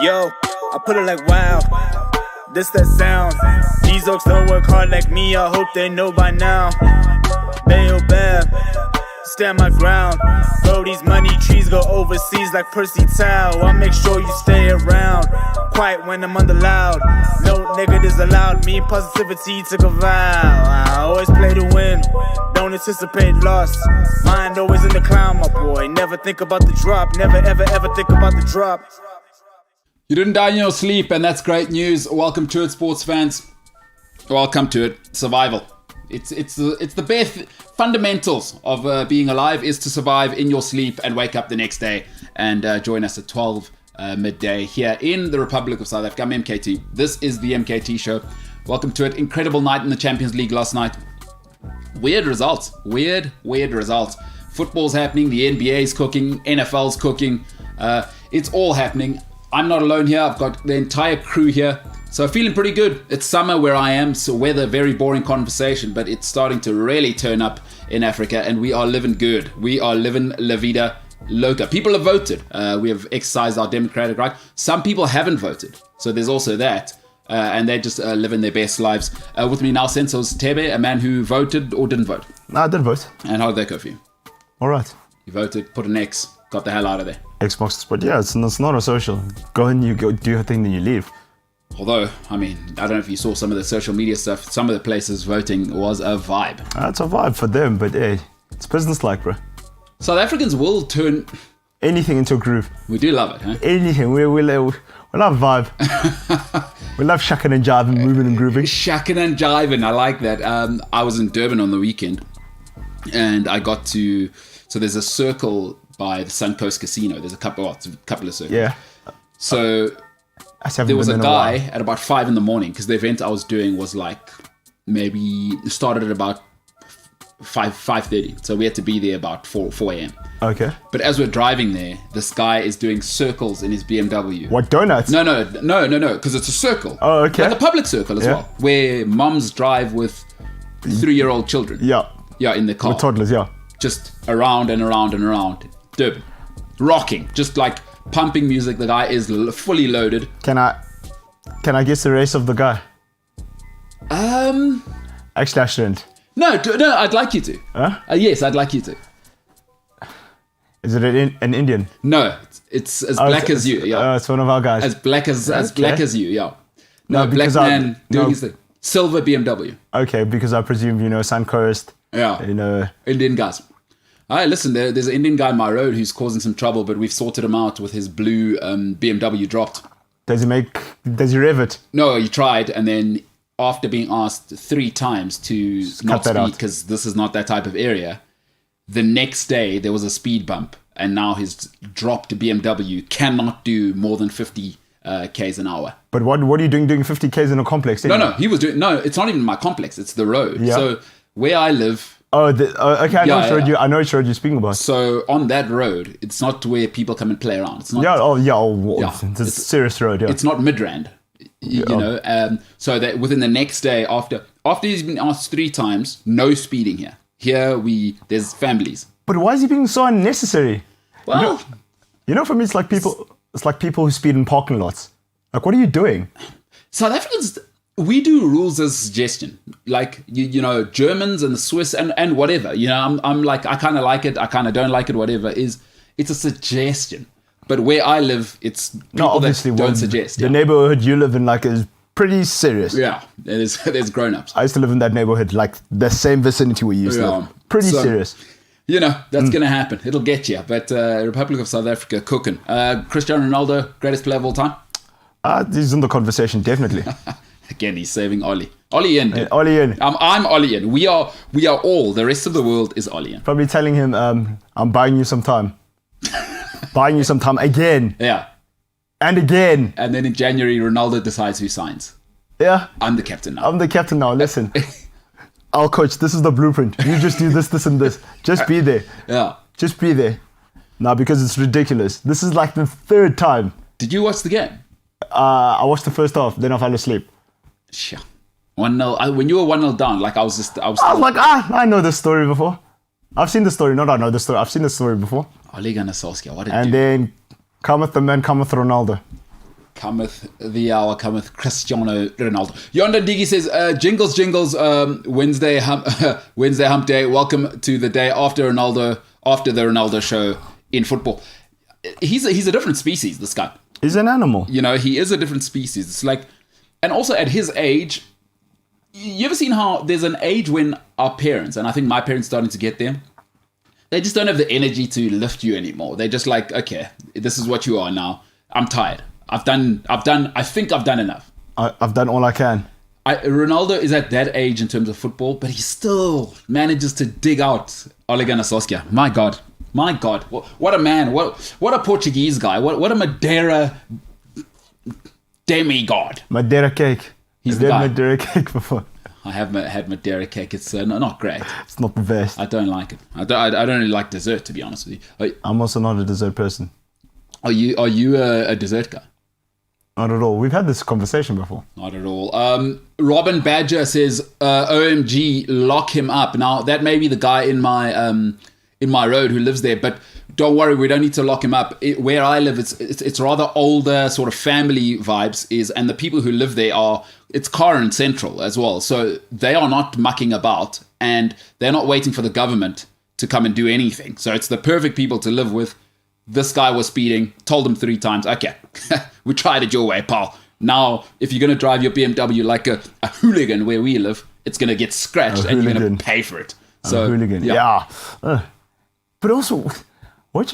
Yo, I put it like wow, this that sound. These oaks don't work hard like me, I hope they know by now. Bayo Bab, stand my ground. Bro, these money trees go overseas like Percy Tau. I'll make sure you stay around, quiet when I'm under loud. No negatives allowed, me and positivity took a vow. I always play to win, don't anticipate loss. Mind always in the clown, my boy. Never think about the drop, never ever ever think about the drop. You didn't die in your sleep, and that's great news. Welcome to it, sports fans. Welcome to it. Survival. It's the bare fundamentals of being alive is to survive in your sleep and wake up the next day and join us at 12 midday here in the Republic of South Africa. I'm MKT. This is the MKT Show. Welcome to it. Incredible night in the Champions League last night. Weird results. Weird results. Football's happening. The NBA's cooking. NFL's cooking. It's all happening. I'm not alone here. I've got the entire crew here. So feeling pretty good. It's summer where I am, so weather, very boring conversation, but it's starting to really turn up in Africa, and we are living good. We are living La Vida Loca. People have voted. We have exercised our democratic right. Some people haven't voted, so there's also that. And they're just living their best lives. With me now, Senso's Tebe, a man who voted or didn't vote. No, I did vote. And how did that go for you? All right. You voted, put an X, got the hell out of there. Xbox, but yeah, it's not a social. Go and you go do your thing, then you leave. Although, I mean, I don't know if you saw some of the social media stuff. Some of the places voting was a vibe. It's a vibe for them, but hey, it's business-like, bro. South Africans will turn anything into a groove. We do love it, huh? Anything. We love vibe. We love shacking and jiving, moving and grooving. Shacking and jiving, I like that. I was in Durban on the weekend, and I got to. So there's a circle by the Suncoast Casino. There's a couple of circles. Yeah. So there was a guy at about 5 a.m, because the event I was doing was like maybe started at about 5:30. So we had to be there about 4 a.m. Okay. But as we're driving there, this guy is doing circles in his BMW. What, donuts? No, because it's a circle. Oh, okay. Like a public circle as well, where mums drive with 3-year-old children. Yeah. Yeah, in the car. With toddlers, yeah. Just around and around and around. Durban. Rocking. Just like pumping music. The guy is fully loaded. Can I guess the race of the guy? Actually, I shouldn't. No, I'd like you to. Huh? Yes, I'd like you to. Is it an Indian? No, it's as black as you. Yeah. It's one of our guys. As black as you. Yeah. No, black man doing his thing. Silver BMW. Okay, because I presume Suncoast. Yeah. Indian guys. All right, listen, there's an Indian guy on my road who's causing some trouble, but we've sorted him out with his blue BMW dropped. Does he rev it? No, he tried, and then after being asked 3 times to not speed, because this is not that type of area, the next day there was a speed bump, and now his dropped BMW cannot do more than 50 k's an hour. But what are you doing 50 k's in a complex? No, he was doing. No, it's not even my complex. It's the road. Yeah. So where I live. Okay. I know which road you're speaking about. So on that road, it's not where people come and play around. It's not. It's a serious road. Yeah. It's not Midrand. You know. So that within the next day after he's been asked 3 times, no speeding here. There's families. But why is he being so unnecessary? Well, you know, for me, it's like people who speed in parking lots. Like, what are you doing? South Africans, we do rules as suggestion. Like, you know, Germans and the Swiss and whatever. You know, I'm like, I kind of like it, I kind of don't like it, whatever. It's a suggestion. But where I live, it's people that don't suggest. The neighborhood you live in, like, is pretty serious. Yeah, there's grown-ups. I used to live in that neighborhood, like the same vicinity we used to live. Pretty serious. You know, that's going to happen. It'll get you. But Republic of South Africa, cooking. Cristiano Ronaldo, greatest player of all time? He's in the conversation, definitely. Again, he's saving Ollie. Ollie in. Ollie in. I'm Ollie in. We are all. The rest of the world is Ollie in. Probably telling him, I'm buying you some time. Buying you some time again. Yeah. And again. And then in January, Ronaldo decides who signs. Yeah. I'm the captain now. Listen. I'll coach. This is the blueprint. You just do this, and this. Just be there. Yeah. Just be there. No, because it's ridiculous. This is like the 3rd time. Did you watch the game? I watched the first half, then I fell asleep. Sure. 1-0. When you were 1-0 down, like I was like, I know this story before. I've seen the story. Not I know the story. I've seen the story before. Ole Gunnar Solskjaer, what did And you then cometh the man, cometh Ronaldo. Cometh the hour, cometh Cristiano Ronaldo. Yonder Diggy says, jingles, Wednesday hump day. Welcome to the day after the Ronaldo show in football. He's a different species, this guy. He's an animal. You know, he is a different species. It's like, and also at his age, you ever seen how there's an age when our parents, and I think my parents starting to get there, they just don't have the energy to lift you anymore. They're just like, okay, this is what you are now. I'm tired. I think I've done enough. I've done all I can. Ronaldo is at that age in terms of football, but he still manages to dig out Ole Gunnar Solskjaer. My God. What a man. What a Portuguese guy. What a Madeira demigod. Madeira cake. He's the guy. Madeira cake before. I have had Madeira cake. It's not great. It's not the best. I don't like it. I don't really like dessert, to be honest with you. I'm also not a dessert person. Are you a dessert guy? Not at all. We've had this conversation before. Not at all. Robin Badger says, OMG, lock him up. Now, that may be the guy in my road who lives there, but don't worry, we don't need to lock him up. Where I live, it's rather older sort of family vibes, and the people who live there it's Karen Central as well. So they are not mucking about, and they're not waiting for the government to come and do anything. So it's the perfect people to live with. This guy was speeding, told him 3 times, okay, we tried it your way, pal. Now, if you're going to drive your BMW like a hooligan where we live, it's going to get scratched and you're going to pay for it. So, a hooligan, yeah. But also, let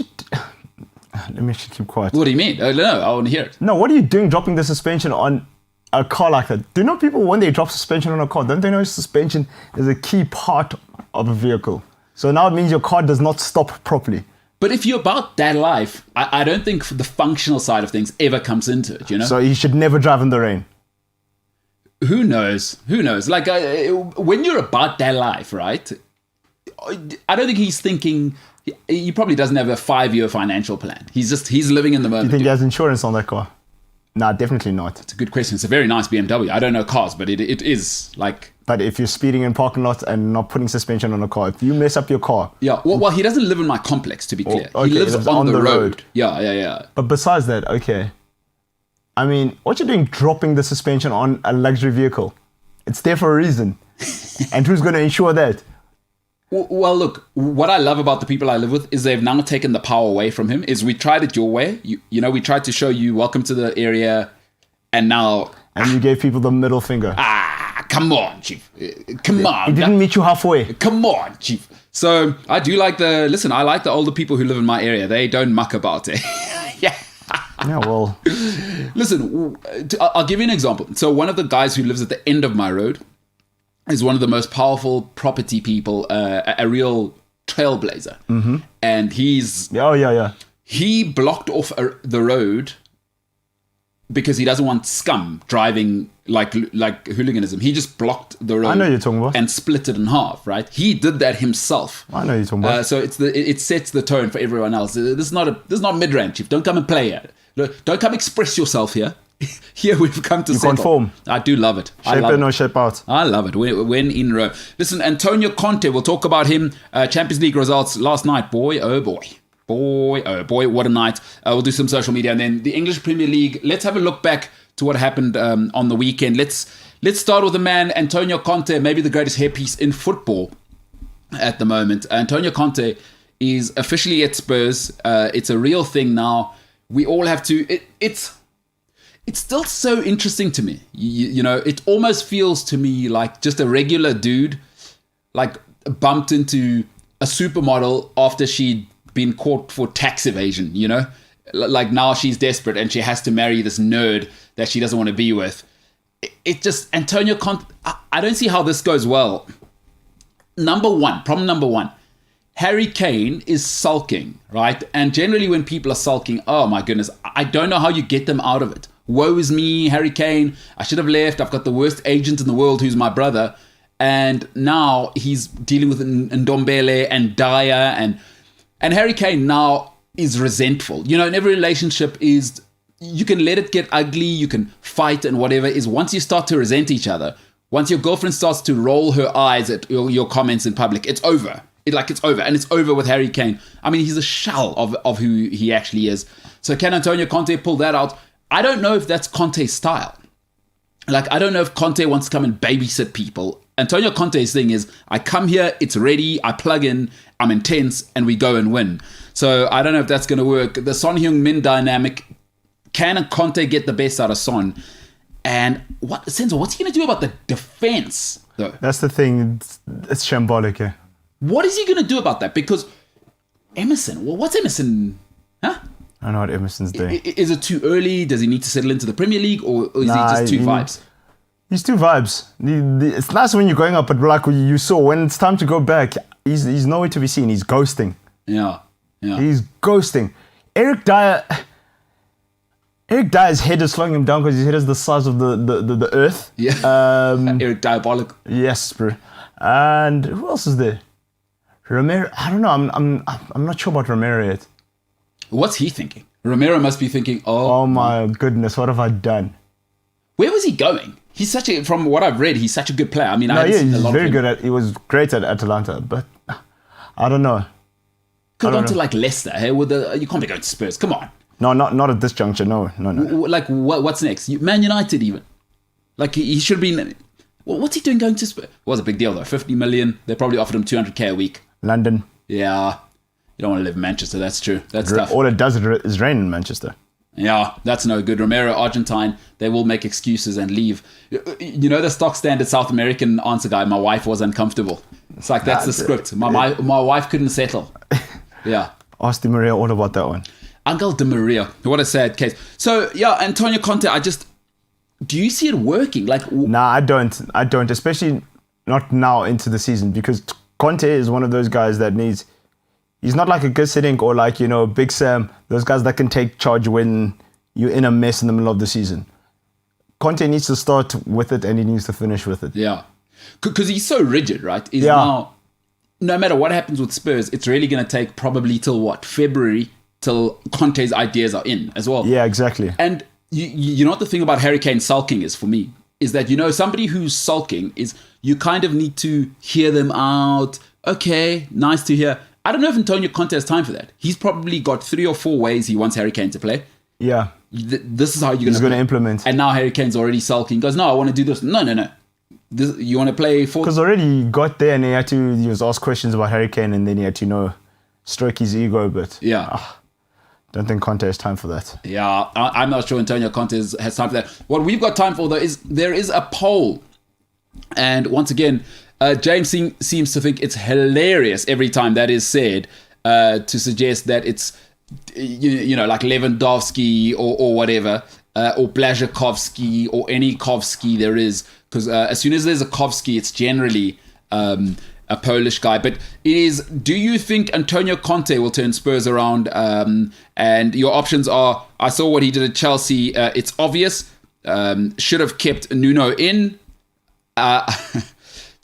me actually keep quiet. What do you mean? No, I want to hear it. No, what are you doing dropping the suspension on a car like that? Do you know people, when they drop suspension on a car, don't they know suspension is a key part of a vehicle? So now it means your car does not stop properly. But if you're about that life, I don't think the functional side of things ever comes into it, you know? So you should never drive in the rain. Who knows? Like, when you're about that life, right? I don't think he's thinking... He probably doesn't have a 5-year financial plan. He's living in the moment. Do you think he has insurance on that car? Nah, definitely not. It's a good question. It's a very nice BMW. I don't know cars, but it is like... But if you're speeding in parking lots and not putting suspension on a car, if you mess up your car... Yeah, well, he doesn't live in my complex, to be clear. Okay, he lives on the road. Yeah. But besides that, okay. I mean, what you're doing dropping the suspension on a luxury vehicle? It's there for a reason. And who's going to ensure that? Well, look, what I love about the people I live with is they've now taken the power away from him. Is we tried it your way. You know, we tried to show you welcome to the area, and now... And you gave people the middle finger. Come on, Chief. Come on. He didn't meet you halfway. Come on, Chief. So I do like I like the older people who live in my area. They don't muck about it. Yeah, well. Listen, I'll give you an example. So one of the guys who lives at the end of my road is one of the most powerful property people, a real trailblazer. Mm-hmm. And he's... Yeah. He blocked off the road because he doesn't want scum driving like hooliganism. He just blocked the road. I know you're talking about. And split it in half, right? He did that himself. I know you're talking about. So it sets the tone for everyone else. This is not mid-range, Chief. Don't come and play here. Look, don't come express yourself here. Here we've come to settle. Conform. I do love it. Shape in or shape out. I love it. When in Rome. Listen, Antonio Conte, we'll talk about him. Champions League results last night. Boy, oh boy. Boy, oh boy, what a night. We'll do some social media. And then the English Premier League. Let's have a look back to what happened on the weekend. Let's start with the man, Antonio Conte, maybe the greatest hairpiece in football at the moment. Antonio Conte is officially at Spurs. It's a real thing now. We all have to... It's still so interesting to me. You know, it almost feels to me like just a regular dude, like bumped into a supermodel after she'd been caught for tax evasion, you know? Like now she's desperate and she has to marry this nerd that she doesn't want to be with. It just, Antonio Conte, I don't see how this goes well. Problem number one, Harry Kane is sulking, right? And generally when people are sulking, oh my goodness, I don't know how you get them out of it. Woe is me, Harry Kane. I should have left. I've got the worst agent in the world who's my brother. And now he's dealing with Ndombele and Dyer. And Harry Kane now is resentful. You know, in every relationship is, you can let it get ugly. You can fight and whatever. Is once you start to resent each other, once your girlfriend starts to roll her eyes at your comments in public, it's over. It's over. And it's over with Harry Kane. I mean, he's a shell of who he actually is. So can Antonio Conte pull that out? I don't know if that's Conte's style. Like, I don't know if Conte wants to come and babysit people. Antonio Conte's thing is, I come here, it's ready, I plug in, I'm intense, and we go and win. So I don't know if that's going to work. The Son Heung-min dynamic, can Conte get the best out of Son? And what's he going to do about the defense, though? That's the thing. It's shambolic, yeah. What is he going to do about that? Because Emerson, what's Emerson? Huh? I don't know what Emerson's doing. Is it too early? Does he need to settle into the Premier League? Or is he just two vibes? He's two vibes. It's nice when you're going up, but like you saw, when it's time to go back, he's nowhere to be seen. He's ghosting. Yeah. He's ghosting. Eric Dyer's head is slowing him down because his head is the size of the earth. Yeah. Eric Diabolic. Yes, bro. And who else is there? Romero. I don't know. I'm not sure about Romero yet. What's he thinking? Romero must be thinking, oh my goodness, what have I done? Where was he going? He's from what I've read, he's such a good player. I mean, he's very good he was great at Atalanta, but I don't know. Could have gone to like Leicester, hey, you can't be going to Spurs, come on. No, not at this juncture, no. Like, what's next? Man United even. Like, he should have been, what's he doing going to Spurs? It was a big deal though, 50 million, they probably offered him 200k a week. London. Yeah. You don't want to live in Manchester, that's true. That's tough. All it does is rain in Manchester. Yeah, that's no good. Romero, Argentine, they will make excuses and leave. You know the stock standard South American answer guy, my wife was uncomfortable. It's like, that's the script. My wife couldn't settle. Yeah. Ask Di Maria all about that one. Angel Di Maria, what a sad case. So, yeah, Antonio Conte, do you see it working? Like, nah, I don't, especially not now into the season, because Conte is one of those guys that he's not like a Gussedink or like, Big Sam, those guys that can take charge when you're in a mess in the middle of the season. Conte needs to start with it and he needs to finish with it. Yeah. Because he's so rigid, right? Now, no matter what happens with Spurs, it's really going to take probably till February till Conte's ideas are in as well. Yeah, exactly. And you know what the thing about Harry Kane sulking is for me? Is that, somebody who's sulking is you kind of need to hear them out. Okay, nice to hear. I don't know if Antonio Conte has time for that. He's probably got 3 or 4 ways he wants Harry Kane to play. Yeah. This is how you're going to implement. And now Harry Kane's already sulking. He goes, no, I want to do this. No. You want to play 4? Because already he got there and he was asked questions about Harry Kane and then he had to, stroke his ego. But yeah. Don't think Conte has time for that. Yeah, I'm not sure Antonio Conte has time for that. What we've got time for, though, is there is a poll. And once again, James seems to think it's hilarious every time that is said to suggest that it's, like Lewandowski or whatever, or Blazhkovsky or any Kovsky there is. Because as soon as there's a Kovsky, it's generally a Polish guy. But it is, do you think Antonio Conte will turn Spurs around? And your options are, I saw what he did at Chelsea. It's obvious. Should have kept Nuno in.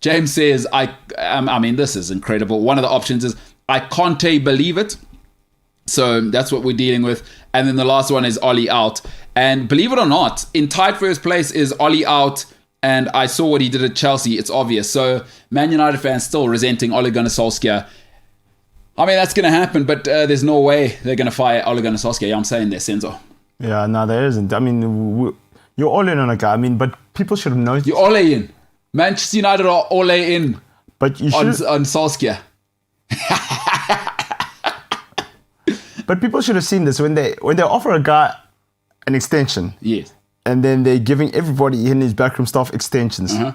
James says, I mean, this is incredible. One of the options is, I can't believe it. So that's what we're dealing with. And then the last one is Ollie out. And believe it or not, in tied first place is Ollie out. And I saw what he did at Chelsea. It's obvious. So Man United fans still resenting Ole Gunnar Solskjaer. I mean, that's going to happen, but there's no way they're going to fire Ole Gunnar Solskjaer. Yeah, I'm saying there, Senzo. Yeah, no, there isn't. I mean, you're all in on a guy. I mean, but people should have known. You're all in. Manchester United are all in. But you should on Solskjaer. But people should have seen this when they offer a guy an extension. Yes. And then they're giving everybody in his backroom staff extensions. Uh-huh.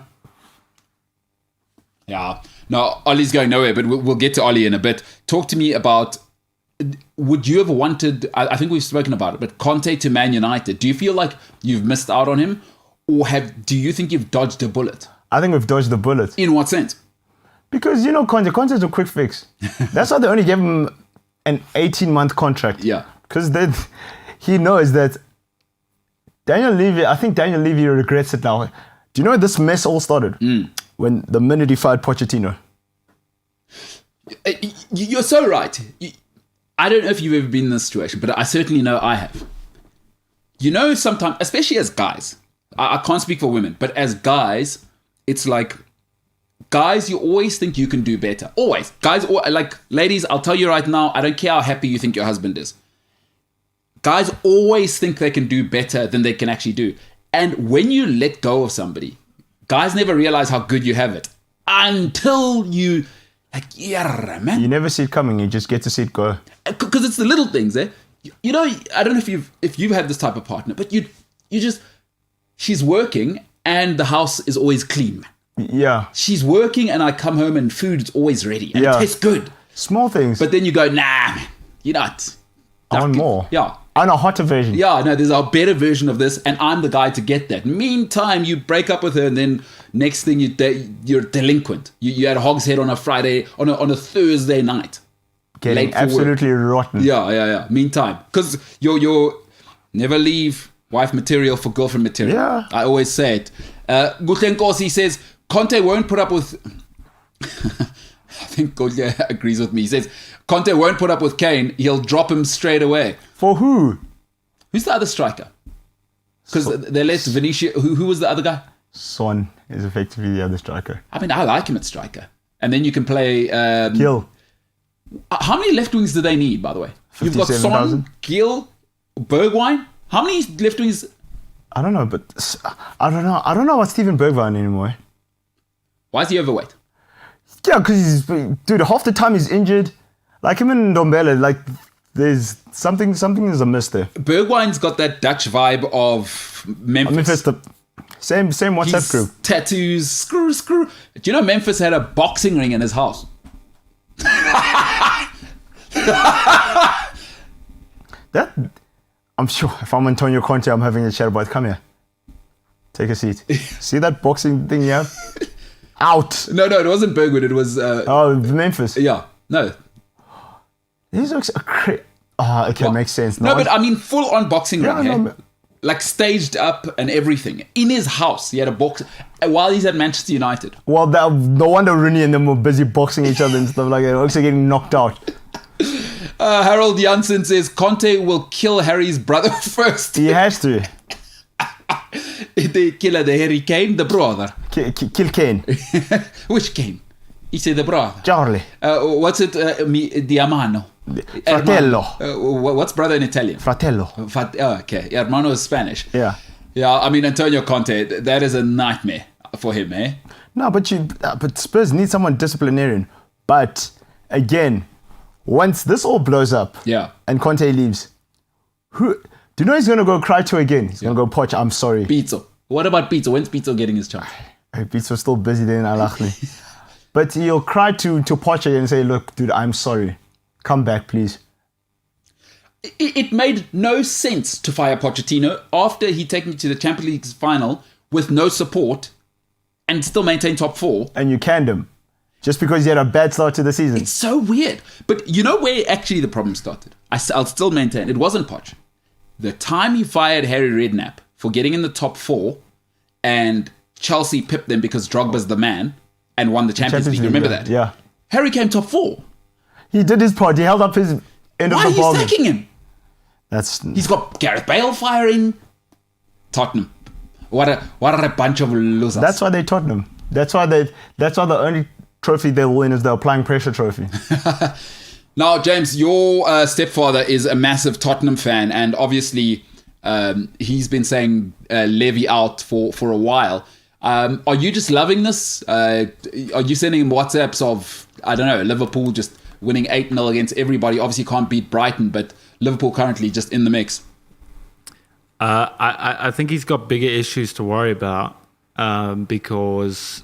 Yeah. No, Ollie's going nowhere, but we'll get to Ollie in a bit. Talk to me about, would you have wanted, I think we've spoken about it, but Conte to Man United, do you feel like you've missed out on him? Or do you think you've dodged a bullet? I think we've dodged the bullet. In what sense? Because, Conte's a quick fix. That's why they only gave him an 18-month contract. Yeah. Because he knows that Daniel Levy regrets it now. Do you know where this mess all started? When the minute he fired Pochettino. You're so right. I don't know if you've ever been in this situation, but I certainly know I have. Sometimes, especially as guys, I can't speak for women, but as guys, it's like, guys, you always think you can do better. Always. Guys, like, ladies, I'll tell you right now, I don't care how happy you think your husband is. Guys always think they can do better than they can actually do. And when you let go of somebody, guys never realize how good you have it until you, yeah, man. You never see it coming. You just get to see it go. Because it's the little things, eh? I don't know if you've had this type of partner, but you just, she's working and the house is always clean. Yeah. She's working and I come home and food's always ready and it tastes good. Small things. But then you go, nah, man, you're not. I want more. Yeah. And a hotter version. Yeah, no, there's a better version of this, and I'm the guy to get that. Meantime, you break up with her, and then next thing you're delinquent. You had a hog's head on a Friday, on a Thursday night. Getting absolutely rotten. Yeah. Meantime, because you're never leave wife material for girlfriend material. Yeah. I always say it. Gutlenkosi says, Conte won't put up with... I think Golja agrees with me. He says, Conte won't put up with Kane. He'll drop him straight away. For who? Who's the other striker? Because they let Vinicius... Who was the other guy? Son is effectively the other striker. I mean, I like him at striker. And then you can play... Gil. How many left wings do they need, by the way? You've got Son, Gil, Bergwijn. How many left wings... I don't know, but... I don't know about Steven Bergwijn anymore. Why is he overweight? Yeah, because dude, half the time he's injured. Like him and Ndombele, like there's something is amiss there. Bergwijn's got that Dutch vibe of Memphis. The same WhatsApp group. Tattoos, screw. Do you know Memphis had a boxing ring in his house? That I'm sure if I'm Antonio Conte, I'm having a chat about. Come here, take a seat. See that boxing thing you have? Out. No, it wasn't Bergwood. It was... Memphis. Yeah, no. These looks okay, well, makes sense. No, but I mean full-on boxing ring, no, like staged up and everything. In his house, he had a box while he's at Manchester United. Well, no wonder Rooney and them were busy boxing each other and stuff like that. They're also getting knocked out. Harold Janssen says, Conte will kill Harry's brother first. He has to. The killer, the Harry Kane, the brother. Kill Kane. Which Kane? He said the brother. Charlie. What's it? Diamano. Fratello. What's brother in Italian? Fratello. Okay. Hermano is Spanish. Yeah. Yeah, I mean, Antonio Conte, that is a nightmare for him, eh? No, but Spurs need someone disciplinarian. But, again, once this all blows up and Conte leaves, do you know he's going to go cry to again? He's going to go, Poch, I'm sorry. Pizzo. What about Pizzo? When's Pizzo getting his chance? Pizzo's still busy then, Alachli. But he'll cry to Poch again and say, look, dude, I'm sorry. Come back, please. It made no sense to fire Pochettino after he taken you to the Champions League final with no support and still maintain top four. And you canned him. just because he had a bad start to the season. It's so weird. But you know where actually the problem started? I'll still maintain it wasn't Poch. The time he fired Harry Redknapp for getting in the top 4 and Chelsea pipped them because Drogba's the man and won the Champions League. Remember that? Yeah. Harry came top 4. He did his part. He held up his end Why of the are bargain. you sacking him? He's got Gareth Bale firing. Tottenham. What a bunch of losers. That's why they Tottenham. That's why the only trophy they'll win is the applying pressure trophy. Now, James, your stepfather is a massive Tottenham fan, and obviously he's been saying Levy out for a while. Are you just loving this? Are you sending him WhatsApps of, I don't know, Liverpool just winning 8-0 against everybody? Obviously can't beat Brighton, but Liverpool currently just in the mix. I think he's got bigger issues to worry about because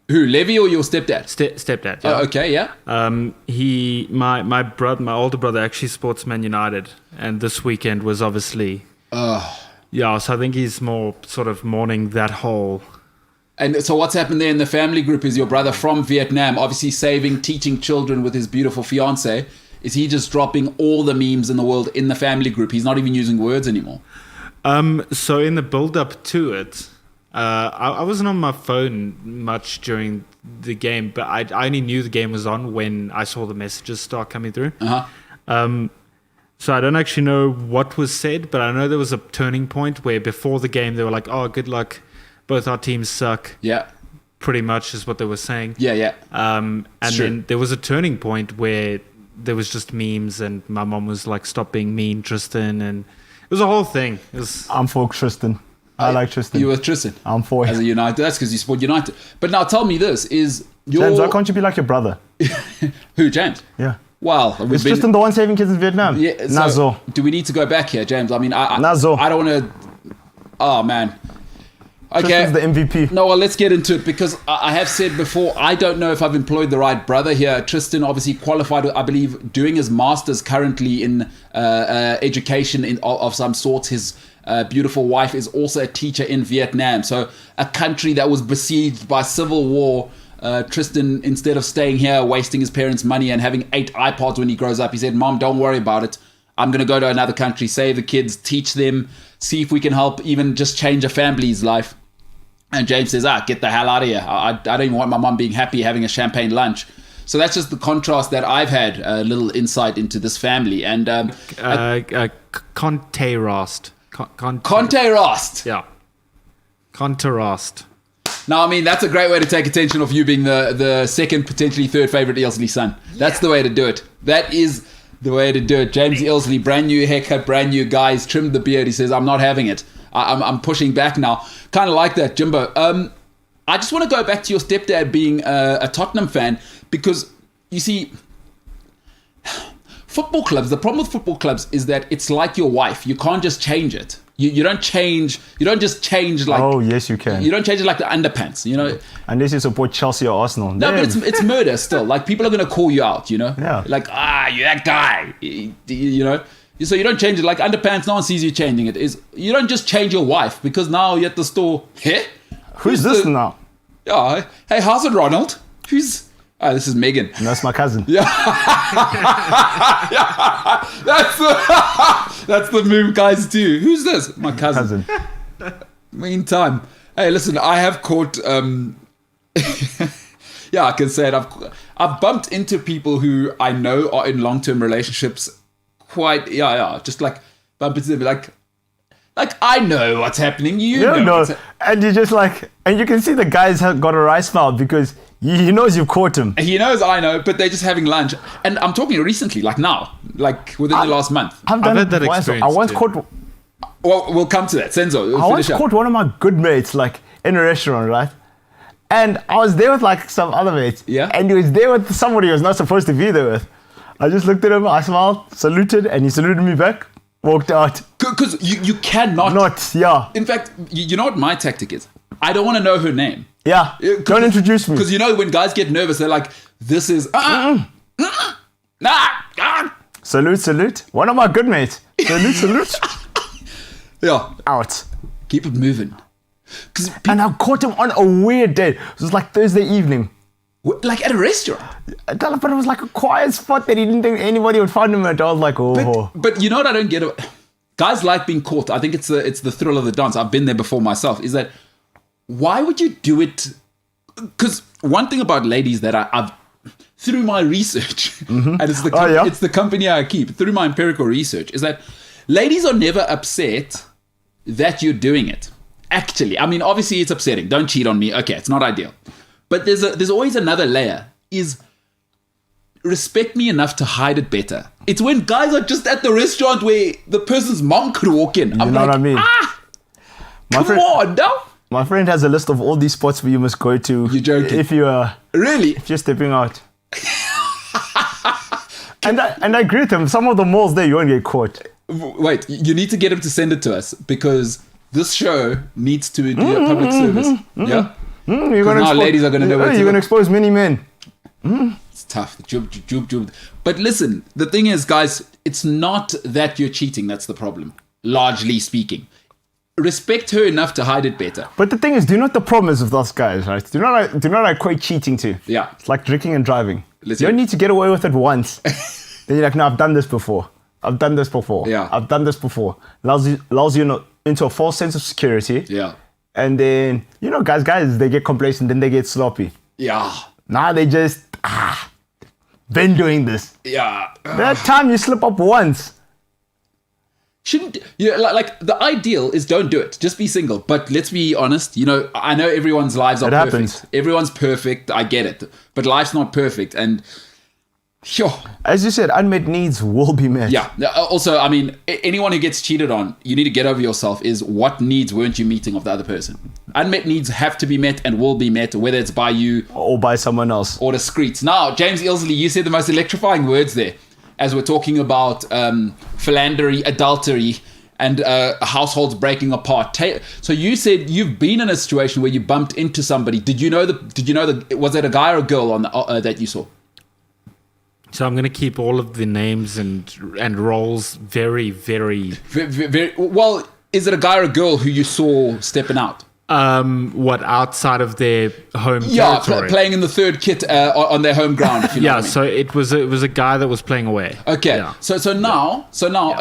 Who, Levy or your stepdad? Stepdad. Yeah. Oh, okay, yeah. My older brother actually supports Man United, and this weekend was obviously. Yeah, so I think he's more sort of mourning that whole. And so what's happened there in the family group is your brother from Vietnam, obviously teaching children with his beautiful fiance. Is he just dropping all the memes in the world in the family group? He's not even using words anymore. So in the build-up to it, I wasn't on my phone much during the game, but I only knew the game was on when I saw the messages start coming through. So I don't actually know what was said, but I know there was a turning point where before the game they were like, "Oh, good luck. Both our teams suck." Yeah. Pretty much is what they were saying. Yeah. And then there was a turning point where there was just memes, and my mom was like, "Stop being mean, Tristan," and it was a whole thing. I'm for Tristan. I like Tristan. You were Tristan. I'm for as a United. That's because you support United. But now tell me this: is James, why can't you be like your brother? Who, James? Yeah. Well, it's Tristan the one saving kids in Vietnam. Yeah. Nazo. Do we need to go back here, James? I mean, Nazo. I don't want to. Oh man. Okay. Tristan's the MVP. No, well, let's get into it because I have said before, I don't know if I've employed the right brother here. Tristan obviously qualified, I believe, doing his master's currently in education of some sort. His beautiful wife is also a teacher in Vietnam. So a country that was besieged by civil war. Tristan, instead of staying here, wasting his parents' money and having 8 iPods when he grows up, he said, "Mom, don't worry about it. I'm going to go to another country, save the kids, teach them, see if we can help even just change a family's life." And James says, get the hell out of here. I don't even want my mom being happy having a champagne lunch. So that's just the contrast that I've had, a little insight into this family. And Contrast. Contrast. Yeah. Contrast. Now, I mean, that's a great way to take attention off you being the second, potentially third favorite Ilsley son. That's the way to do it. That is the way to do it. James Ilsley, brand new haircut, brand new guys, trimmed the beard. He says, "I'm not having it. I'm pushing back now." Kind of like that, Jimbo. I just want to go back to your stepdad being a Tottenham fan because, you see, football clubs, the problem with football clubs is that it's like your wife. You can't just change it. You don't change. You don't just change like. Oh yes, you can. You don't change it like the underpants. You know. Unless you support Chelsea or Arsenal. No, but it's murder still. Like people are gonna call you out. You know. Yeah. Like you're that guy. You know. So you don't change it like underpants. No one sees you changing it. You don't just change your wife because now you're at the store. Hey, who's this now? Yeah. Hey, how's it, Ronald? Who's? Oh, this is Megan. No, that's my cousin. Yeah. That's the move guys do. Who's this? My cousin. Meantime, hey, listen, I have caught yeah, I can say it. I've bumped into people who I know are in long-term relationships quite just like bump into them like I know what's happening. You know. And you just like, and you can see the guy's got a wry smile because he knows you've caught him. He knows I know, but they're just having lunch. And I'm talking recently, like now, like within the last month. I've had that experience. I once caught. Well, we'll come to that. Senzo, I once caught one of my good mates, like in a restaurant, right? And I was there with like some other mates. Yeah. And he was there with somebody he was not supposed to be there with. I just looked at him, I smiled, saluted, and he saluted me back. Walked out. Because you cannot. Yeah. In fact, you know what my tactic is? I don't want to know her name. Yeah. Don't introduce me. Because you know when guys get nervous, they're like, "This is Salute. One of my good mates. Salute. Yeah. Out. Keep it moving. And I caught him on a weird day. It was like Thursday evening. Like at a restaurant. But it was like a quiet spot that he didn't think anybody would find him at. I was like, oh. But you know what I don't get? Guys like being caught. I think it's the thrill of the dance. I've been there before myself. Is that why would you do it? Because one thing about ladies that I've through my research, and it's the company I keep, through my empirical research, is that ladies are never upset that you're doing it. Actually, I mean, obviously it's upsetting. Don't cheat on me. Okay, it's not ideal. But there's always another layer, is respect me enough to hide it better. It's when guys are just at the restaurant where the person's mom could walk in. You know what I mean? Come on, no? My friend has a list of all these spots where you must go to. You're joking. If you are Really? if you're stepping out. and I agree with him. Some of the malls there you won't get caught. Wait, you need to get him to send it to us because this show needs to do a public service. Yeah? Now ladies are going to know where to You're going to go. expose many men. It's tough. Jub. But listen, the thing is, guys, it's not that you're cheating. That's the problem, largely speaking. Respect her enough to hide it better. But the thing is, do you know what the problem is with those guys, right? Do you know what I equate cheating to? Yeah. It's like drinking and driving. Let's You hear don't it. need to get away with it once. Then you're like, no, I've done this before. I've done this before. Yeah. I've done this before. Allows you into a false sense of security. Yeah. And then, guys, they get complacent, then they get sloppy. Yeah. Now they just, been doing this. Yeah. That time you slip up once. Shouldn't like the ideal is don't do it. Just be single. But let's be honest. I know everyone's lives are It perfect. happens. Everyone's perfect. I get it. But life's not perfect. And sure. As you said, unmet needs will be met. Yeah. Also, I mean, anyone who gets cheated on, you need to get over yourself. Is what needs weren't you meeting of the other person? Unmet needs have to be met and will be met, whether it's by you Or by someone else. or discreet. Now, James Ilsley, you said the most electrifying words there, as we're talking about philandering, adultery, and households breaking apart. So you said you've been in a situation where you bumped into somebody. Did you know was it a guy or a girl on that you saw? So I'm going to keep all of the names and roles very, very... Very, well, is it a guy or a girl who you saw stepping out? outside of their home Yeah, territory? playing in the third kit on their home ground. If you know what I mean. So it was a guy that was playing away. Okay, Yeah. so now,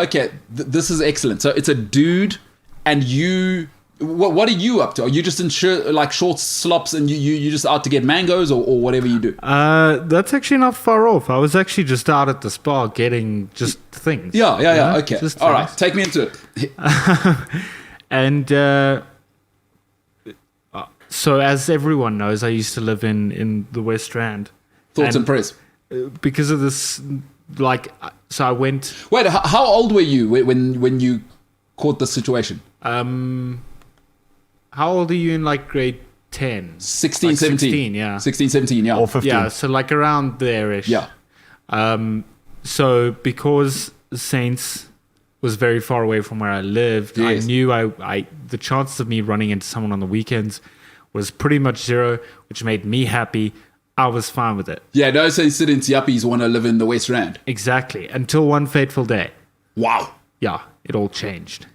okay, this is excellent. So it's a dude, and you. What are you up to? Are you just in short slops and you just out to get mangoes or whatever you do? That's actually not far off. I was actually just out at the spa getting just things. Yeah. Okay, Just all right. things. Take me into it. And so, as everyone knows, I used to live in the West Rand. Thoughts and prayers. Because of this, so I went. Wait, how old were you when you caught the situation? How old are you in grade 10? 16, Like 17. 16, yeah. 16, 17, yeah. Or 15. Yeah, so around there-ish. Yeah. So because Saints was very far away from where I lived, Yes. I knew the chances of me running into someone on the weekends was pretty much zero, which made me happy. I was fine with it. Yeah, no incidents yuppies want to live in the West Rand. Exactly. Until one fateful day. Wow. Yeah, it all changed.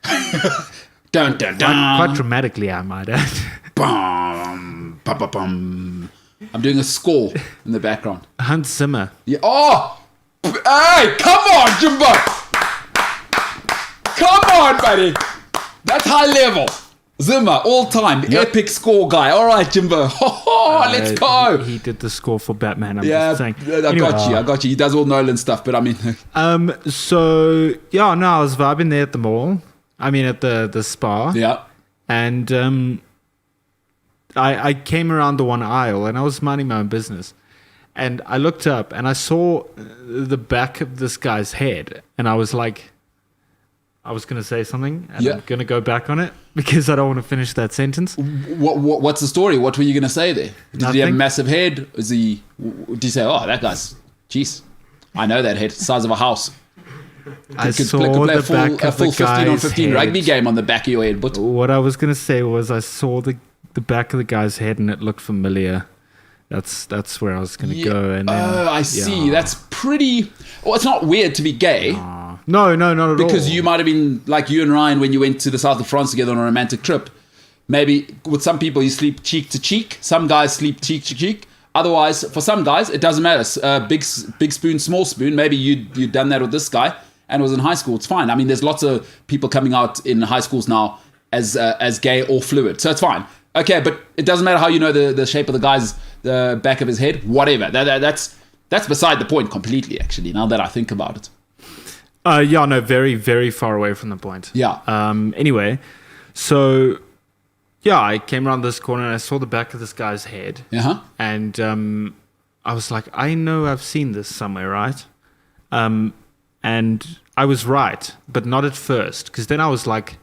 Dun, dun, dun. Quite dramatically, I might add. Bum, bum, bum, bum. I'm doing a score in the background. Hans Zimmer. Yeah. Oh! Hey, come on, Jimbo! Come on, buddy! That's high level. Zimmer, all time, epic score guy. All right, Jimbo. Let's go. He did the score for Batman. I'm Yeah, just saying. I got you. He does all Nolan stuff, but I mean... So yeah, no, I was vibing there at the mall. I mean, at the spa. yeah. And I came around the one aisle and I was minding my own business. And I looked up and I saw the back of this guy's head. And I was like, I was going to say something. And I'm going to go back on it because I don't want to finish that sentence. What's the story? What were you going to say there? Did he have a Nothing. massive head? Did you say, oh, that guy's... Jeez. I know that head. Size of a house. I Could saw play the back a of full the 15 on guy's 15 head. rugby game on the back of your head. But What I was going to say was I saw the back of the guy's head and it looked familiar. That's where I was going to go. And then, I see. yeah. That's pretty... Well, it's not weird to be gay. No, not at all. Because you might have been like you and Ryan when you went to the south of France together on a romantic trip. Maybe with some people you sleep cheek to cheek. Some guys sleep cheek to cheek. Otherwise, for some guys, it doesn't matter. Big spoon, small spoon. Maybe you'd done that with this guy and was in high school. It's fine. I mean, there's lots of people coming out in high schools now as gay or fluid. So it's fine. Okay, but it doesn't matter how you know the shape of the back of his head. Whatever. That's beside the point completely, actually, now that I think about it. Yeah, no, very, very far away from the point. Yeah. Anyway, so... Yeah, I came around this corner and I saw the back of this guy's head. Uh-huh. And I was like, I know I've seen this somewhere, right? And I was right, but not at first. Because then I was like,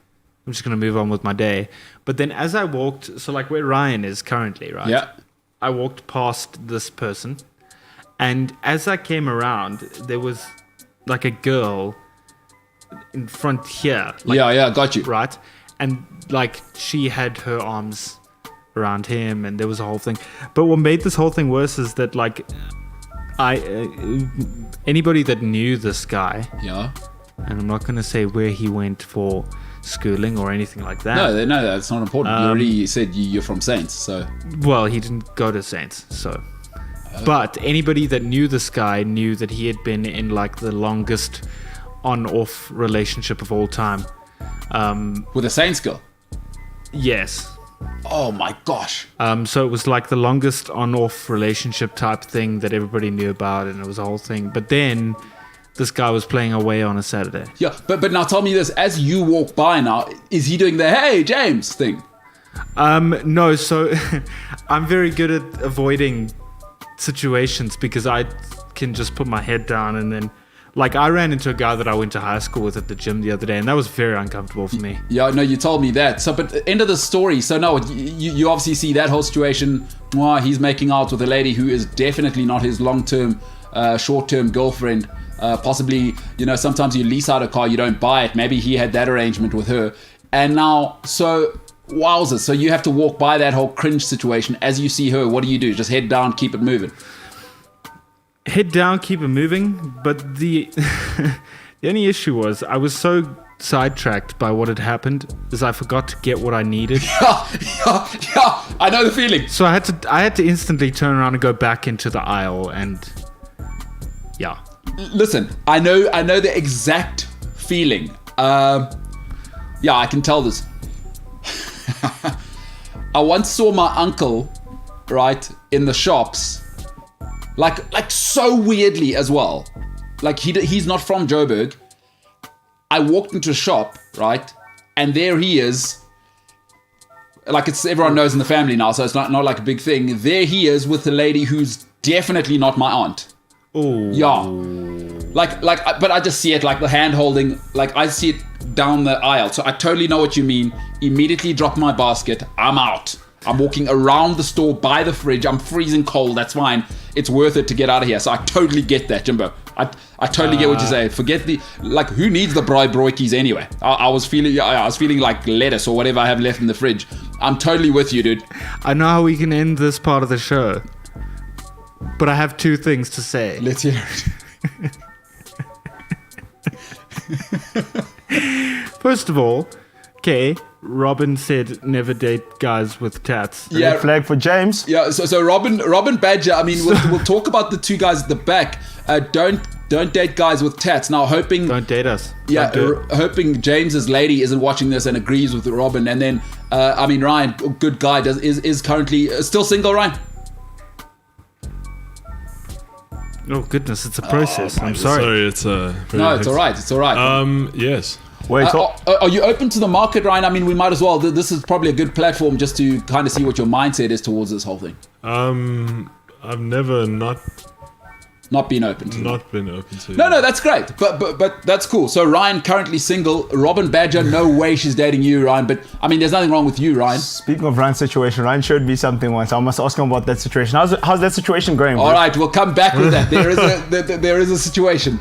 I'm just going to move on with my day. But then as I walked, so like where Ryan is currently, right? Yeah. I walked past this person. And as I came around, there was like a girl in front here. Like, yeah, got you. Right? And like she had her arms around him and there was a whole thing. But what made this whole thing worse is that like anybody that knew this guy, Yeah. and I'm not going to say where he went for schooling or anything like that. No, that's not important. You already said you're from Saints, so... Well, he didn't go to Saints, so... But anybody that knew this guy knew that he had been in like the longest on-off relationship of all time. With a Saints girl? Yes. Oh my gosh. So it was like the longest on-off relationship type thing that everybody knew about, and it was a whole thing. But then this guy was playing away on a Saturday. Yeah, but now tell me this. As you walk by now, is he doing the "Hey, James" thing? No, so I'm very good at avoiding situations because I can just put my head down and then... Like, I ran into a guy that I went to high school with at the gym the other day, and that was very uncomfortable for me. Yeah, no, you told me that. So, but end of the story. So, no, you obviously see that whole situation. He's making out with a lady who is definitely not his long-term, short-term girlfriend. Possibly, sometimes you lease out a car, you don't buy it. Maybe he had that arrangement with her. And now, so, wowzers. So you have to walk by that whole cringe situation. As you see her, what do? Just head down, keep it moving. Head down, keep it moving. But the the only issue was I was so sidetracked by what had happened is I forgot to get what I needed. Yeah, I know the feeling. So I had to instantly turn around and go back into the aisle and yeah. Listen, I know the exact feeling. Yeah, I can tell this. I once saw my uncle, right, in the shops. Like so weirdly as well. Like he's not from Joburg. I walked into a shop, right? And there he is. Like everyone knows in the family now, so it's not like a big thing. There he is with a lady who's definitely not my aunt. Oh. Yeah. Like, but I just see it like the hand holding, like I see it down the aisle. So I totally know what you mean. Immediately drop my basket. I'm out. I'm walking around the store by the fridge. I'm freezing cold. That's fine. It's worth it to get out of here. So I totally get that, Jimbo. I totally get what you say. Forget who needs the broikies anyway? I was feeling like lettuce or whatever I have left in the fridge. I'm totally with you, dude. I know how we can end this part of the show, but I have two things to say. Let's hear it. First of all, okay, Robin said never date guys with tats. Yeah. Red flag for James. Yeah, so Robin Badger, I mean, we'll talk about the two guys at the back. Don't date guys with tats. Now, hoping... Don't date us. Yeah, hoping James's lady isn't watching this and agrees with Robin. And then, Ryan, good guy, is currently still single, Ryan? Oh, goodness, it's a process. I'm sorry. It's it's all right. It's all right. Yes. Wait, are you open to the market, Ryan? I mean, we might as well. This is probably a good platform just to kind of see what your mindset is towards this whole thing. I've never not been open to. No, that's great. But that's cool. So Ryan currently single. Robin Badger, no way she's dating you, Ryan. But I mean, there's nothing wrong with you, Ryan. speaking of Ryan's situation, Ryan showed me something once. I must ask him about that situation. How's that situation going? All right, we'll come back with that. There is a situation.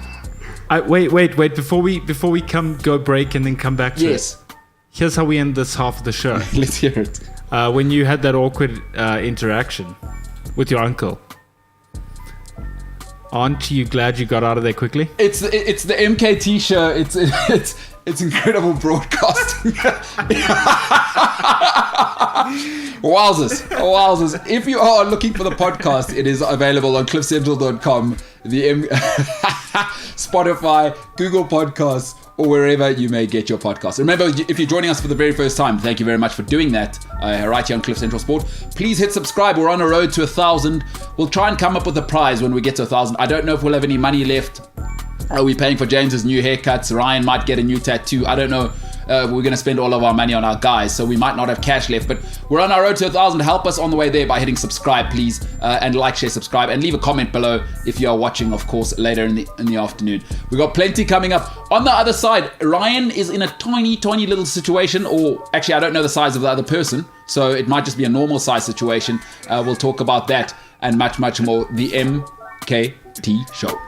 Wait. Before we go break and then come back to it. Here's how we end this half of the show. Let's hear it. When you had that awkward interaction with your uncle. Aren't you glad you got out of there quickly? It's the MKT show. It's incredible broadcasting. Wowzers. If you are looking for the podcast, it is available on cliffcentral.com, Spotify, Google Podcasts, or wherever you may get your podcasts. Remember, if you're joining us for the very first time, thank you very much for doing that right here on Cliff Central Sport. Please hit subscribe. We're on a road to 1,000. We'll try and come up with a prize when we get to 1,000. I don't know if we'll have any money left. Are we paying for James's new haircuts? Ryan might get a new tattoo. I don't know. We're going to spend all of our money on our guys, so we might not have cash left, but we're on our road to 1,000. Help us on the way there by hitting subscribe, please, and like, share, subscribe, and leave a comment below if you are watching, of course, later in the afternoon. We've got plenty coming up. On the other side, Ryan is in a tiny little situation, or actually, I don't know the size of the other person, so it might just be a normal size situation. We'll talk about that and much more. The MKT Show.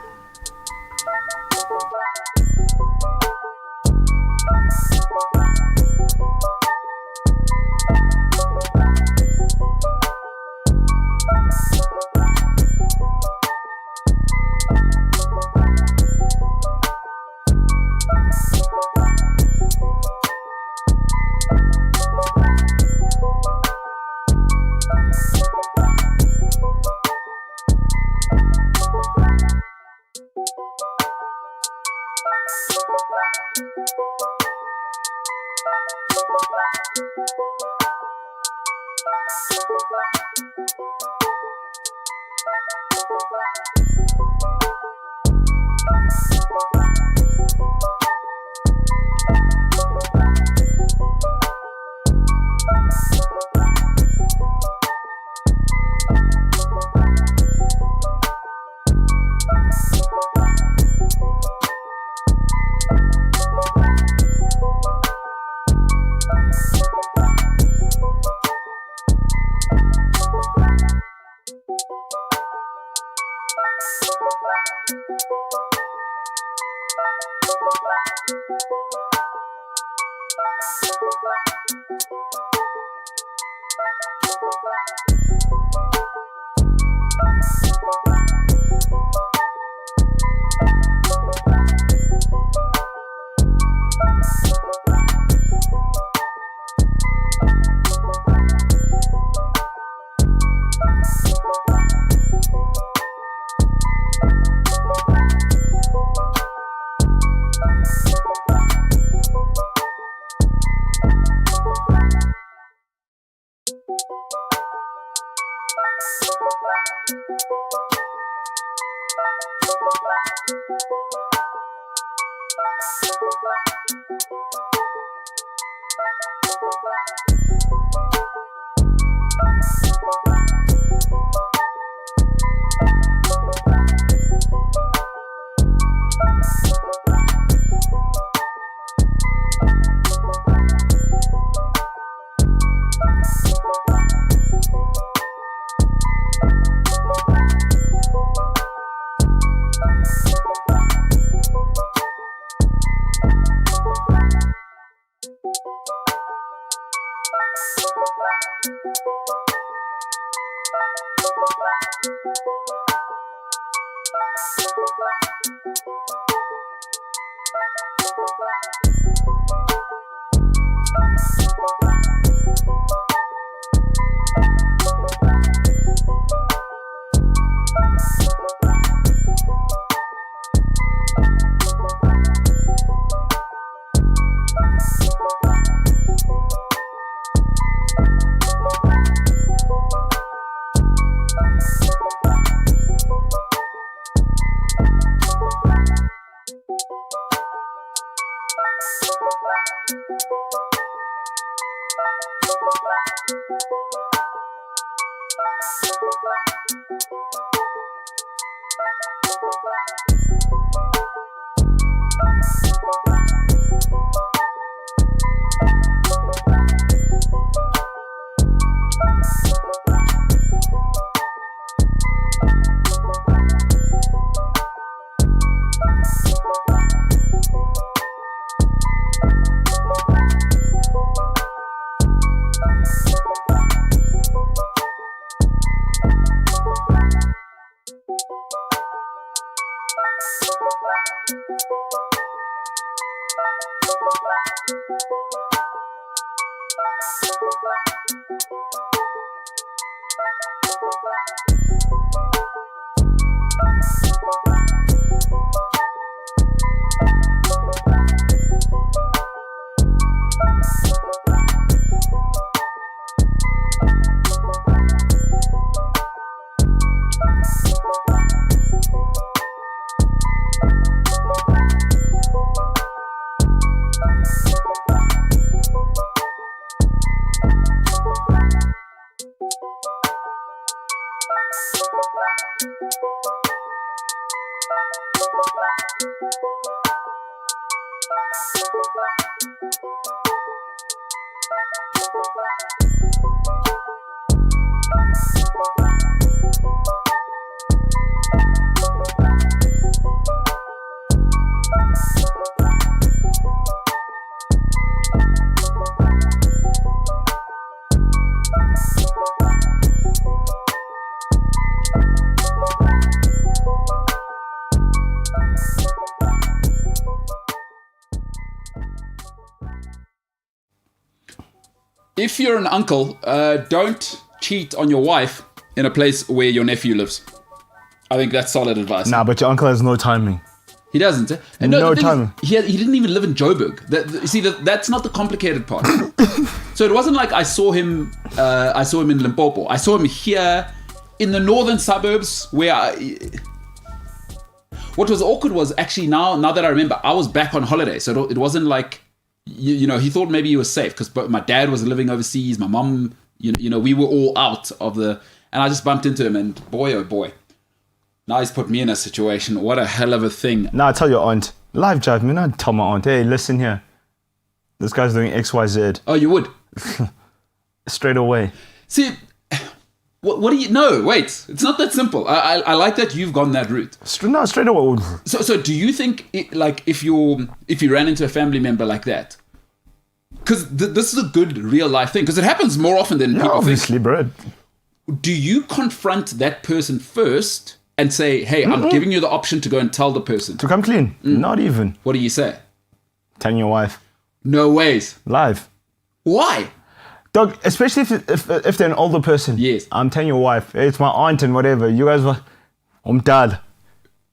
If you're an uncle, don't cheat on your wife in a place where your nephew lives. I think that's solid advice. Nah, but your uncle has no timing. He doesn't. And No the thing timing. is, he didn't even live in Joburg. That's not the complicated part. So it wasn't like I saw him in Limpopo. I saw him here in the northern suburbs where what was awkward was actually now that I remember, I was back on holiday. So it wasn't like, you know, he thought maybe he was safe because my dad was living overseas. My mom, you know, we were all out of the, and I just bumped into him and boy, oh boy. Now he's put me in a situation. What a hell of a thing. Nah, tell your aunt. Live drive me, not tell my aunt. Hey, listen here. This guy's doing XYZ. Oh, you would? Straight away. See, what do you... No, wait. It's not that simple. I like that you've gone that route. Straight away. So do you think, if you ran into a family member like that, because this is a good real life thing, because it happens more often than people obviously, bro. think. Do you confront that person first and say, hey, I'm giving you the option to go and tell the person? To come clean. Not even. What do you say? Telling your wife. No ways. Live. Why? Dog, especially if they're an older person. Yes. I'm telling your wife, hey, it's my aunt and whatever. You guys were... I'm dad.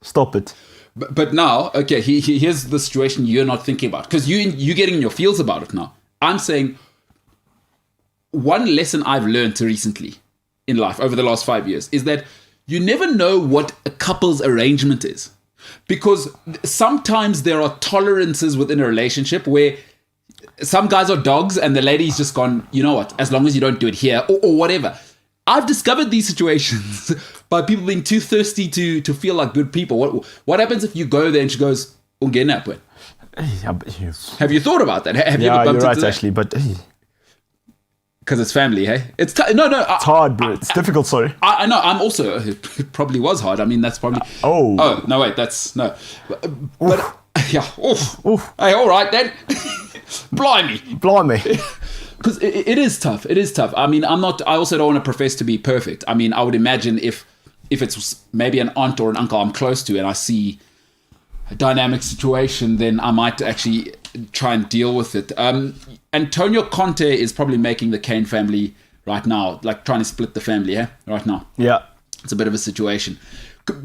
Stop it. But now, okay, here's the situation you're not thinking about. Because you're getting in your feels about it now. I'm saying one lesson I've learned recently in life over the last 5 years is that you never know what a couple's arrangement is. Because sometimes there are tolerances within a relationship where some guys are dogs and the lady's just gone, you know what, as long as you don't do it here or whatever. I've discovered these situations by people being too thirsty to feel like good people. What happens if you go there and she goes, Ungenapwe? Have you thought about that? Have you ever bumped you're right, into that? actually, but... Hey, because it's family, hey? It's it's hard, bro. It's difficult, sorry. I know. I'm also... It probably was hard. I mean, that's probably... Oh, no, wait. That's... No. But yeah. Oof. Hey, all right, then. Blimey. Because it is tough. It is tough. I mean, I also don't want to profess to be perfect. I mean, I would imagine if it's maybe an aunt or an uncle I'm close to and I see a dynamic situation, then I might actually try and deal with it. Antonio Conte is probably making the Kane family right now, like trying to split the family, right now. Yeah. It's a bit of a situation.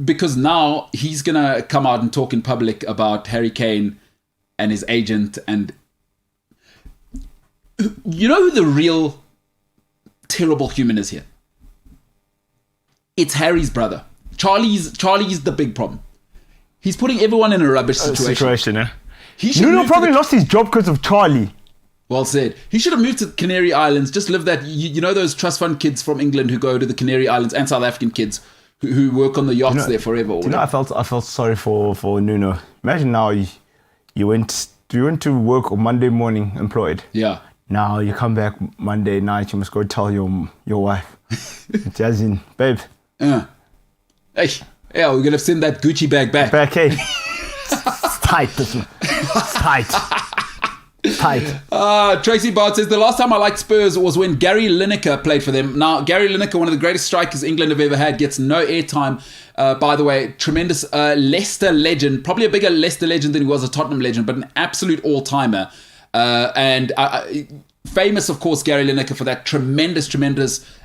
Because now he's going to come out and talk in public about Harry Kane and his agent. And you know who the real terrible human is here? It's Harry's brother. Charlie's the big problem. He's putting everyone in a rubbish situation. Nuno probably lost his job because of Charlie. Well said. He should have moved to the Canary Islands, just live that, you know those trust fund kids from England who go to the Canary Islands and South African kids who work on the yachts there forever. I felt sorry for Nuno. Imagine now you went to work on Monday morning employed. Yeah. Now you come back Monday night, you must go tell your wife. Jazin, babe. Hey, yeah, we're going to send that Gucci bag back. Back, hey. It's tight, this one. It's tight. Tracy Bart says, the last time I liked Spurs was when Gary Lineker played for them. Now, Gary Lineker, one of the greatest strikers England have ever had, gets no airtime. By the way, tremendous Leicester legend, probably a bigger Leicester legend than he was a Tottenham legend, but an absolute all-timer. And famous, of course, Gary Lineker for that tremendous,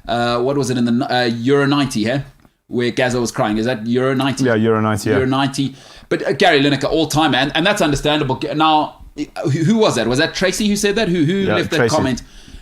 what was it in the Euro 90, eh? Where Gazza was crying. Is that Euro 90? Yeah, Euro 90, yeah. Euro 90. But Gary Lineker, all time, man. And that's understandable. Now, who was that? Was that Tracy who said that? Who left that Tracy. comment?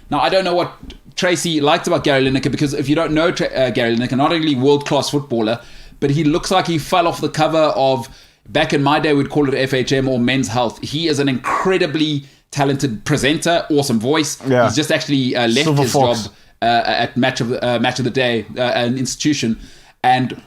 Now, I don't know what Tracy liked about Gary Lineker, because if you don't know Gary Lineker, not only world-class footballer, but he looks like he fell off the cover of, back in my day, we'd call it FHM or Men's Health. He is an incredibly talented presenter, awesome voice. Yeah. He's just actually left Silver his Fox. job at Match of the Day, an institution. And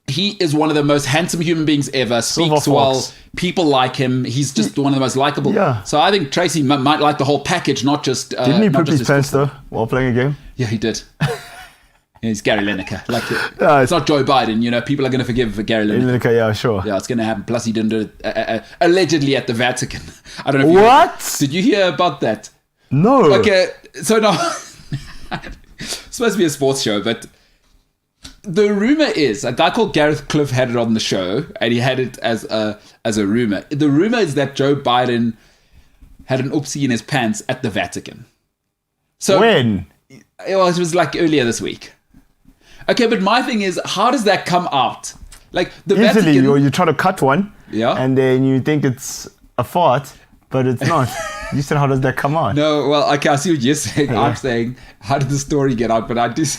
he is one of the most handsome human beings ever, speaks well, Fox. people like him. He's just one of the most likable. Yeah. So I think Tracy might like the whole package, not just... Didn't he not poop just his pants though while playing a game? Yeah, he did. Yeah, he's Gary Lineker. Like, Yeah, it's not Joe Biden, you know. People are going to forgive Gary Lineker. Lineker, yeah, sure. Yeah, it's going to happen. Plus, he didn't do it allegedly at the Vatican. I don't know if What? Did you hear about that? No. Okay, so no... It's supposed to be a sports show, but the rumor is a guy called Gareth Cliff had it on the show, and he had it as a rumor. The rumor is that Joe Biden had an oopsie in his pants at the Vatican. So When? it was like earlier this week. Okay, but my thing is, how does that come out? Like the Easily, Vatican, you try to cut one, Yeah. and then you think it's a fart, but it's not. You said, how does that come out? No, well, okay, I see what you're saying. Yeah. I'm saying, how did the story get out? But I just,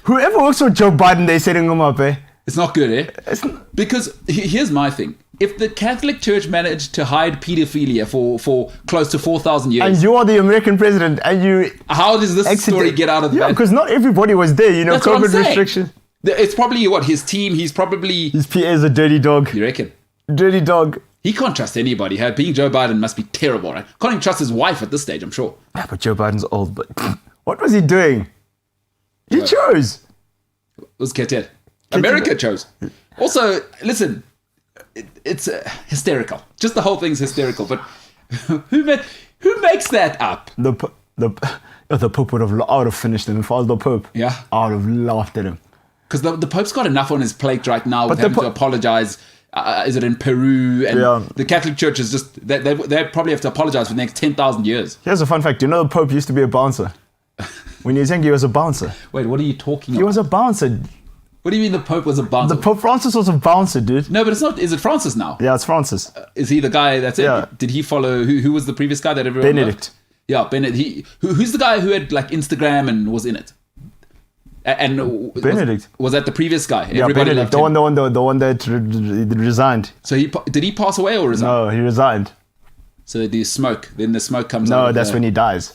Whoever works for Joe Biden, they're setting him up, eh? it's not good, eh? It's not, Because here's my thing. If the Catholic Church managed to hide pedophilia for close to 4,000 years, and you are the American president, and you how does this story get out of the Yeah, Vatican? because not everybody was there, you know, That's what I'm COVID saying. restrictions. It's probably what his team. He's probably. His PA is a dirty dog. You reckon? Dirty dog. He can't trust anybody. Huh? Being Joe Biden must be terrible, right? Can't even trust his wife at this stage, I'm sure. Yeah, but Joe Biden's old, but what was he doing? He chose. It was Keter. America chose. Also, listen, it's hysterical. Just the whole thing's hysterical. But who makes that up? The Pope would have, I would have finished him if I was the Pope. Yeah. I would have laughed at him. Because the Pope's got enough on his plate right now with But having to apologize. Is it in Peru? And Yeah. the Catholic Church is just, they probably have to apologize for the next 10,000 years. Here's a fun fact. You know the Pope used to be a bouncer. When you think he was a bouncer. Wait, what are you talking He about? was a bouncer. What do you mean the Pope was a bouncer? The Pope Francis was a bouncer, dude. No, but it's not. Is it Francis now? Yeah, it's Francis. Is he the guy that's Yeah. it? Did he follow, who was the previous guy that everyone Benedict. loved? Yeah, Benedict. Who's the guy who had like Instagram and was in it? And Benedict. Was that the previous guy? Yeah, Everybody Benedict. loved him. The one that resigned. So did he pass away or resign? No, he resigned. So the smoke. Then the smoke comes out. No, of that's the- when he dies.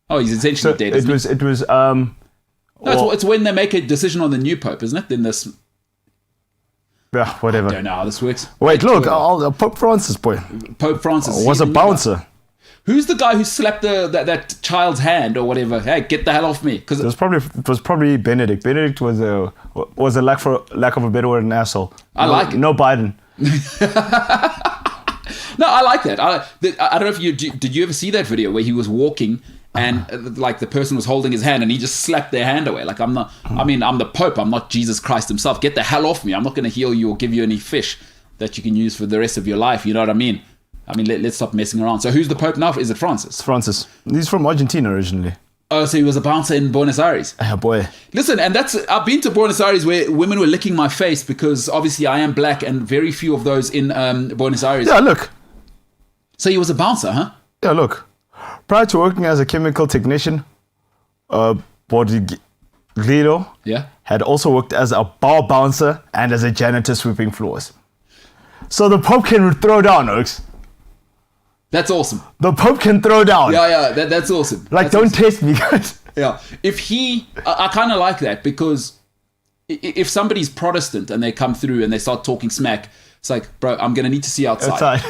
Oh, he's essentially So dead. it Isn't was. No, it's when they make a decision on the new Pope, isn't it? Then this. Yeah, whatever. I don't know how this works. Wait, look, Sure. Pope Francis, boy, Pope Francis was he's a the new guy. bouncer. Who's the guy who slapped that child's hand or whatever? Hey, get the hell off me! Because It was probably Benedict. Benedict was a lack of a better word, an asshole. I like it. No Biden. no, I like that. I don't know if did you ever see that video where he was walking and like the person was holding his hand and he just slapped their hand away. Like I'm the Pope. I'm not Jesus Christ himself. Get the hell off me! I'm not going to heal you or give you any fish that you can use for the rest of your life. You know what I mean? Let's stop messing around. So who's the Pope now? Is it Francis? It's Francis. He's from Argentina originally. Oh, so he was a bouncer in Buenos Aires. Yeah, boy. Listen, and I've been to Buenos Aires where women were licking my face because obviously I am black and very few of those in Buenos Aires. Yeah, look. So he was a bouncer, huh? Yeah, look. Prior to working as a chemical technician, Bordiglio Yeah. had also worked as a bar bouncer and as a janitor sweeping floors. So the Pope can throw down, Oaks. That's awesome. The Pope can throw down. Yeah, that's awesome. Like, That's don't awesome. test me, guys. Yeah. If I kind of like that because if somebody's Protestant and they come through and they start talking smack, it's like, bro, I'm going to need to see outside. Outside.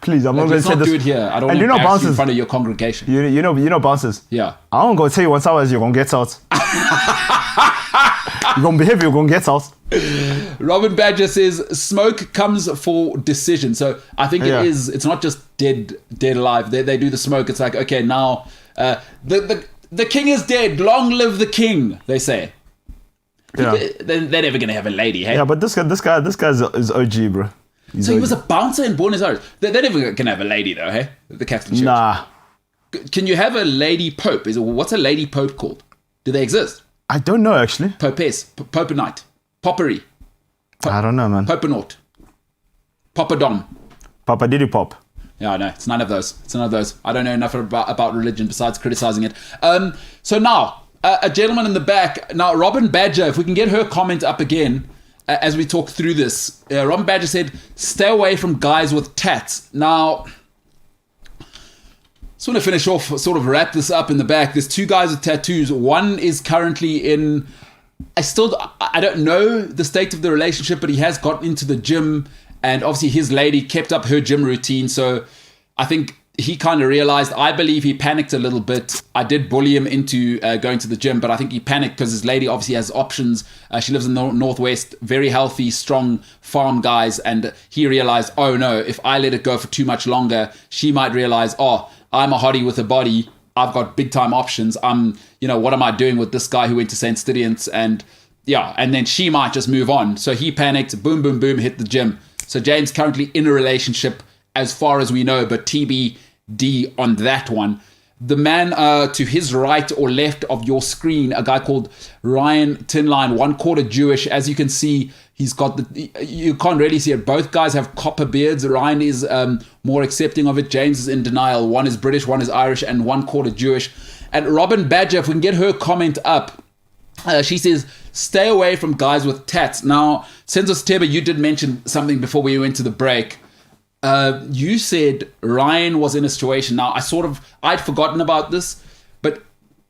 Please, I'm not going to Let's say not this. do it here. I don't And want you to know embarrass you in bouncers. front of your congregation. You know bouncers. Yeah. I'm going to tell you once hours, you're going to get out. You're going to behave, you're going to get out. Robin Badger says smoke comes for decision. So I think Yeah. it's not just dead alive. They do the smoke. It's like, okay, now the king is dead. Long live the king, they say. Yeah. They're never going to have a lady, hey? Yeah, but this guy is OG, bro. He's So he OG. was a bouncer in Buenos Aires. They're never going to have a lady, though, hey? The Catholic Church. Nah. Can you have a lady pope? What's a lady pope called? Do they exist? I don't know actually. Popes, Popenite, Poppery, I don't know, man. Popenout, Popadom. Papa Diddy Pop. Yeah, no, it's none of those. I don't know enough about religion besides criticizing it. So now, a gentleman in the back. Now, Robin Badger, if we can get her comment up again as we talk through this. Robin Badger said, stay away from guys with tats. Now, just want to finish off, sort of wrap this up in the back. There's 2 guys with tattoos. One is currently in... I don't know the state of the relationship, but he has gotten into the gym, and obviously his lady kept up her gym routine. So I think he kind of realized, I believe he panicked a little bit. I did bully him into going to the gym, but I think he panicked because his lady obviously has options. She lives in the Northwest, very healthy, strong farm guys. And he realized, oh no, if I let it go for too much longer, she might realize, oh, I'm a hottie with a body. I've got big time options. What am I doing with this guy who went to St. Stidians? And then she might just move on. So he panicked, boom, boom, boom, hit the gym. So James currently in a relationship as far as we know, but TBD on that one. The man to his right or left of your screen, a guy called Ryan Tinline, 1/4 Jewish. As you can see, he's got you can't really see it. Both guys have copper beards. Ryan is more accepting of it. James is in denial. One is British, one is Irish, and 1/4 Jewish. And Robin Badger, if we can get her comment up, she says, stay away from guys with tats. Now, Senzo Steba, you did mention something before we went to the break. You said Ryan was in a situation. Now, I'd forgotten about this, but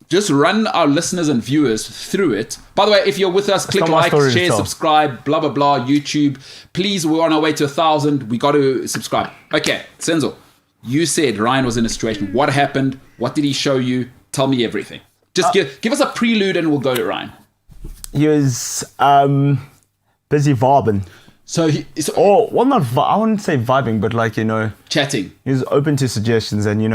just run our listeners and viewers through it. By the way, if you're with us, click like, share, subscribe, blah, blah, blah, YouTube. Please, we're on our way to 1,000. We got to subscribe. Okay, Senzo, you said Ryan was in a situation. What happened? What did he show you? Tell me everything. Just give us a prelude and we'll go to Ryan. He was busy vibing. I wouldn't say vibing, but chatting. He was open to suggestions, and he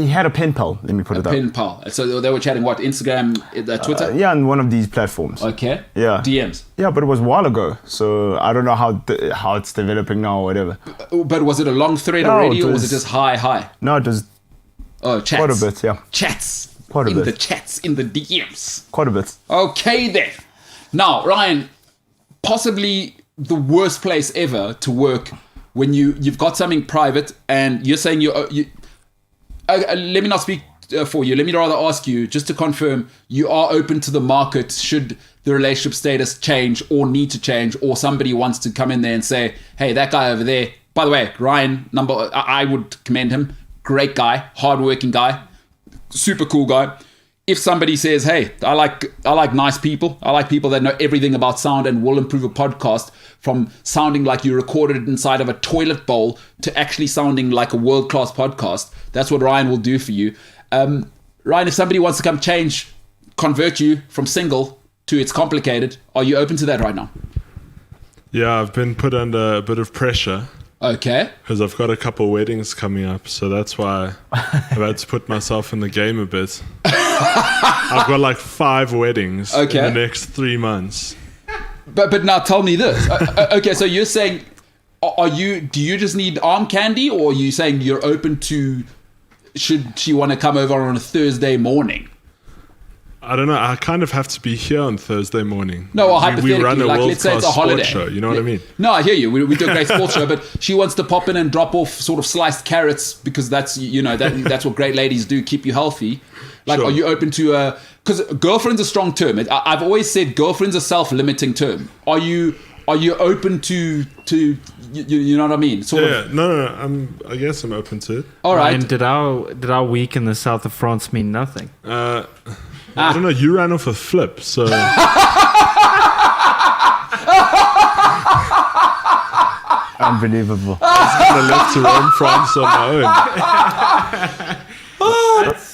had a pen pal. Let me put it up. Pen pal. So they were chatting what? Instagram, Twitter? Yeah, on one of these platforms. Okay. Yeah. DMs. Yeah, but it was a while ago, so I don't know how it's developing now or whatever. But was it a long thread already, or was it just hi? No, it was. Chats. Quite a bit, yeah. Chats. Quite a bit. In the chats, in the DMs. Quite a bit. Okay then. Now, Ryan, possibly the worst place ever to work when you've got something private and you're saying let me not speak for you. Let me rather ask you, just to confirm, you are open to the market should the relationship status change or need to change, or somebody wants to come in there and say, hey, that guy over there, by the way, Ryan, I would commend him. Great guy, hardworking guy, super cool guy. If somebody says, hey, I like nice people. I like people that know everything about sound and will improve a podcast from sounding like you recorded it inside of a toilet bowl to actually sounding like a world-class podcast. That's what Ryan will do for you. Ryan, if somebody wants to come convert you from single to it's complicated, are you open to that right now? Yeah, I've been put under a bit of pressure. Okay. Because I've got a couple weddings coming up, so that's why I've had to put myself in the game a bit. I've got 5 weddings in the next 3 months. But now tell me this. Okay, so you're saying, do you just need arm candy, or are you saying you're open to, should she want to come over on a Thursday morning? I don't know. I kind of have to be here on Thursday morning. No, well, hypothetically, we run a let's say it's a holiday show. You know what I mean? No, I hear you. We do a great sports show, but she wants to pop in and drop off sort of sliced carrots because that's that's what great ladies do, keep you healthy. Sure. Are you open to because girlfriend's a strong term. I've always said girlfriend's a self-limiting term. Are you open to you know what I mean? No. I guess I'm open to it. All right. And did our week in the south of France mean nothing? I don't know. You ran off a flip, so. Unbelievable. I left to roam France on my own.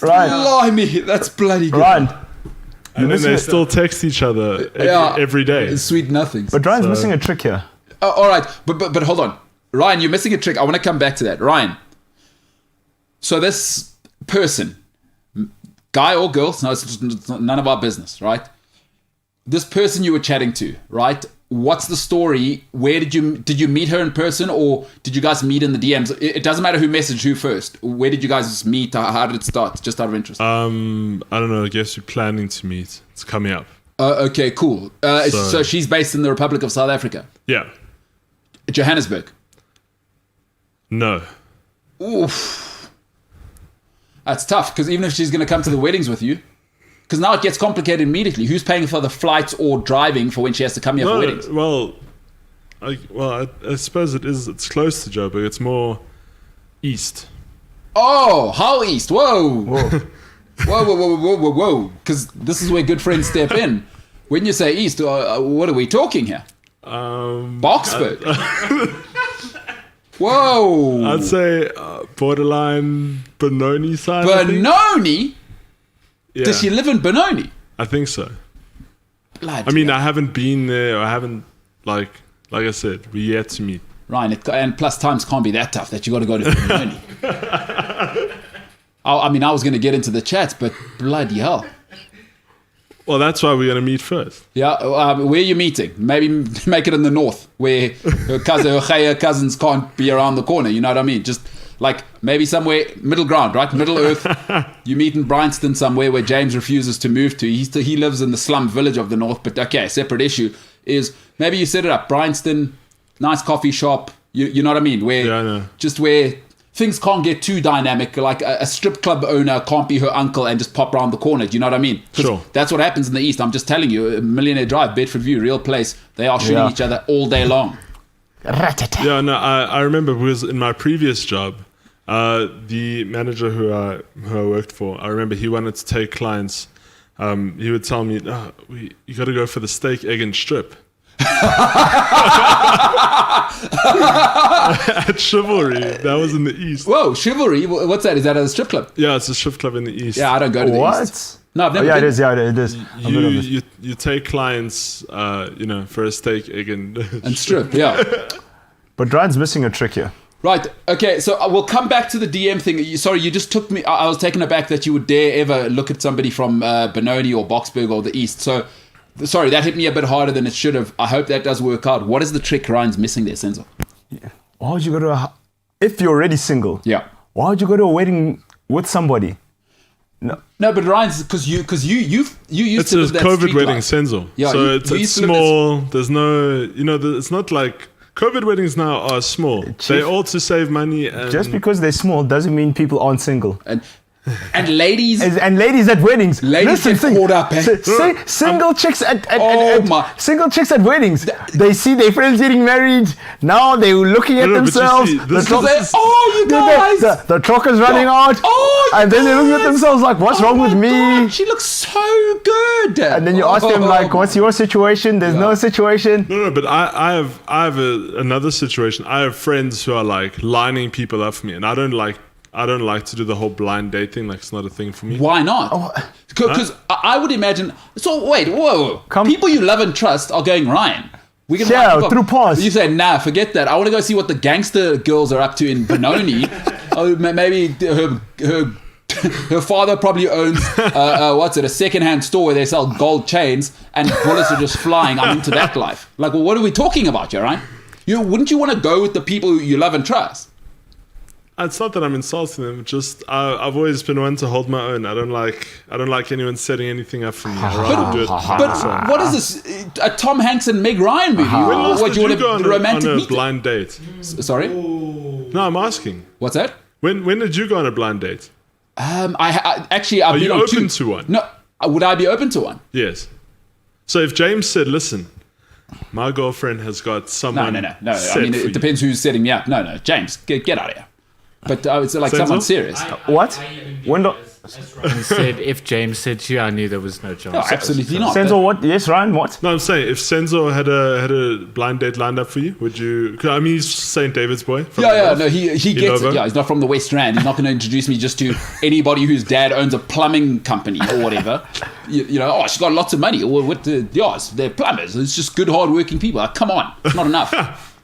Right. Blimey, that's bloody good. Ryan. And then they still text each other every day. Sweet nothings. But Ryan's missing a trick here. All right, but hold on. Ryan, you're missing a trick. I want to come back to that. Ryan. So this person, guy or girl, no, it's none of our business, right? this person you were chatting to, right? What's the story? Where did you meet her in person, or did you guys meet in the DMs? It doesn't matter who messaged who first. Where did you guys meet? How did it start? Just out of interest. I don't know. I guess we're planning to meet. It's coming up. Okay, cool. So she's based in the Republic of South Africa. Yeah. Johannesburg. No. Oof. That's tough, because even if she's going to come to the weddings with you, because now it gets complicated immediately. Who's paying for the flights or driving for when she has to come here for weddings? Well, I suppose it is. It's close to Joburg. It's more east. Oh, how east? Whoa. Whoa. Because this is where good friends step in. When you say east, what are we talking here? Boksburg. Whoa. I'd say borderline Benoni side. Benoni? Yeah. Does she live in Benoni? I think so. Bloody I mean, hell. I haven't been there. I haven't, like I said, we're yet to meet. Ryan, and plus times can't be that tough that you got to go to Benoni. I mean, I was going to get into the chats, but bloody hell. Well, that's why we're going to meet first. Yeah, where are you meeting? Maybe make it in the north, where her cousins can't be around the corner. You know what I mean? Just like maybe somewhere middle ground, right? Middle Earth. You meet in Bryanston somewhere where James refuses to move to. He lives in the slum village of the north. But okay, separate issue is maybe you set it up. Bryanston, nice coffee shop. You know what I mean? Where Yeah, I know. just where things can't get too dynamic. Like a strip club owner can't be her uncle and just pop around the corner. Do you know what I mean? 'Cause Sure. that's what happens in the East. I'm just telling you. Millionaire Drive, Bedford View, real place. They are shooting Yeah. each other all day long. Yeah, no, I remember because in my previous job, the manager who I worked for, I remember he wanted to take clients. He would tell me, you got to go for the steak, egg, and strip. At Chivalry, that was in the East. Whoa, Chivalry. What's that? Is that a strip club? Yeah, it's a strip club in the East. Yeah, I don't go to the What? East. No, I've never Yeah, been. it is. Yeah, it is. I've heard of it. You take clients, for a steak, egg, and And strip, yeah. But Ryan's missing a trick here. Right. Okay. So we'll come back to the DM thing. Sorry, you just took me. I was taken aback that you would dare ever look at somebody from Benoni or Boksburg or the East. So, sorry, that hit me a bit harder than it should have. I hope that does work out. What is the trick Ryan's missing there, Senzo? Why would you go to if you're already single? Yeah. Why would you go to a wedding with somebody? No, but Ryan's because you used it's to a live that COVID street wedding, life. Senzo. Yeah, so you it's used to live small. There's no, it's not like COVID weddings now are small. They're all to save money. And Just because they're small doesn't mean people aren't single. And ladies. And ladies at weddings. Ladies get caught up, eh? Single chicks at my. single chicks at weddings. They see their friends getting married. Now they're looking at No, but you themselves. see, The this clock- is- You guys. the clock is running out. Oh, you and then they're looking at guys. themselves like, what's wrong with my me? God, she looks so good. And then you ask them like, what's your situation? There's no situation. No, but I have another situation. I have friends who are like lining people up for me, and I don't like to do the whole blind date thing. Like, it's not a thing for me. Why not? Because I would imagine. So wait, whoa. People you love and trust are going, Ryan. We can Yeah, write you through up." pause. You say, nah, forget that. I want to go see what the gangster girls are up to in Benoni. Maybe her father probably owns a secondhand store where they sell gold chains and bullets are just flying. I'm into that life. Like, well, what are we talking about here, Ryan? Wouldn't you want to go with the people you love and trust? It's not that I'm insulting them. Just I've always been one to hold my own. I don't like anyone setting anything up for me. I'd rather do it But myself. what is this? A Tom Hanks and Meg Ryan movie? When else What did you go on a romantic meeting? blind date? Sorry, No, I'm asking. what's that? When did you go on a blind date? I've Are been you on open two. to one? No, would I be open to one? Yes. So if James said, "Listen, my girlfriend has got No. someone," I mean, for it you. depends who's setting me up. No, James, get out of here. But it's like Senzo? someone serious. What? When do- Instead, if James said to you, I knew there was no chance. No, absolutely not. Senzo, what? Yes, Ryan, what? No, I'm saying if Senzo had a blind date lined up for you, would you? 'Cause, I mean, he's St. David's boy. from the Yeah, north. no, he gets Nova. it. Yeah, he's not from the West Rand. He's not going to introduce me just to anybody whose dad owns a plumbing company or whatever. She's got lots of money. Or they're plumbers. It's just good, hard-working people. Like, come on, it's not enough.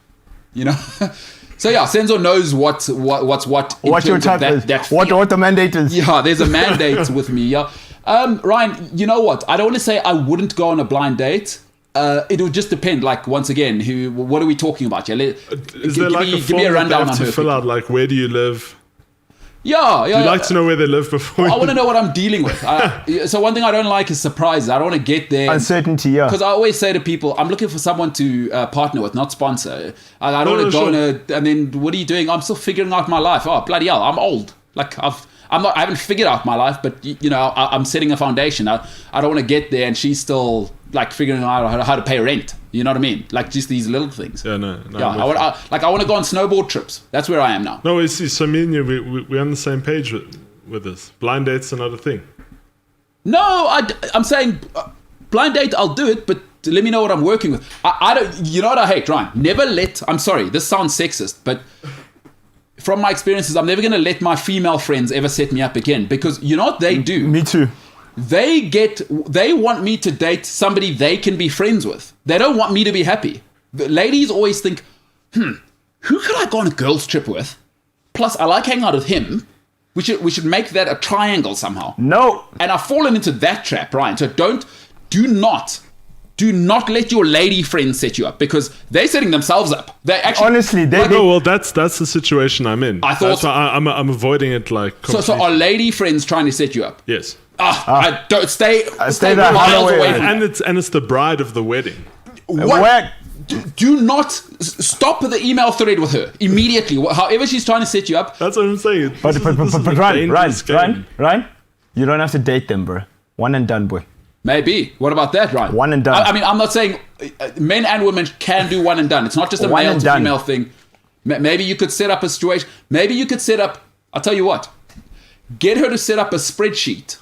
So yeah, Senzo knows what's what. in What your terms of type is. that What the mandate is. Yeah, there's a mandate with me. Yeah, Ryan, you know what? I don't want to say I wouldn't go on a blind date. It would just depend. Like, once again, what are we talking about? Yeah, Is there like a form that they have to fill out? Like, where do you live? Yeah. You'd like to know where they live before. I want to know what I'm dealing with. So one thing I don't like is surprises. I don't want to get there. Uncertainty, yeah. Because I always say to people, I'm looking for someone to partner with, not sponsor. I don't want to go and then what are you doing? I'm still figuring out my life. Oh, bloody hell, I'm old. Like I haven't figured out my life, but I'm setting a foundation. I don't want to get there and she's still like figuring out how to pay rent. You know what I mean? Like just these little things. Yeah, no. Yeah, I want to go on snowboard trips. That's where I am now. No, see, so me and you, we're on the same page with this. Blind date's another thing. No, I'm saying blind date. I'll do it, but let me know what I'm working with. I don't. You know what I hate, Ryan? Never let. I'm sorry. This sounds sexist, but from my experiences, I'm never going to let my female friends ever set me up again because you know what they do? Me too. They want me to date somebody they can be friends with. They don't want me to be happy. The ladies always think, who could I go on a girls' trip with? Plus, I like hanging out with him. We should make that a triangle somehow. No. And I've fallen into that trap, Ryan. So do not let your lady friends set you up because they're setting themselves up. They actually honestly, no. Well, that's the situation I'm in. I thought that's why I'm avoiding it. Like so are lady friends trying to set you up? Yes. I don't stay that miles away from and it's the bride of the wedding. What? Do not stop the email thread with her immediately. However she's trying to set you up. That's what I'm saying. But Ryan, you don't have to date them, bro. One and done, boy. Maybe. What about that, Ryan? One and done. I mean, I'm not saying men and women can do one and done. It's not just a male to female thing. Maybe you could set up a situation. Maybe you could set up, I'll tell you what. Get her to set up a spreadsheet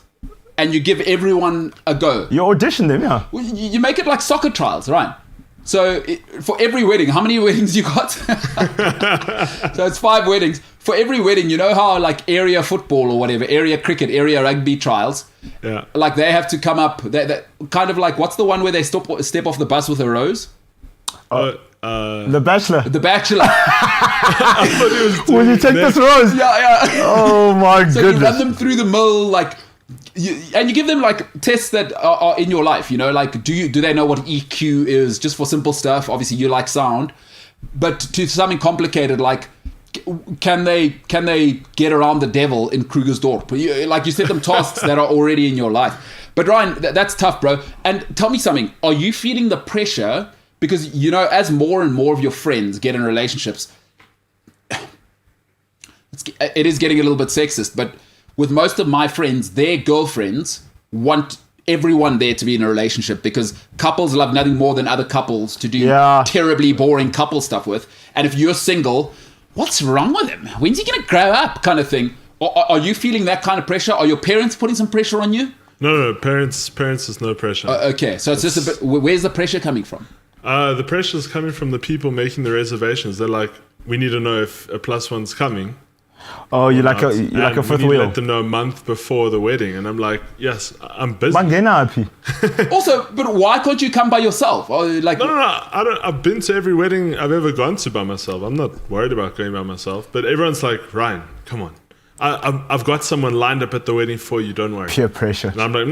and you give everyone a go. You audition them, yeah. You make it like soccer trials, right? So for every wedding, how many weddings you got? So it's 5 weddings. For every wedding, you know how like area football or whatever, area cricket, area rugby trials, yeah, like they have to come up, that kind of like, what's the one where they step off the bus with a rose? The Bachelor. The Bachelor. Will you take this rose? Yeah. Oh my so goodness. So you run them through the mill, like, and you give them like tests that are in your life, you know, like do they know what EQ is, just for simple stuff. Obviously you like sound, but to something complicated like can they get around the devil in Krugersdorp? Like you set them tasks that are already in your life. But Ryan, that's tough, bro. And tell me something, are you feeling the pressure because, you know, as more and more of your friends get in relationships, it is getting a little bit sexist, but with most of my friends, their girlfriends want everyone there to be in a relationship because couples love nothing more than other couples to do terribly boring couple stuff with. And if you're single, what's wrong with him? When's he going to grow up kind of thing? Are you feeling that kind of pressure? Are your parents putting some pressure on you? No, parents is no pressure. Okay, so it's just a bit, where's the pressure coming from? The pressure is coming from the people making the reservations. They're like, we need to know if a +1's coming. Oh, you're like a fifth wheel. Let them know a month before the wedding, and I'm like, yes, I'm busy. Also, but why can't you come by yourself? Or like, no, I've been to every wedding I've ever gone to by myself. I'm not worried about going by myself. But everyone's like, Ryan, come on. I've got someone lined up at the wedding for you. Don't worry. Peer pressure. And I'm like,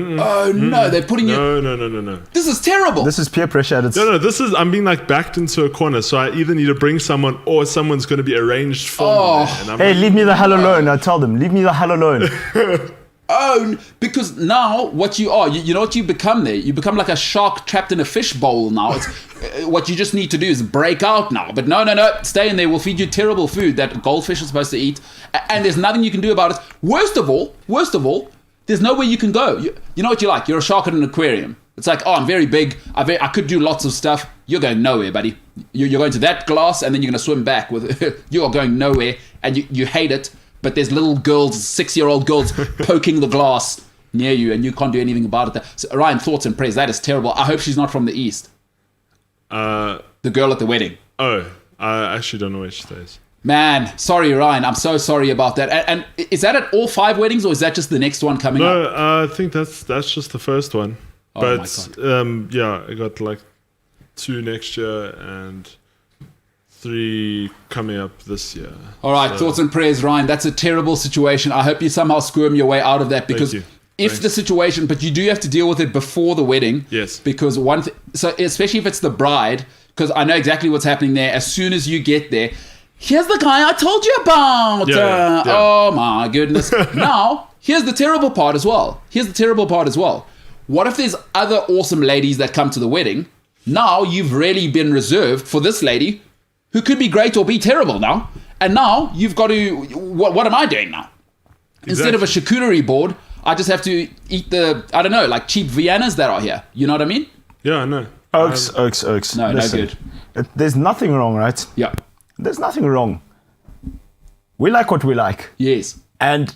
no, they're putting you. No. This is terrible. This is peer pressure at its. No. I'm being like backed into a corner. So I either need to bring someone or someone's going to be arranged for me. And hey, leave me the hell alone. I tell them, leave me the hell alone. Because now what you are, you know what you become there? You become like a shark trapped in a fish bowl now. It's what you just need to do is break out now. But no, stay in there. We'll feed you terrible food that goldfish are supposed to eat. And there's nothing you can do about it. Worst of all, there's nowhere you can go. You know what you like? You're a shark in an aquarium. It's like, I'm very big. I could do lots of stuff. You're going nowhere, buddy. You're going to that glass and then you're going to swim back with. You are going nowhere and you hate it. But there's little girls, 6-year-old girls, poking the glass near you, and you can't do anything about it. So, Ryan, thoughts and prayers. That is terrible. I hope she's not from the East. The girl at the wedding. Oh, I actually don't know where she stays. Man, sorry, Ryan. I'm so sorry about that. And is that at all 5 weddings, or is that just the next one coming up? No, I think that's just the first one. Oh, but I got like 2 next year and 3 coming up this year. All right, thoughts and prayers, Ryan. That's a terrible situation. I hope you somehow squirm your way out of that because if the situation, but you do have to deal with it before the wedding. Yes. Because so especially if it's the bride, because I know exactly what's happening there. As soon as you get there, here's the guy I told you about. Yeah. Oh my goodness. Now, here's the terrible part as well. What if there's other awesome ladies that come to the wedding? Now you've really been reserved for this lady who could be great or be terrible now. And now you've got to, what am I doing now? Instead of a charcuterie board, I just have to eat like cheap Viennas that are here. You know what I mean? Yeah, I know. Oaks. No, Listen, no good. There's nothing wrong, right? Yeah. There's nothing wrong. We like what we like. Yes. And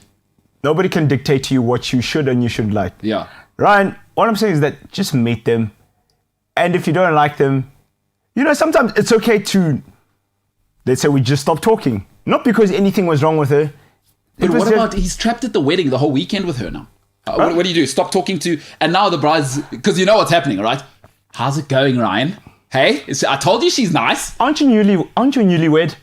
nobody can dictate to you what you should and you shouldn't like. Yeah. Ryan, what I'm saying is that just meet them. And if you don't like them, sometimes it's okay to, let's say we just stop talking. Not because anything was wrong with her. But what about, he's trapped at the wedding the whole weekend with her now. What do you do? Stop talking to, and now the bride's, because you know what's happening, right? How's it going, Ryan? Hey, I told you she's nice. Aren't you newlywed?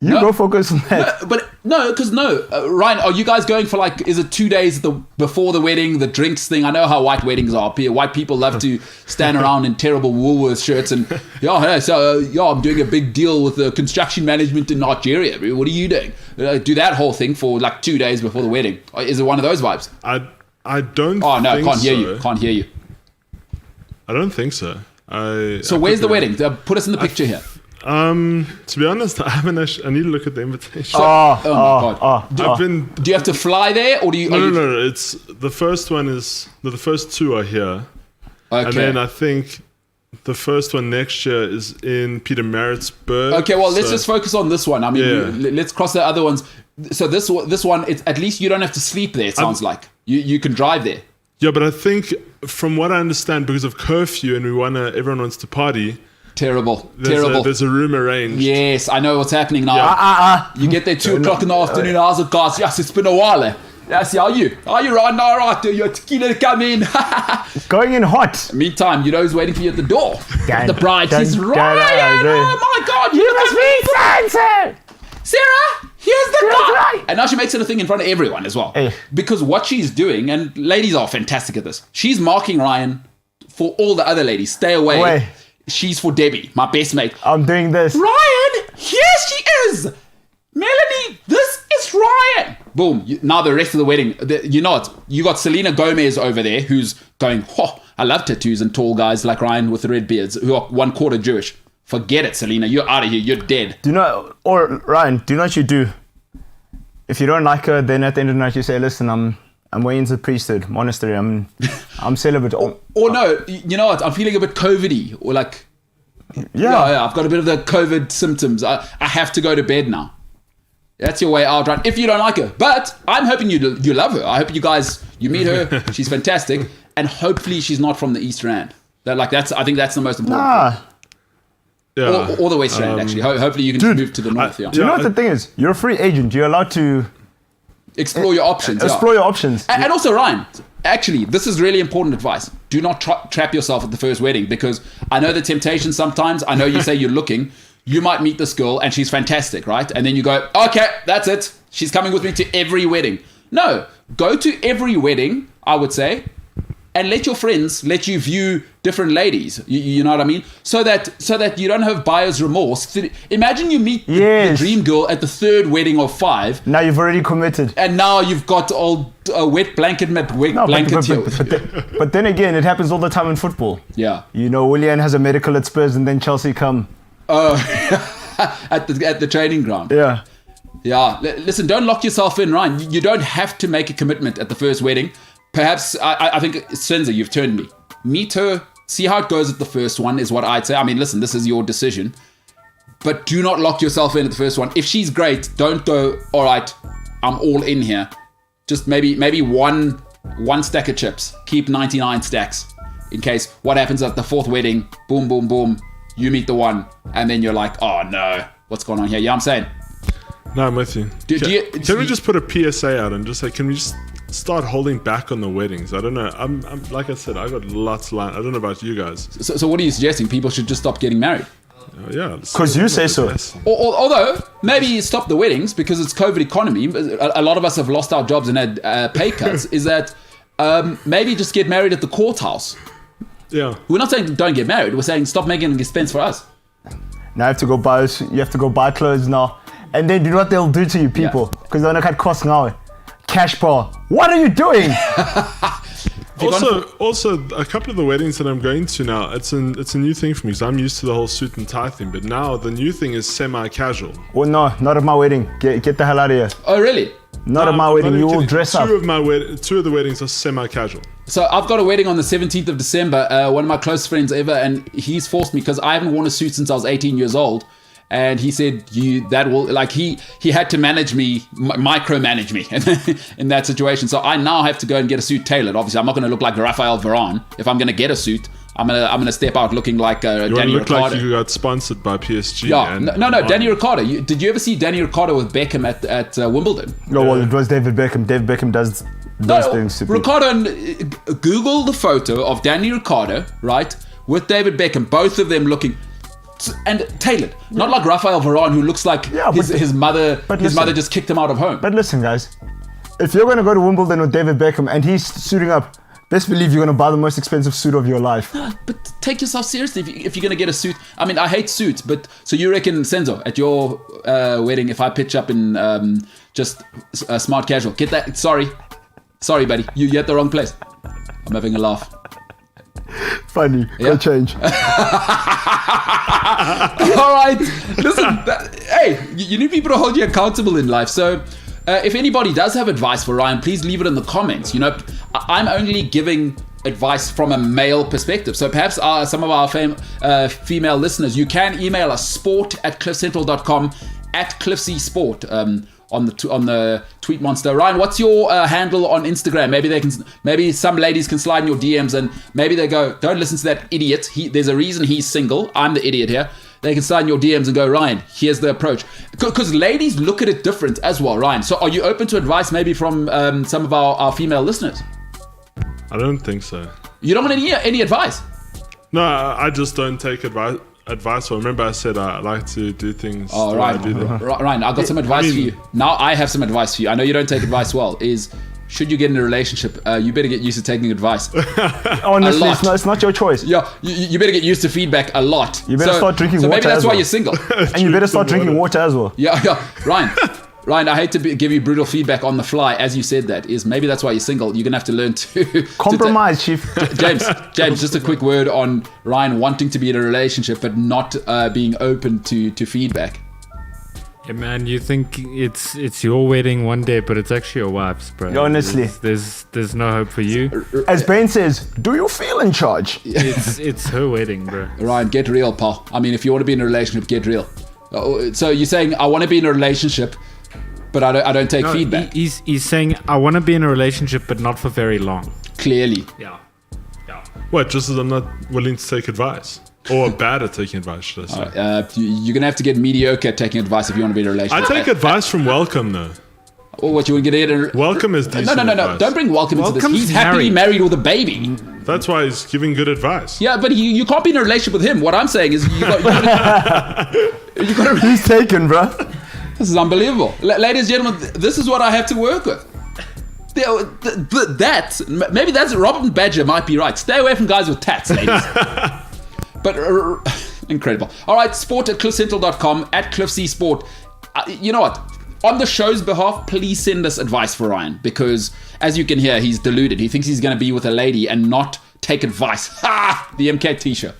You go focus on that. Ryan, are you guys going for is it 2 days before the wedding, the drinks thing? I know how white weddings are. White people love to stand around in terrible Woolworths shirts and, I'm doing a big deal with the construction management in Nigeria. What are you doing? Do that whole thing for 2 days before the wedding. Is it one of those vibes? I don't Oh, no, think can't hear so. you. Can't hear you. I don't think so. So where's the wedding? Put us in the picture here. To be honest, I haven't actually, I need to look at the invitation. Oh my God. I've been. Do you have to fly there, or do you? No. It's the first one is the first two are here, Okay. and then I think the first one next year is in Pietermaritzburg. Okay, well, let's just focus on this one. I mean, let's cross the other ones. So this one, it's at least you don't have to sleep there. It sounds like you can drive there. Yeah, but I think from what I understand, because of curfew and everyone wants to party. Terrible. There's a room arranged. Yes, I know what's happening now. You get there 2 o'clock in the afternoon. How's it, guys? Yes, it's been a while. Yes, how are you? Are you right now? Right, your tequila come in. Going in hot. Meantime, who's waiting for you at the door? The bride. She's Ryan. Oh my God, You must be Santa. Sarah, here's the guy. And now she makes it a thing in front of everyone as well. Hey. Because what she's doing, and ladies are fantastic at this, she's marking Ryan for all the other ladies. Stay away. She's for Debbie, my best mate. I'm doing this. Ryan, here she is. Melanie, this is Ryan. Boom. Now the rest of the wedding, you know what? You got Selena Gomez over there who's going, I love tattoos and tall guys like Ryan with the red beards who are 1/4 Jewish. Forget it, Selena. You're out of here. You're dead. Ryan, do you know what you do? If you don't like her, then at the end of the night you say, listen, I'm way into the priesthood, monastery. I'm celibate. Or no, you know what? I'm feeling a bit COVID-y. Or yeah, I've got a bit of the COVID symptoms. I have to go to bed now. That's your way out, right? If you don't like her. But I'm hoping you love her. I hope you meet her. She's fantastic. And hopefully she's not from the East Rand. I think that's the most important thing. Yeah. Or the West Rand, actually. Hopefully you can just move to the North. Do you know what the thing is? You're a free agent. You're allowed to explore your options. Explore your options. And also, Ryan, actually, this is really important advice. Do not trap yourself at the first wedding, because I know the temptation sometimes. I know you say you're looking. You might meet this girl and she's fantastic, right? And then you go, okay, that's it. She's coming with me to every wedding. No, go to every wedding, I would say, and let your friends let you view different ladies. You know what I mean? So that you don't have buyer's remorse. Imagine you meet the dream girl at the third wedding of 5. Now you've already committed. And now you've got a wet blanket here. But then again, it happens all the time in football. Yeah. Willian has a medical at Spurs and then Chelsea come. At the training ground. Yeah. Yeah. Listen, don't lock yourself in, Ryan. You don't have to make a commitment at the first wedding. Perhaps, I think, Senza, you've turned me. Meet her, see how it goes at the first one is what I'd say. I mean, listen, this is your decision. But do not lock yourself in at the first one. If she's great, don't go, all right, I'm all in here. Just maybe one stack of chips. Keep 99 stacks. In case what happens at the 4th wedding, boom, boom, boom, you meet the one. And then you're like, oh no, what's going on here? Yeah, I'm saying. No, I'm with you. Can we just put a PSA out and just say, can we just start holding back on the weddings? I don't know. I'm like I said, I got lots lined. I don't know about you guys. So what are you suggesting? People should just stop getting married? Yeah. Because you say so. Although, maybe stop the weddings because it's COVID economy. A lot of us have lost our jobs and had pay cuts. Is that maybe just get married at the courthouse. Yeah. We're not saying don't get married. We're saying stop making an expense for us. Now you have to go buy clothes now. And then do you know what they'll do to you people? Because they're going to cut costs now. Cash bar. What are you doing? Also, a couple of the weddings that I'm going to now, it's a new thing for me because I'm used to the whole suit and tie thing. But now the new thing is semi-casual. Well, no, not at my wedding. Get the hell out of here. Oh, really? Not at my wedding. You will dress up. Two of the weddings are semi-casual. So I've got a wedding on the 17th of December. One of my close friends ever, and he's forced me because I haven't worn a suit since I was 18 years old. And he said, he had to manage me, micromanage me in that situation. So I now have to go and get a suit tailored. Obviously, I'm not going to look like Rafael Varane. If I'm going to get a suit, I'm gonna step out looking like Danny Ricciardo. Like you got sponsored by PSG. Yeah, no, Danny Ricciardo. Did you ever see Danny Ricciardo with Beckham at Wimbledon? No, well, it was David Beckham. David Beckham does those things. Ricciardo, Google the photo of Danny Ricciardo, right, with David Beckham, both of them looking... and tailored, not like Rafael Varane, who looks like his mother just kicked him out of home. But listen, guys, if you're going to go to Wimbledon with David Beckham and he's suiting up, best believe you're going to buy the most expensive suit of your life. No, but take yourself seriously if you're going to get a suit. I mean, I hate suits, but so you reckon, Senzo, at your wedding, if I pitch up in just a smart casual, get that? Sorry, buddy, you're at the wrong place. I'm having a laugh. Funny. Go change. All right. Listen, hey, you need people to hold you accountable in life. So if anybody does have advice for Ryan, please leave it in the comments. You know, I'm only giving advice from a male perspective. So perhaps some of our female listeners, you can email us sport@cliffcentral.com @CliffCsport. On the tweet monster. Ryan, what's your handle on Instagram? Maybe some ladies can slide in your DMs and maybe they go, don't listen to that idiot. There's a reason he's single. I'm the idiot here. They can slide in your DMs and go, Ryan, here's the approach. Because ladies look at it different as well, Ryan. So are you open to advice maybe from some of our female listeners? I don't think so. You don't want any advice? No, I just don't take advice. Well, remember I said I like to do things. Oh, Ryan, Ryan, I got some advice for you. Now I have some advice for you. I know you don't take advice well. Should you get in a relationship, you better get used to taking advice. Honestly, it's not your choice. Yeah, you better get used to feedback a lot. You better start drinking water. So maybe that's as why well. you're single. And you better start drinking water as well. Yeah, Ryan, I hate to give you brutal feedback on the fly. As you said that, maybe that's why you're single. You're going to have to learn to... Compromise, Chief. James, just a quick word on Ryan wanting to be in a relationship but not being open to feedback. Yeah, man, you think it's your wedding one day, but it's actually your wife's, bro. Honestly. There's no hope for you. As Ben says, do you feel in charge? It's her wedding, bro. Ryan, get real, pal. I mean, if you want to be in a relationship, get real. So you're saying, I want to be in a relationship, but I don't take feedback. He's saying, I want to be in a relationship, but not for very long. Clearly. Yeah. What, just as I'm not willing to take advice? Or bad at taking advice, should I say? You're going to have to get mediocre at taking advice if you want to be in a relationship. I take advice from Welcome, though. Or what, you want to get in? Welcome is decent No. advice. Don't bring Welcome into this. Welcome's He's happily married with a baby. That's why he's giving good advice. Yeah, but you can't be in a relationship with him. What I'm saying is you got to... He's taken, bro. This is unbelievable. Ladies and gentlemen, this is what I have to work with. Maybe that's Robin Badger might be right. Stay away from guys with tats, ladies. But incredible. All right, sport@cliffcentral.com @CliffCsport. You know what? On the show's behalf, please send us advice for Ryan, because as you can hear, he's deluded. He thinks he's going to be with a lady and not take advice. Ha! The MKT Show.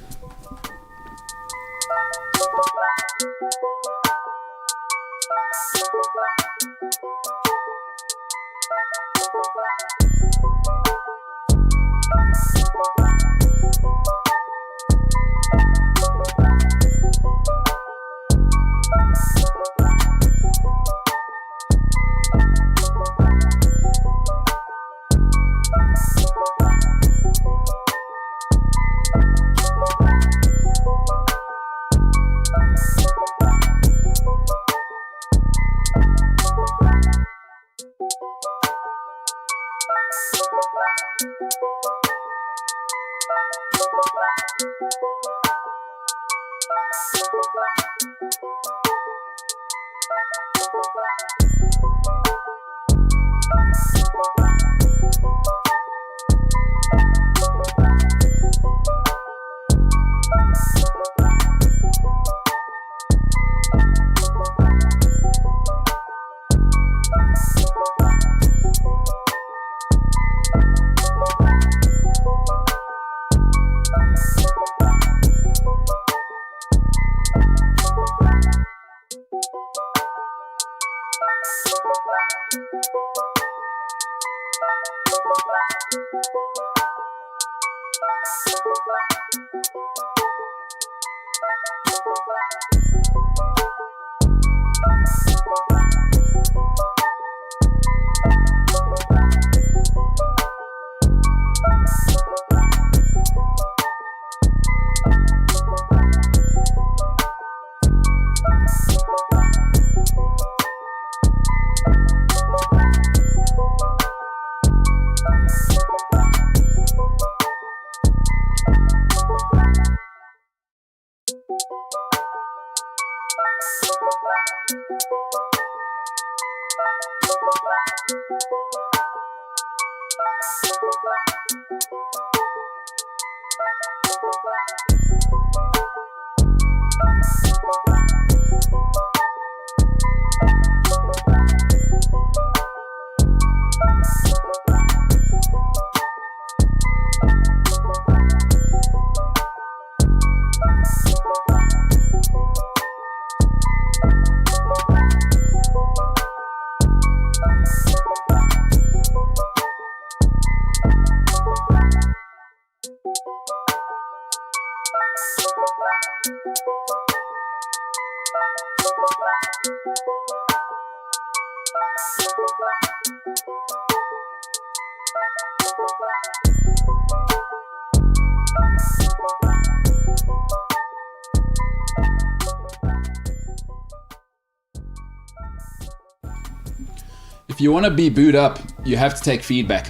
If you want to be booed up, you have to take feedback.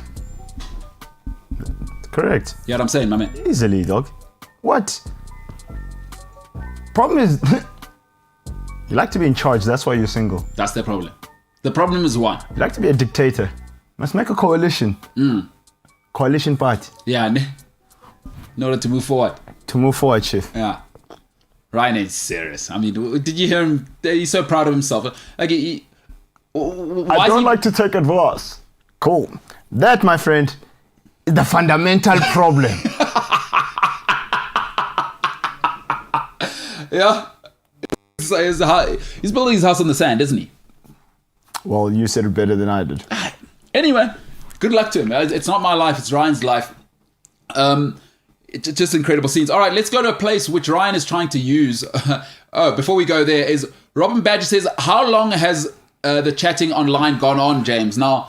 Correct. You know what I'm saying, my man? Easily, dog. What? Problem is, you like to be in charge. That's why you're single. That's the problem. The problem is one. You like to be a dictator. Let's make a coalition. Coalition party. Yeah, in order to move forward. To move forward, Chief. Yeah. Ryan is serious. I mean, did you hear him? He's so proud of himself. Okay, I don't like to take advice. Cool. That, my friend, is the fundamental problem. Yeah. He's building his house on the sand, isn't he? Well, you said it better than I did. Anyway, good luck to him. It's not my life, it's Ryan's life. It's just incredible scenes. All right, let's go to a place which Ryan is trying to use. Before we go there, is Robin Badger says, how long has the chatting online gone on, James? Now,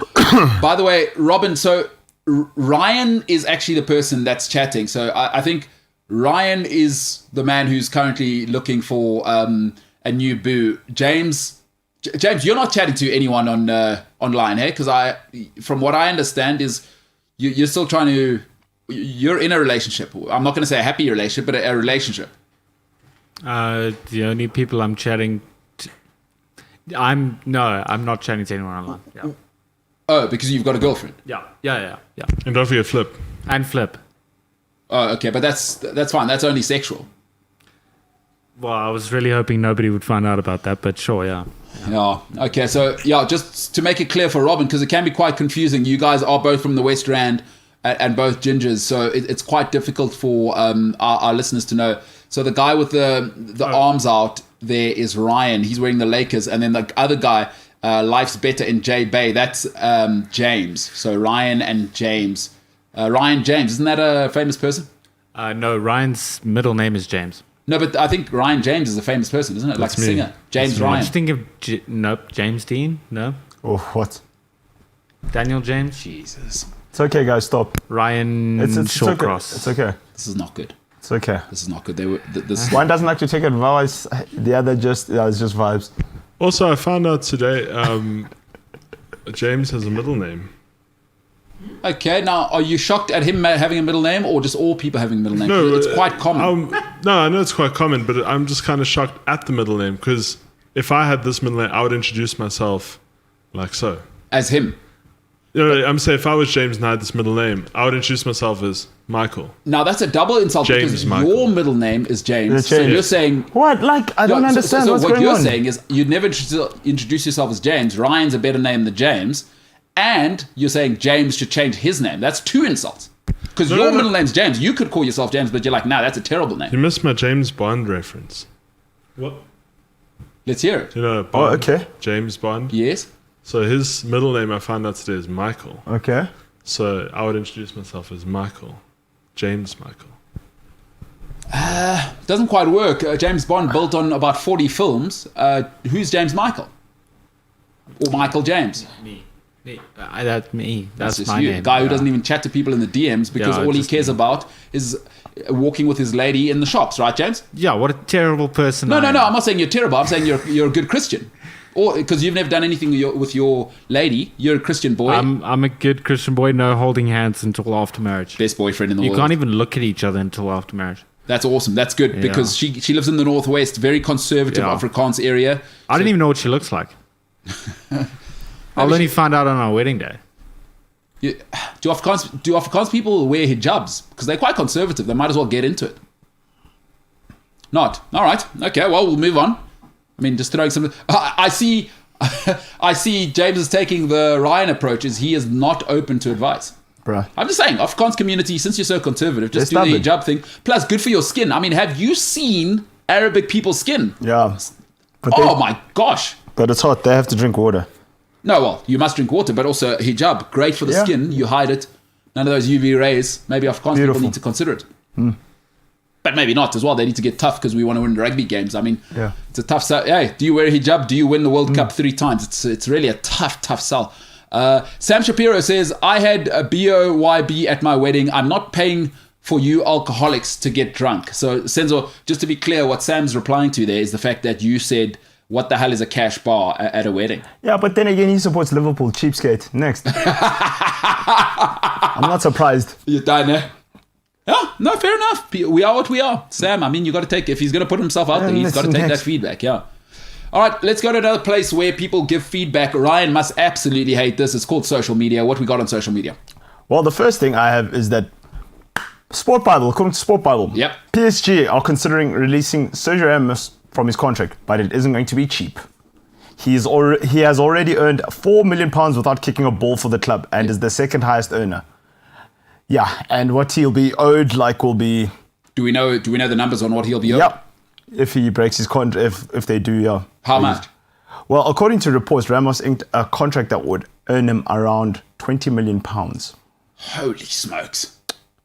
by the way, Robin, so Ryan is actually the person that's chatting. So I think Ryan is the man who's currently looking for a new boo. James, you're not chatting to anyone on online, hey? Because from what I understand, is you're still trying to. You're in a relationship. I'm not going to say a happy relationship, but a relationship. The only people I'm chatting to, I'm not chatting to anyone online. Yeah. Oh, because you've got a girlfriend. Yeah. And don't forget Flip. And Flip. Oh, okay, but that's fine. That's only sexual. Well, I was really hoping nobody would find out about that, but sure, yeah. Yeah. Okay. So just to make it clear for Robin, because it can be quite confusing. You guys are both from the West Rand and both gingers, so it's quite difficult for our listeners to know. So the guy with the arms out there is Ryan. He's wearing the Lakers, and then the other guy, Life's Better in J Bay. That's James. So Ryan and James. Ryan James, isn't that a famous person? No, Ryan's middle name is James. No, but I think Ryan James is a famous person, isn't it? Like a singer. James Ryan. I just think of nope. James Dean. No. Oh, what? Daniel James. Jesus. It's okay, guys. Stop. Ryan Shawcross. It's okay. This is not good. It's okay. This is not good. This. One doesn't like to take advice. The other it's just vibes. Also, I found out today James has a middle name. Okay, now are you shocked at him having a middle name, or just all people having a middle name? No, it's quite common. No, I know it's quite common, but I'm just kind of shocked at the middle name, because if I had this middle name, I would introduce myself like so. As him. I'm saying if I was James and I had this middle name, I would introduce myself as Michael. Now that's a double insult, James because Michael. your middle name is James. So you're saying what? Like I don't understand what's what going you're on. saying is you'd never introduce yourself as James. Ryan's a better name than James, and you're saying James should change his name. That's two insults. Because your middle name's James. You could call yourself James, but you're like, nah, that's a terrible name. You missed my James Bond reference. What? Let's hear it. You know, Bond, okay. James Bond. Yes. So his middle name I found out today is Michael. Okay. So I would introduce myself as Michael. James Michael. Doesn't quite work. James Bond built on about 40 films. Who's James Michael? Or Michael James? Me. That's me. That's just my you. name. A guy who doesn't even chat to people in the DMs because all he just cares about is walking with his lady in the shops, right, James? Yeah, what a terrible person. No. I'm not saying you're terrible. I'm saying you're a good Christian. Or because you've never done anything with your lady, you're a Christian boy. I'm a good Christian boy. No holding hands until after marriage. Best boyfriend in the world. You can't even look at each other until after marriage. That's awesome. That's good because she lives in the Northwest, very conservative Afrikaans area. I didn't even know what she looks like. I'll only find out on our wedding day. Do Afrikaans people wear hijabs? Because they're quite conservative. They might as well get into it. Not. All right. Okay, well, we'll move on. I mean, just throwing some... I see James is taking the Ryan approach. Is he is not open to advice. Bruh. I'm just saying, Afrikaans community, since you're so conservative, just do They're the hijab thing. Plus, good for your skin. I mean, have you seen Arabic people's skin? Yeah. Oh my gosh. But it's hot. They have to drink water. No, well, you must drink water, but also hijab, great for the skin. You hide it. None of those UV rays. Maybe Afrikaans people need to consider it. But maybe not as well. They need to get tough because we want to win rugby games. I mean, it's a tough sell. Hey, do you wear a hijab? Do you win the World Cup 3 times? It's really a tough sell. Sam Shapiro says, I had a BOYB at my wedding. I'm not paying for you alcoholics to get drunk. So, Senzo, just to be clear, what Sam's replying to there is the fact that you said, what the hell is a cash bar at a wedding? Yeah, but then again, he supports Liverpool. Cheapskate. Next. I'm not surprised. You're done, eh? Yeah, no, fair enough. We are what we are. Sam, I mean, you got to take, if he's going to put himself out there, he's got to take that feedback, yeah. All right, let's go to another place where people give feedback. Ryan must absolutely hate this. It's called social media. What we got on social media? Well, the first thing I have is that Sport Bible, according to Sport Bible, PSG are considering releasing Sergio Ramos from his contract, but it isn't going to be cheap. He has already earned £4 million without kicking a ball for the club and is the second highest earner. Yeah, and what he'll be owed will be... Do we know the numbers on what he'll be owed? Yep. If he breaks his contract, if they do, yeah. How much? Well, according to reports, Ramos inked a contract that would earn him around £20 million. Holy smokes.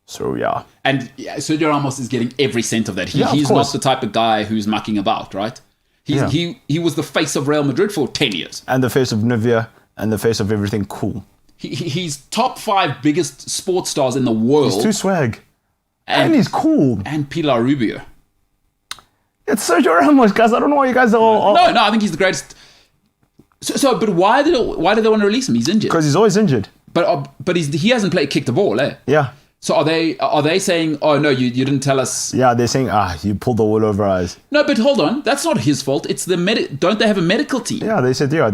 So, yeah. And Sergio Ramos is getting every cent of that. He's not the type of guy who's mucking about, right? He was the face of Real Madrid for 10 years. And the face of Nivea and the face of everything cool. He's top 5 biggest sports stars in the world. He's too swag. And he's cool. And Pilar Rubio. It's Sergio Ramos, guys. I don't know why you guys are all... No, I think he's the greatest. But why do they want to release him? He's injured. Because he's always injured. But he hasn't kicked the ball, eh? Yeah. So are they saying, oh no, you didn't tell us? Yeah, they're saying, you pulled the wool over our eyes. No, but hold on, that's not his fault. It's the don't they have a medical team? Yeah, they said they're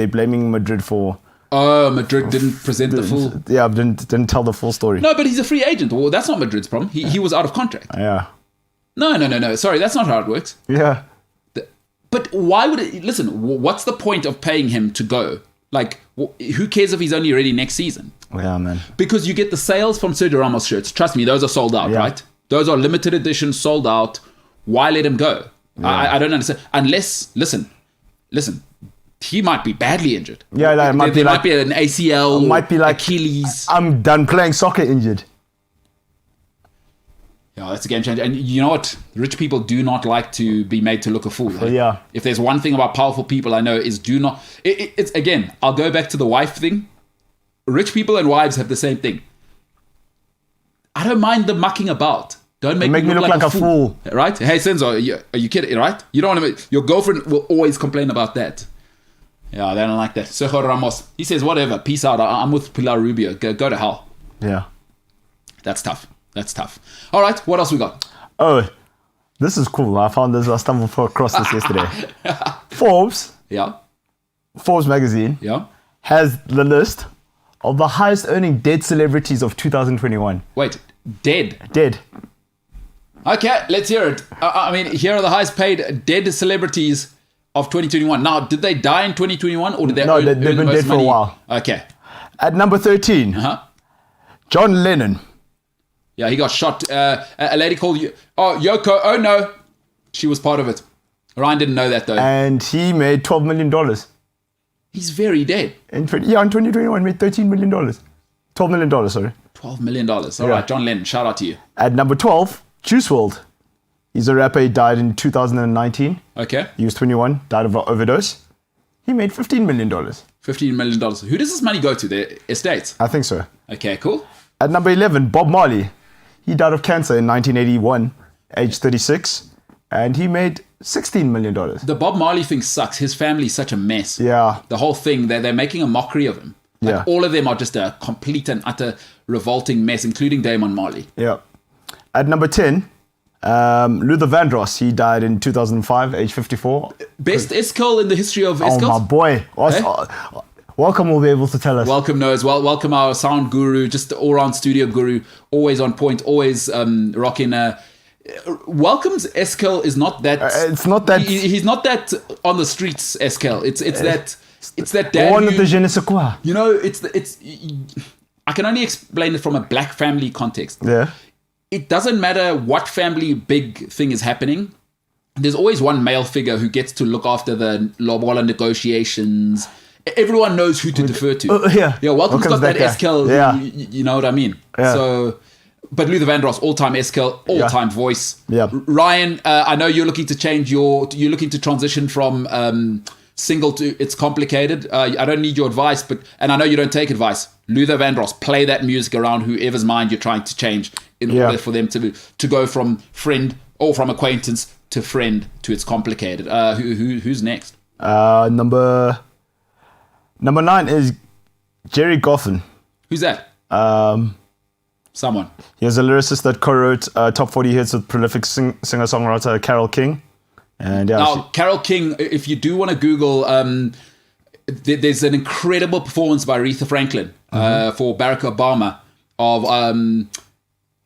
blaming Madrid for. Oh, Madrid didn't present the full. Yeah, didn't tell the full story. No, but he's a free agent. Well, that's not Madrid's problem. He was out of contract. Yeah. No. Sorry, that's not how it works. Yeah. But why would it? Listen, what's the point of paying him to go? Like, who cares if he's only ready next season? Yeah, man. Because you get the sales from Sergio Ramos shirts. Trust me, those are sold out, right? Those are limited edition, sold out. Why let him go? Yeah. I don't understand. Unless, listen, he might be badly injured. Yeah, there might be an ACL, might be like Achilles. I'm done playing soccer injured. Yeah, that's a game changer. And you know what? Rich people do not like to be made to look a fool. Right? Yeah. If there's one thing about powerful people I know is do not... It's again, I'll go back to the wife thing. Rich people and wives have the same thing. I don't mind them mucking about. Don't make me look like a fool. Right? Hey, Senzo, are you kidding? Right? You don't want to... Your girlfriend will always complain about that. Yeah, they don't like that. Sergio Ramos, he says, whatever, peace out. I'm with Pilar Rubio. Go to hell. Yeah. That's tough. All right, what else we got? Oh, this is cool. I stumbled across this yesterday. Forbes magazine has the list of the highest earning dead celebrities of 2021. Wait, dead? Dead. Okay, let's hear it. I mean, here are the highest paid dead celebrities of 2021. Now, did they die in 2021 or did they they've been dead for a while. Okay. At number 13, John Lennon. Yeah, he got shot. A lady called Yoko. Oh, no. She was part of it. Ryan didn't know that, though. And he made $12 million. He's very dead. In 2021, made $13 million. $12 million, sorry. $12 million. All right, John Lennon, shout out to you. At number 12, Juice WRLD. He's a rapper. He died in 2019. Okay. He was 21, died of an overdose. He made $15 million. $15 million. Who does this money go to? The estates? I think so. Okay, cool. At number 11, Bob Marley. He died of cancer in 1981, age 36, and he made $16 million. The Bob Marley thing sucks. His family's such a mess. Yeah. The whole thing, they're making a mockery of him. Like, Yeah. all of them are just a complete and utter revolting mess, including Damon Marley. Yeah. At number 10, Luther Vandross. He died in 2005, age 54. Best S-Curl in the history of Oh, S-Curls? my boy. Welcome will be able to tell us. Welcome, Noahs. Welcome our sound guru, just all-round studio guru, always on point, always rocking. Welcome's S-Curl is not that. It's not that. He's not that on the streets S-Curl. It's that dad. One of who- the je ne sais quoi. You know, I can only explain it from a black family context. Yeah. It doesn't matter what family big thing is happening. There's always one male figure who gets to look after the lobola negotiations. Everyone knows who to defer to. Yeah. Welcome's got that guy. S-Curl. Yeah. You know what I mean? Yeah. So, but Luther Vandross, all-time S-Curl, all-time voice. Yeah. Ryan, I know you're looking to you're looking to transition from single to It's Complicated. I don't need your advice, and I know you don't take advice. Luther Vandross, play that music around whoever's mind you're trying to change in order for them to go from friend or from acquaintance to friend to It's Complicated. Who's next? Number 9 is Jerry Goffin. Who's that? Someone. He was a lyricist that co-wrote top 40 hits with prolific singer-songwriter Carole King. And yeah, Now, Carole King, if you do want to Google, there's an incredible performance by Aretha Franklin for Barack Obama of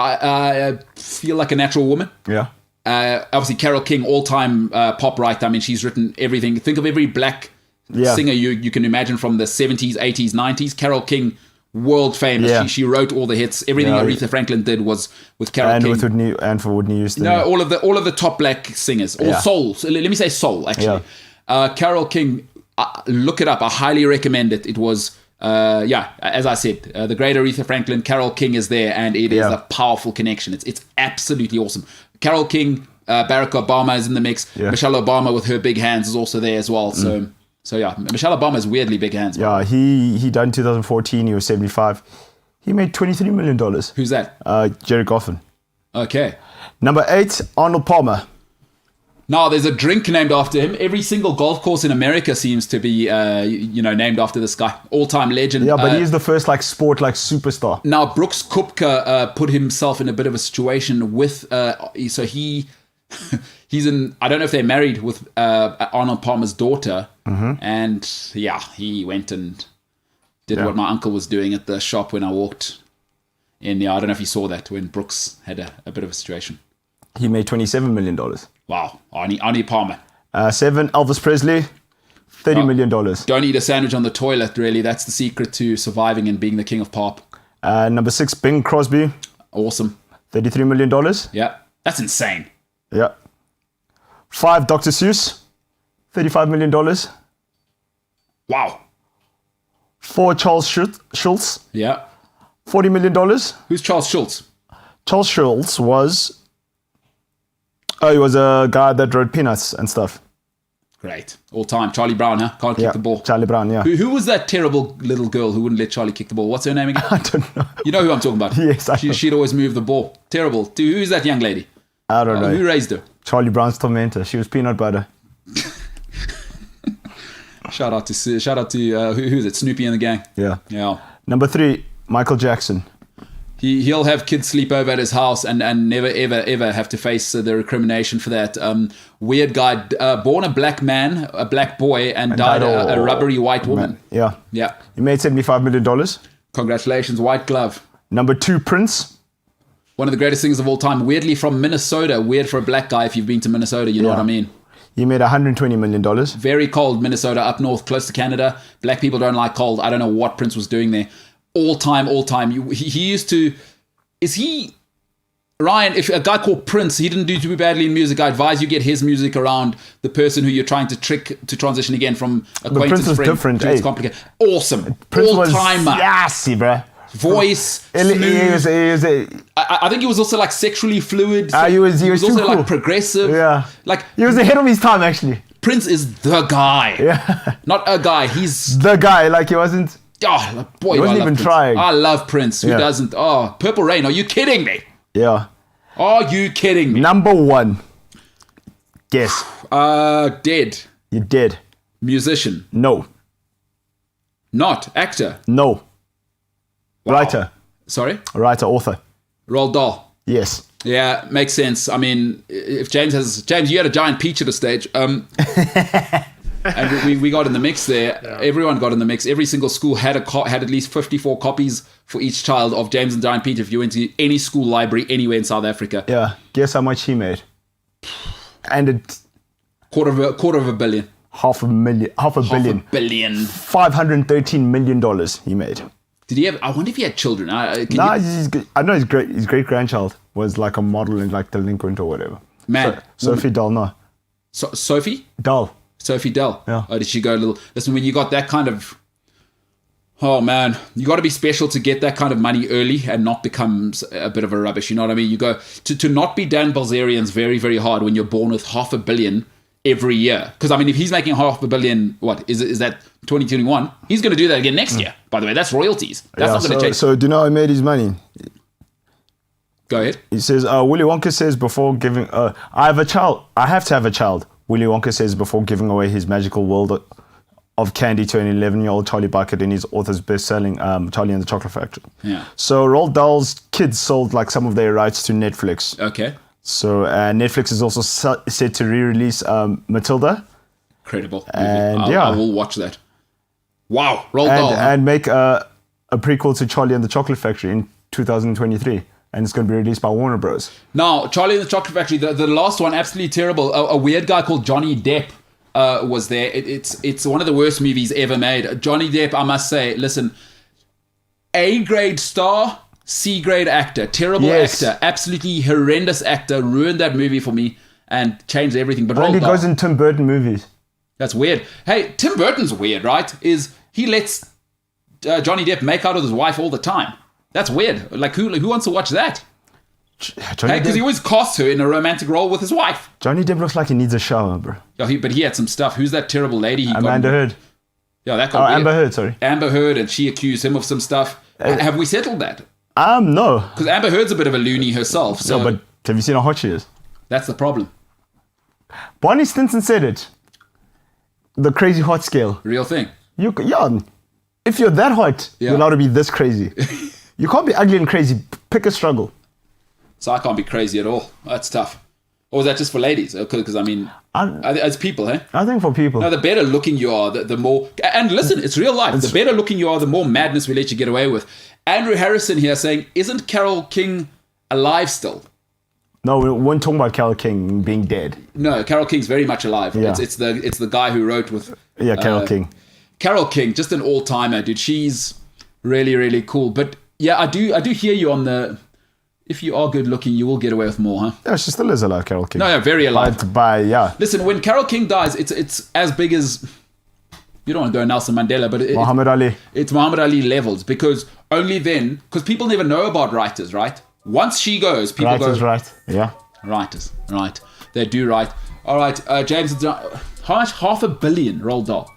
I Feel Like a Natural Woman. yeah, Obviously, Carole King, all-time pop writer. I mean, she's written everything. Think of every black singer you can imagine from the 70s, 80s, 90s. Carole King, world famous. Yeah. She wrote all the hits. Everything Aretha Franklin did was with Carole and King. with Whitney and for Whitney Houston. No, all of the top black singers, or soul. So let me say soul, actually. Carole King, look it up. I highly recommend it. It was, as I said, the great Aretha Franklin. Carole King is there, and it is a powerful connection. It's absolutely awesome. Carole King, Barack Obama is in the mix. Yeah. Michelle Obama with her big hands is also there as well. So yeah, Michelle Obama has weirdly big hands. Yeah, he died in 2014. He was 75. He made $23 million. Who's that? Jerry Goffin. Okay. Number 8, Arnold Palmer. Now, there's a drink named after him. Every single golf course in America seems to be, named after this guy. All-time legend. Yeah, but he's the first sport superstar. Now, Brooks Koepka put himself in a bit of a situation with, so he's in, I don't know if they're married with Arnold Palmer's daughter. And he went and did what my uncle was doing at the shop when I walked in. Yeah, I don't know if you saw that when Brooks had a bit of a situation. He made $27 million. Wow, Arnie Palmer. 7, Elvis Presley, $30 million. Don't eat a sandwich on the toilet, really. That's the secret to surviving and being the king of pop. Number 6, Bing Crosby, Awesome. $33 million. Yeah, that's insane. Yeah. 5, Dr. Seuss, $35 million. Wow. 4, Charles Schultz, Yeah. $40 million. Who's Charles Schultz? Charles Schultz was... he was a guy that wrote Peanuts and stuff. Great. All time. Charlie Brown, huh? Can't kick the ball. Charlie Brown, yeah. Who was that terrible little girl who wouldn't let Charlie kick the ball? What's her name again? I don't know. You know who I'm talking about. Yes, I know. She'd always move the ball. Terrible. Who's that young lady? I don't know. Who raised her? Charlie Brown's tormentor. She was peanut butter. Shout out to who's it? Snoopy and the gang. Yeah. Yeah. Number 3, Michael Jackson. He'll have kids sleep over at his house and never, ever, ever have to face the recrimination for that. Weird guy, born a black man, a black boy, and died a rubbery white woman. Yeah. Yeah. He made $75 million. Congratulations, white glove. Number 2, Prince. One of the greatest singers of all time. Weirdly from Minnesota. Weird for a black guy if you've been to Minnesota, you know what I mean. He made $120 million. Very cold Minnesota, up north, close to Canada. Black people don't like cold. I don't know what Prince was doing there. All time. He used to... Is he... Ryan, if a guy called Prince, he didn't do too badly in music, I advise you get his music around the person who you're trying to trick to transition again from acquaintance Prince was friend different, to It's Complicated. Awesome. Prince All-timer. was... Yes, bruh. voice. He smooth. was I think he was also like sexually fluid. he was too also cool. like progressive. Yeah. Like he was ahead of his time, actually. Prince is the guy. Yeah. Not a guy. He's The guy, like he wasn't. boy. He wasn't I love even Prince. trying. I love Prince. Who Yeah. doesn't? Oh, Purple Rain. Are you kidding me? Yeah. Are you kidding me? Number 1. Guess. Dead. You're dead. Musician. No. Not actor. No. Writer. Sorry. Author. Roald Dahl. Yes. Yeah, makes sense. I mean, if James, you had a giant peach at a stage. And we got in the mix there. Yeah. Everyone got in the mix. Every single school had at least 54 copies for each child of James and Giant Peach if you went to any school library anywhere in South Africa. Yeah. Guess how much he made? And it Quarter of a billion. half a billion. Half a billion. $513 million he made. Did he have? I wonder if he had children. He's good. I know his great grandchild was like a model in like Delinquent or whatever. Man, Sophie Dahl, no. Sophie Dahl. Sophie Dahl. Yeah. Oh, did she go a little? Listen, when you got that kind of, oh man, you got to be special to get that kind of money early and not become a bit of a rubbish. You know what I mean? You go to not be Dan Bilzerian's very, very hard when you're born with $500 million every year. Because I mean, if he's making $500 million, what is that 2021? He's going to do that again next year. By the way, that's royalties. That's not going to change. So do you know how he made his money? Go ahead. He says, Willy Wonka says before giving, I have to have a child. Willy Wonka says before giving away his magical world of candy to an 11-year-old Charlie Bucket in his author's best-selling Charlie and the Chocolate Factory. Yeah. So Roald Dahl's kids sold like some of their rights to Netflix. Okay. So Netflix is also set to re-release Matilda. Incredible. And I will watch that. Wow. Roald Dahl. And make a prequel to Charlie and the Chocolate Factory in 2023. And it's going to be released by Warner Bros. Now, Charlie and the Chocolate Factory, the last one, absolutely terrible. A weird guy called Johnny Depp was there. It's one of the worst movies ever made. Johnny Depp, I must say, listen, A-grade star, C-grade actor, terrible actor, absolutely horrendous actor, ruined that movie for me and changed everything. But Roald Dahl goes in Tim Burton movies. That's weird. Hey, Tim Burton's weird, right? He lets Johnny Depp make out with his wife all the time. That's weird. Like, who wants to watch that? Because he always casts her in a romantic role with his wife. Johnny Depp looks like he needs a shower, bro. Yeah, but he had some stuff. Who's that terrible lady? Amanda Heard. Yeah, that got weird. Amber Heard, sorry. Amber Heard, and she accused him of some stuff. Have we settled that? No. Because Amber Heard's a bit of a loony herself. So no, but have you seen how hot she is? That's the problem. Barney Stinson said it. The crazy hot scale. Real thing. If you're that hot, you're allowed to be this crazy. You can't be ugly and crazy. Pick a struggle. So I can't be crazy at all. That's tough. Or is that just for ladies? Because, I mean, as people, eh? I think for people. No, the better looking you are, the more... And listen, it's real life. The better looking you are, the more madness we let you get away with. Andrew Harrison here saying, isn't Carole King alive still? No, we weren't talking about Carole King being dead. No, Carole King's very much alive. Yeah. It's the guy who wrote with... Yeah, Carole King. Carole King, just an all-timer, dude. She's really, really cool. But yeah, I do hear you on the... If you are good looking, you will get away with more, huh? Yeah, she still is alive, Carole King. No, very alive. Yeah. Listen, when Carole King dies, it's as big as... You don't want to go Nelson Mandela, but... Muhammad Ali. It's Muhammad Ali levels, because only then... Because people never know about writers, right? Once she goes, people Writers, right. Yeah. Writers, right. They do write. All right, James, how much? $500 million, Roald Dahl.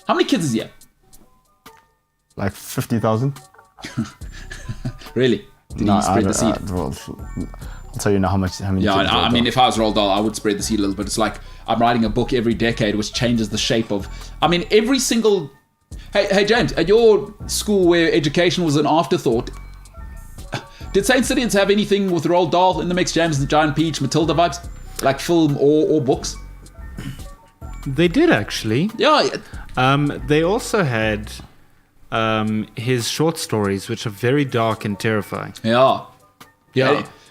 How many kids is he have? Like 50,000. Really? Did he spread the seed? I'll tell you now how many Yeah, kids I mean, if I was Roald Dahl, I would spread the seed a little bit. It's like I'm writing a book every decade which changes the shape of... I mean, every single... Hey, James, at your school where education was an afterthought, did St. Cyrian's have anything with Roald Dahl in the mix? James and the Giant Peach, Matilda vibes? Like film or books? They did, actually. Yeah. They also had his short stories, which are very dark and terrifying. Yeah.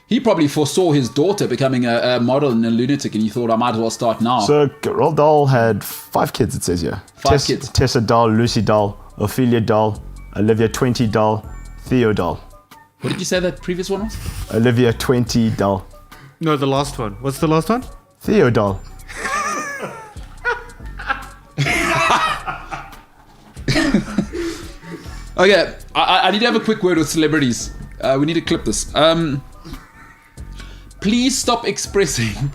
He probably foresaw his daughter becoming a model and a lunatic, and he thought, I might as well start now. So Roald Dahl had 5 kids, it says here. 5 kids. Tessa Dahl, Lucy Dahl, Ophelia Dahl, Olivia 20 Dahl, Theo Dahl. What did you say that previous one was? Olivia 20 Dahl. No, the last one. What's the last one? Theo Dahl. Okay, I need to have a quick word with celebrities. We need to clip this. Please stop expressing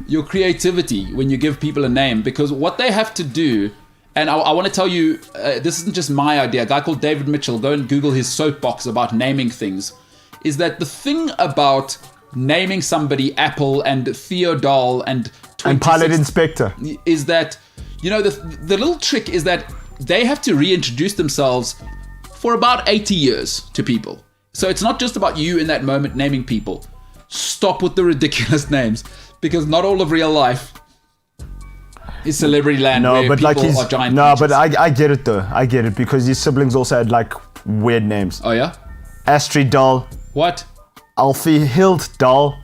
your creativity when you give people a name, because what they have to do, and I want to tell you, this isn't just my idea. A guy called David Mitchell, go and Google his soapbox about naming things, is that the thing about naming somebody Apple and Theodol and Pilot Inspector is that, you know, the little trick is that they have to reintroduce themselves for about 80 years to people. So it's not just about you in that moment naming people. Stop with the ridiculous names, because not all of real life is celebrity land where people are giant creatures. But I get it though. I get it, because his siblings also had like weird names. Oh yeah? Astrid Doll, What? Alfie Hild Doll,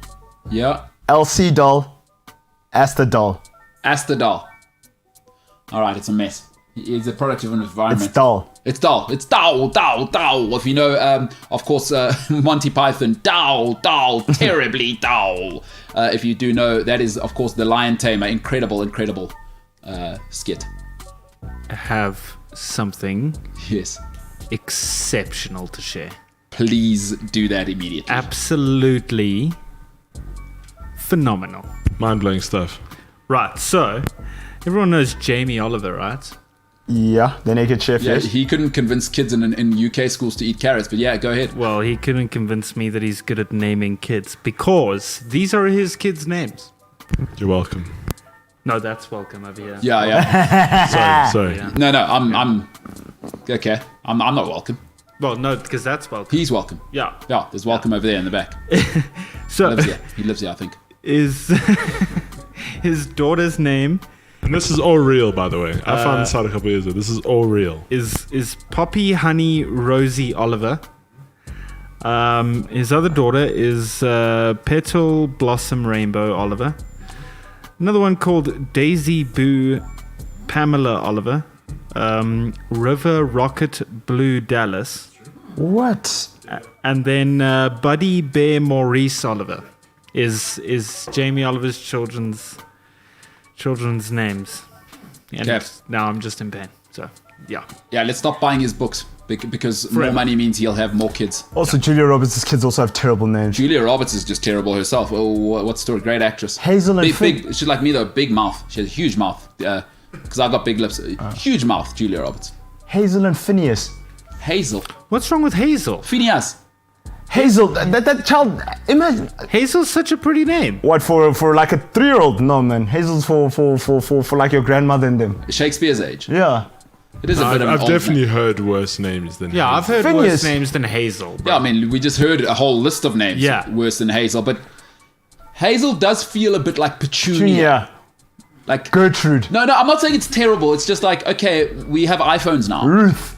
Yeah. LC Doll, Asta Doll. Astadol. All right, it's a mess. It's a product of an environment. It's Doll. It's dull. It's dull. If you know, of course, Monty Python, dull, terribly dull. If you do know, that is, of course, The Lion Tamer. Incredible skit. I have something Yes. exceptional to share. Please do that immediately. Absolutely phenomenal. Mind-blowing stuff. Right, so everyone knows Jamie Oliver, right? Yeah, the Naked Chef. Yeah, Yes. he couldn't convince kids in UK schools to eat carrots, but yeah, go ahead. Well, he couldn't convince me that he's good at naming kids, because these are his kids' names. You're welcome. No, that's welcome over here. Yeah. Sorry. Yeah. No, I'm okay. I'm not welcome. Well, no, because that's welcome. He's welcome. Yeah. Yeah, there's welcome over there in the back. So He lives here, I think. is his daughter's name And this is all real, by the way. I found this out a couple of years ago. This is all real. is Poppy Honey Rosie Oliver. His other daughter is Petal Blossom Rainbow Oliver. Another one called Daisy Boo Pamela Oliver. River Rocket Blue Dallas. What? And then Buddy Bear Maurice Oliver is Jamie Oliver's children's names. And Okay. now I'm just in pain. So, yeah. Yeah, let's stop buying his books because more money means he'll have more kids. Also, Julia Roberts' kids also have terrible names. Julia Roberts is just terrible herself. Oh, what story? Great actress. Hazel and big. She's like me though. Big mouth. She has a huge mouth. Because I've got big lips. Huge mouth. Julia Roberts. Hazel and Phineas. Hazel. What's wrong with Hazel? Phineas. Hazel, that child. Imagine Hazel's such a pretty name. what for like a 3-year-old? No man, Hazel's for like your grandmother and them. Shakespeare's age. Yeah. It is a bit of an I've old definitely name. heard worse names than Yeah, I've heard Phineas. worse names than Hazel. Yeah, I mean, we just heard a whole list of names worse than Hazel, but Hazel does feel a bit like Petunia. Junior. Like Gertrude. No, I'm not saying it's terrible. It's just like, okay, we have iPhones now. Ruth.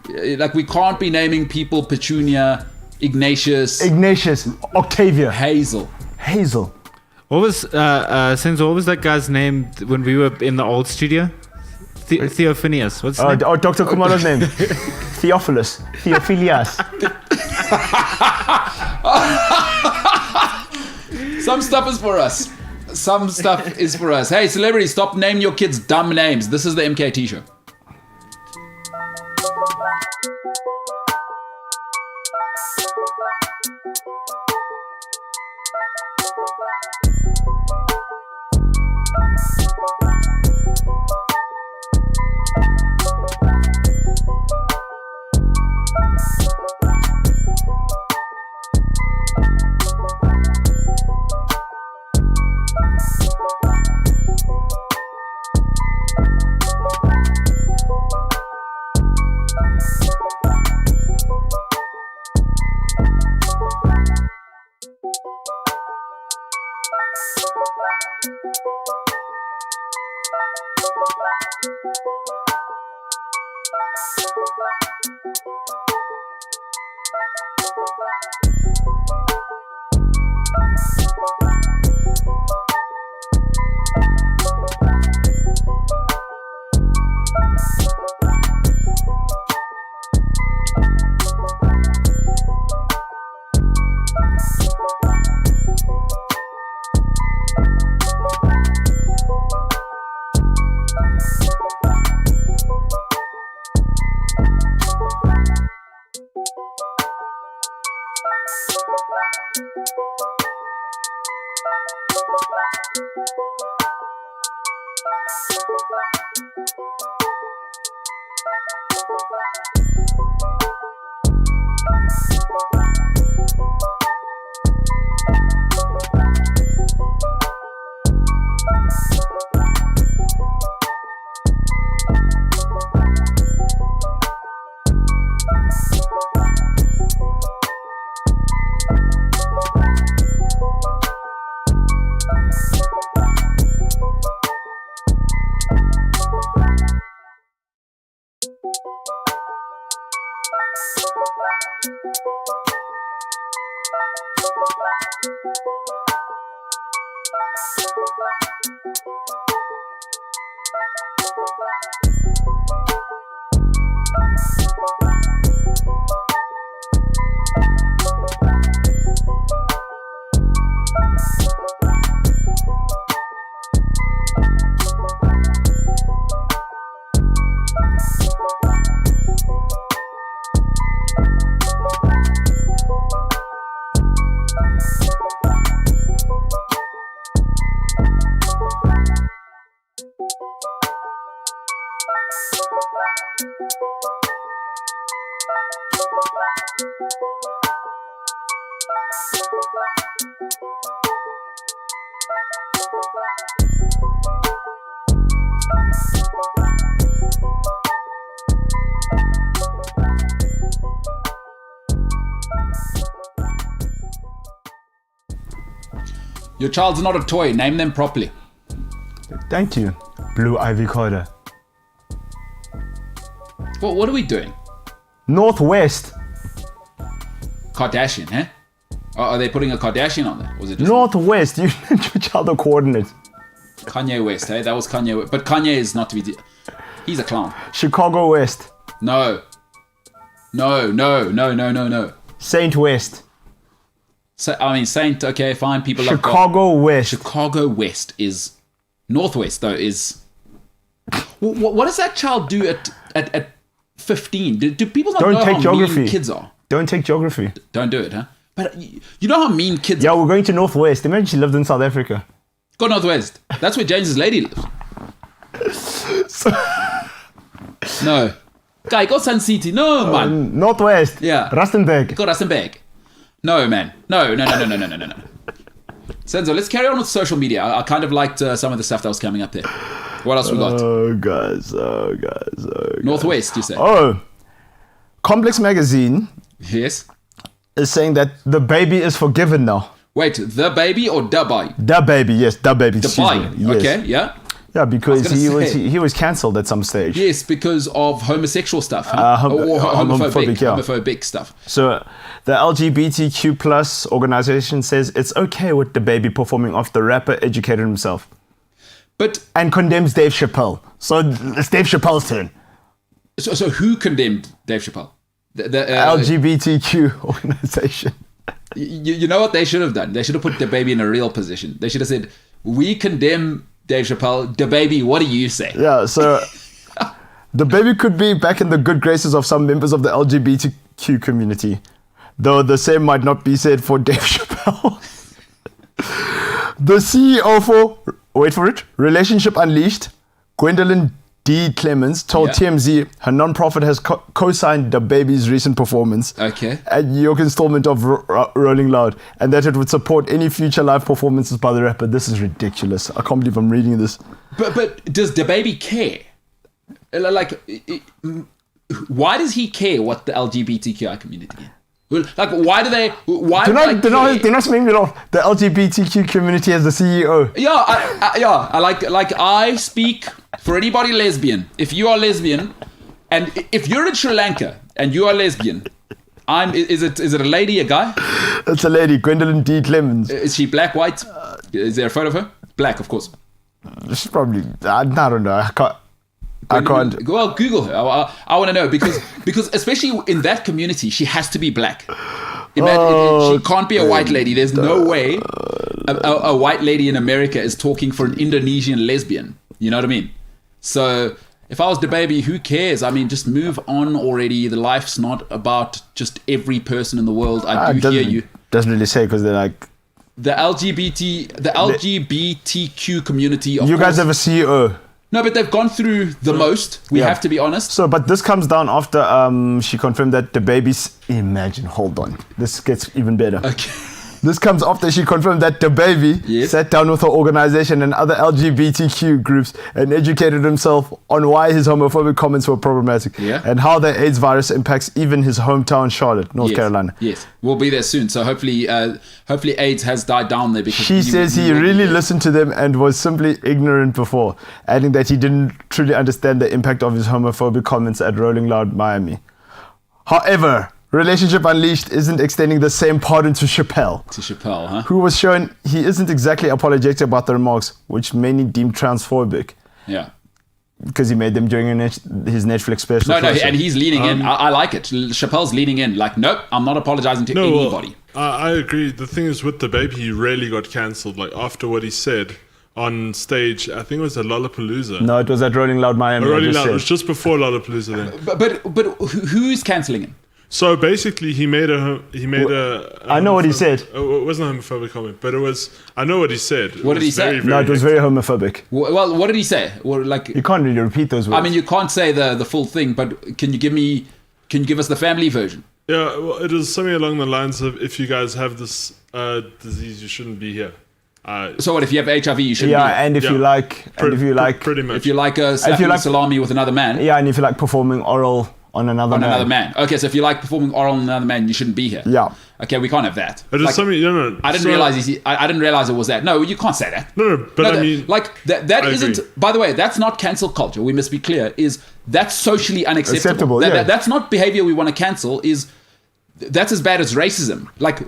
Like, we can't be naming people Petunia, Ignatius, Octavia. Hazel. Hazel. What was Senzo, what was that guy's name when we were in the old studio? Theophanius. What's his name? Dr. Kumaro's name. Theophilus. Theophilius. Some stuff is for us. Some stuff is for us. Hey, celebrities, stop naming your kids dumb names. This is the MKT Show. Your child's not a toy. Name them properly. Thank you, Blue Ivy Coda. What are we doing? Northwest. Kardashian, eh? Are they putting a Kardashian on there? Was it just Northwest. You named your child a coordinate. Kanye West, eh? That was Kanye West. But Kanye is not to be... He's a clown. Chicago West. No. Saint West. So, I mean, Saint, okay, fine. People love God. Chicago West. Chicago West is... Northwest, though, is... What does that child do at 15? Do people not know how geography. mean kids are? Don't take geography. Don't do it, huh? But you know how mean kids Yeah, are? we're going to Northwest. Imagine she lived in South Africa. Go Northwest. That's where James's lady lives. No. Guy, go Sun City. No, man. Northwest. Yeah. Rustenburg. Go Rustenburg. No, man. No. Senzo, let's carry on with social media. I kind of liked some of the stuff that was coming up there. What else we got? Oh, guys. Northwest, you say? Oh. Complex Magazine Yes. is saying that the baby is forgiven now. Wait, the baby or the boy? The baby, yes. The baby. The excuse boy. me. Yes. Okay, yeah. Yeah, because gonna he was cancelled at some stage. Yes, because of homosexual stuff. Huh? Or homophobic stuff. So the LGBTQ plus organization says it's okay with the baby performing off the rapper educated himself. And condemns Dave Chappelle. So it's Dave Chappelle's turn. So who condemned Dave Chappelle? The LGBTQ organization. You know what they should have done? They should have put the baby in a real position. They should have said, we condemn Dave Chappelle. The baby, what do you say? Yeah, so the baby could be back in the good graces of some members of the LGBTQ community. Though the same might not be said for Dave Chappelle. The CEO for, wait for it, Relationship Unleashed, Gwendolyn D. Clemens, told TMZ her nonprofit has co-signed the baby's recent performance at New York installment of Rolling Loud, and that it would support any future live performances by the rapper. This is ridiculous. I can't believe I'm reading this. But does the baby care? Like, why does he care what the LGBTQI community is? Like, why do they? Why do not make me laugh. The LGBTQ community as the CEO. I speak for anybody lesbian. If you are lesbian, and if you're in Sri Lanka and you are lesbian, is it a lady, a guy? It's a lady, Gwendolyn D. Clemens. Is she black, white? Is there a photo of her? Black, of course. She's probably. I don't know. I can't. Well, Google her. I want to know because especially in that community, she has to be black. She can't be a white lady. There's no way a white lady in America is talking for an Indonesian lesbian. You know what I mean? So if I was the baby, who cares? I mean, just move on already. The life's not about just every person in the world. I do hear you. Doesn't really say because they're like the LGBTQ community. Of You guys course, have a CEO. no, but they've gone through the most. We Yeah. have to be honest. So, but this comes down after she confirmed that the baby's. Imagine, hold on. This gets even better. Okay. This comes after she confirmed that the baby Yes. sat down with her organization and other LGBTQ groups and educated himself on why his homophobic comments were problematic Yeah. and how the AIDS virus impacts even his hometown, Charlotte, North Yes. Carolina. Yes, we'll be there soon. So hopefully AIDS has died down there because She says he really listened to them and was simply ignorant before, adding that he didn't truly understand the impact of his homophobic comments at Rolling Loud Miami. However, Relationship Unleashed isn't extending the same pardon to Chappelle, to Chappelle, huh? who was shown he isn't exactly apologetic about the remarks, which many deem transphobic, Yeah. because he made them during his Netflix special. No, Closer. and he's leaning in. I like it. Chappelle's leaning in. Like, nope, I'm not apologizing to anybody. I agree. The thing is with the baby, he really got cancelled. Like after what he said on stage, I think it was at Lollapalooza. No, it was at Rolling Loud Miami. Rolling I just Loud. said. It was just before Lollapalooza then. But who's cancelling him? So basically, he made a. I know what he said. It wasn't a homophobic comment, but it was. I know what he said. What did he say? No, it was very homophobic. Well, what did he say? Well, like, You can't really repeat those words. I mean, you can't say the full thing, but can you give us the family version? Yeah, well, it was something along the lines of if you guys have this disease, you shouldn't be here. So what if you have HIV? You shouldn't. yeah, be. and if Yeah. you like, pretty much. If you like slapping like- salami with another man. yeah, and if you like performing oral on another man. Another man. Okay, so if you like performing oral on another man, you shouldn't be here. Yeah. Okay, we can't have that. It is something. No. I didn't realize. I didn't realize it was that. No, you can't say that. No, but I mean, like that I isn't. agree. By the way, that's not cancel culture. We must be clear. That's socially unacceptable. Acceptable, yeah. That's not behavior we want to cancel. That's as bad as racism. Like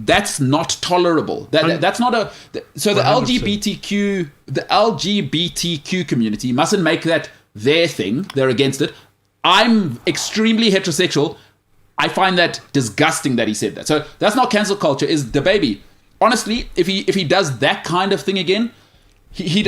that's not tolerable. That's not a. So the 100%. LGBTQ community mustn't make that their thing. They're against it. I'm extremely heterosexual. I find that disgusting that he said that. So that's not cancel culture. Is the baby? Honestly, if he does that kind of thing again, you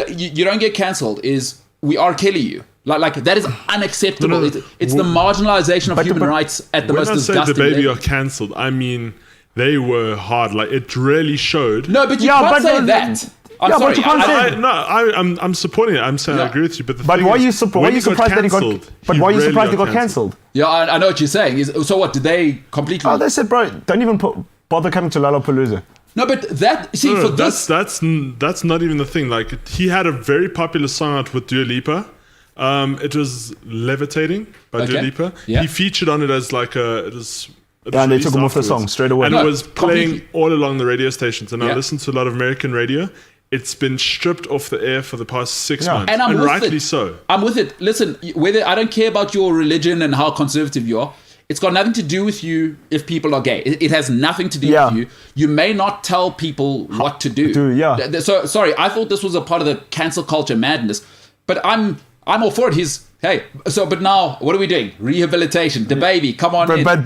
don't get cancelled. Is we R. Kelly you. Like that is unacceptable. No. It's the marginalization of human rights at the when most I say disgusting the baby level. are cancelled, I mean they were hard. Like it really showed. No, but you Yeah, can't but say no, that. I'm yeah, but sorry. you can't say- I'm supporting it. I'm saying I Yeah. agree with you. But the But thing why are is, you when he surprised that he got? cancelled, But why are you really surprised he got cancelled. cancelled? Yeah, I know what you're saying. So what? Did they completely? Oh, they said, bro, don't even bother coming to Lollapalooza. No, but that see No, for this. that's not even the thing. Like he had a very popular song out with Dua Lipa. It was Levitating by Dua Okay. Lipa. Yeah. He featured on it as like it was Yeah, and they released took him off the afterwards. song straight away. And No, it was playing completely. all along the radio stations. And I Yeah. listened to a lot of American radio. It's been stripped off the air for the past 6 Yeah. months. And I'm with rightly it. so. I'm with it. Listen, whether I don't care about your religion and how conservative you are. It's got nothing to do with you if people are gay. It has nothing to do Yeah. with you. You may not tell people what to do. yeah. So sorry, I thought this was a part of the cancel culture madness, but I'm all for it. But now what are we doing? Rehabilitation. The baby, come on in. But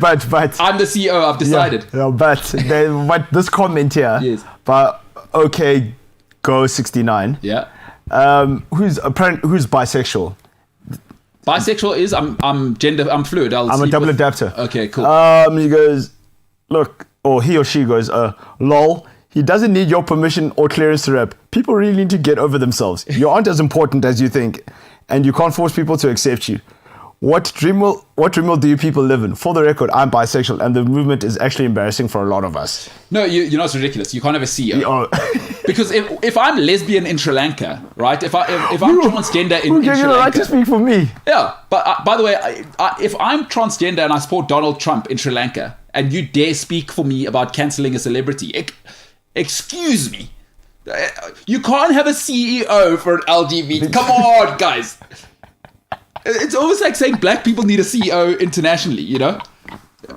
I'm the CEO. I've decided. Yeah, but this comment here, Yes. but okay, go 69. Yeah. Who's bisexual? Bisexual is I'm gender. I'm fluid. I'm a sleep double with- adapter. Okay, cool. He goes, look, or he or she goes, lol. He doesn't need your permission or clearance to rap. People really need to get over themselves. You aren't as important as you think, and you can't force people to accept you. What dream world do you people live in? For the record, I'm bisexual, and the movement is actually embarrassing for a lot of us. No, you know it's ridiculous. You can't have a CEO. Oh, Because if I'm lesbian in Sri Lanka, right? If I'm transgender in who gave Sri you the right to Lanka, speak for me? yeah. But by the way, if I'm transgender and I support Donald Trump in Sri Lanka, and you dare speak for me about cancelling a celebrity, excuse me, you can't have a CEO for an LGBT. Come on, guys. It's almost like saying black people need a CEO internationally. You know,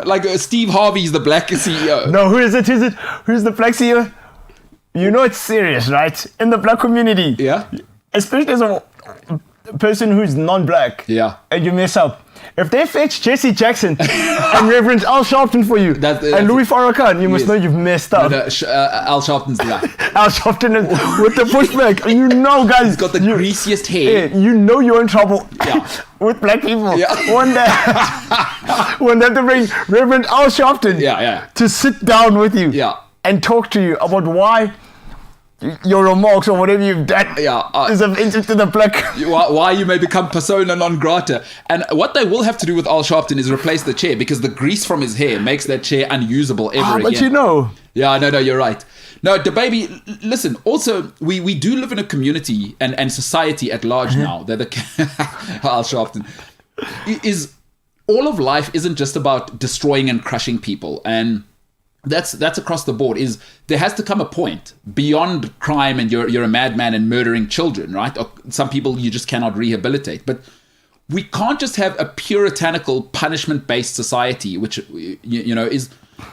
like Steve Harvey's the black CEO. No, who is it? Who's the black CEO? You know it's serious, right? In the black community. Yeah. Especially as a person who's non-black. Yeah. And you mess up. If they fetch Jesse Jackson and Reverend Al Sharpton for you, and Louis Farrakhan, you must Yes. know you've messed up. Al Sharpton's black. Al Sharpton is with the pushback. You know, guys. He's got the greasiest hair. Yeah, you know you're in trouble Yeah. with black people. Yeah. When they have to bring Reverend Al Sharpton Yeah. to sit down with you. Yeah. and talk to you about why your remarks or whatever you've done is of interest to the public. Why you may become persona non grata. And what they will have to do with Al Sharpton is replace the chair, because the grease from his hair makes that chair unusable ever again. But you know. Yeah, no, you're right. No, the baby, listen, also, we do live in a community and society at large now. That Al Sharpton is, all of life isn't just about destroying and crushing people. And that's across the board. Is there has to come a point beyond crime and you're a madman and murdering children, right? Or some people you just cannot rehabilitate. But we can't just have a puritanical punishment-based society, which is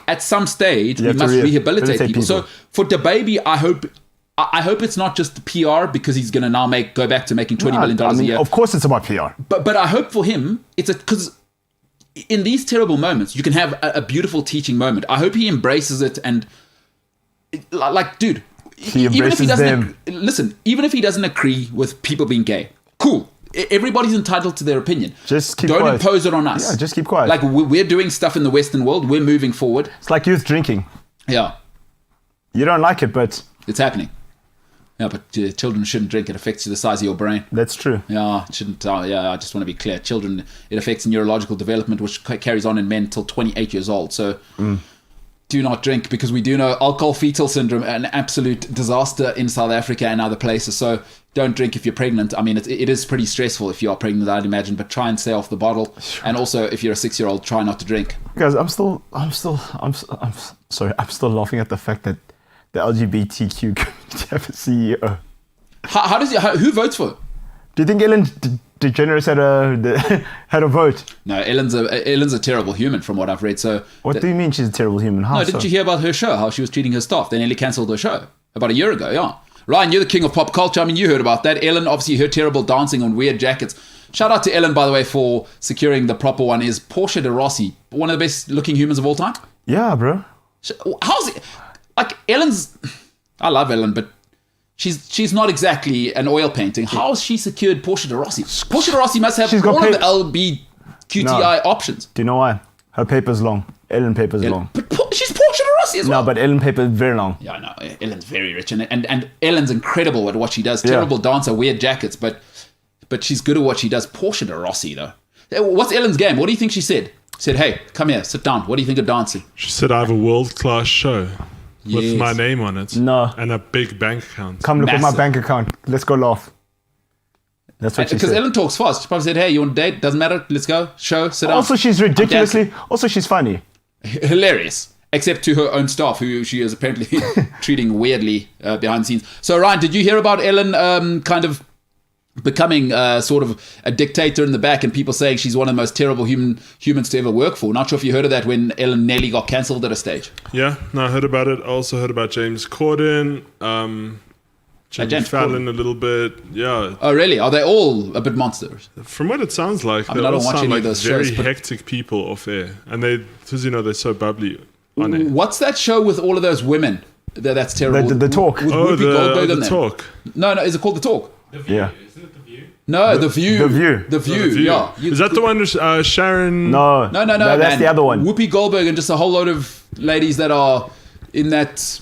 at some stage we must rehabilitate people. So for DaBaby, I hope it's not just PR, because he's going to now go back to making $20 million a year. Of course, it's about PR. But I hope for him because in these terrible moments, you can have a beautiful teaching moment. I hope he embraces it and, dude, even if he doesn't, listen, even if he doesn't agree with people being gay, cool. Everybody's entitled to their opinion. Just keep Don't quiet. impose it on us. Yeah, just keep quiet. Like, we're doing stuff in the Western world. We're moving forward. It's like youth drinking. Yeah. You don't like it, but it's happening. Yeah, but children shouldn't drink. It affects the size of your brain. That's true. Yeah, it shouldn't. I just want to be clear. Children, it affects neurological development, which carries on in men till 28 years old. So do not drink, because we do know alcohol fetal syndrome, an absolute disaster in South Africa and other places. So don't drink if you're pregnant. I mean, it is pretty stressful if you are pregnant, I'd imagine, but try and stay off the bottle. And also, if you're a 6-year-old, try not to drink. Guys, I'm still laughing at the fact that the LGBTQ community have a CEO. Who votes for it? Do you think Ellen DeGeneres had a vote? No, Ellen's a terrible human, from what I've read. So what do you mean she's a terrible human? How didn't you hear about her show? How she was treating her staff? They nearly cancelled her show about a year ago. Yeah, Ryan, you're the king of pop culture. I mean, you heard about that. Ellen, obviously, her terrible dancing on weird jackets. Shout out to Ellen, by the way, for securing the proper one. Is Portia de Rossi one of the best looking humans of all time? Yeah, bro. How's it? Like, Ellen's, I love Ellen, but she's not exactly an oil painting. How has she secured Portia de Rossi? Portia de Rossi must have all of the LBQTI options. Do you know why? Her paper's long. Ellen paper's long. But she's Portia de Rossi as well. No, but Ellen paper is very long. Yeah, no, Ellen's very rich. And Ellen's incredible at what she does. Terrible dancer, weird jackets, but she's good at what she does. Portia de Rossi, though. What's Ellen's game? What do you think she said? Said, hey, come here, sit down. What do you think of dancing? She said, I have a world-class show. With my name on it. No. And a big bank account. Come look at my bank account. Let's go laugh. That's what she said. Because Ellen talks fast. She probably said, hey, you want a date? Doesn't matter. Let's go. Show. Sit down. Also, she's she's funny. Hilarious. Except to her own staff, who she is apparently treating weirdly behind the scenes. So, Ryan, did you hear about Ellen kind of becoming sort of a dictator in the back, and people saying she's one of the most terrible humans to ever work for? Not sure if you heard of that when Ellen nearly got cancelled at a stage. Yeah, no, I heard about it. I also heard about James Corden, James Fallon a little bit. Yeah. Oh, really? Are they all a bit monsters? From what it sounds like, I don't watch any of those very shows, hectic people off air, and because they're so bubbly on air. What's that show with all of those women? That's terrible. The Talk. With Whoopi Goldberg on The there. Talk. No, is it called The Talk? Yeah. Isn't it The View? No, The View. The View. Yeah. Is that the one with Sharon? No. That's man. The other one. Whoopi Goldberg and just a whole load of ladies that are in that.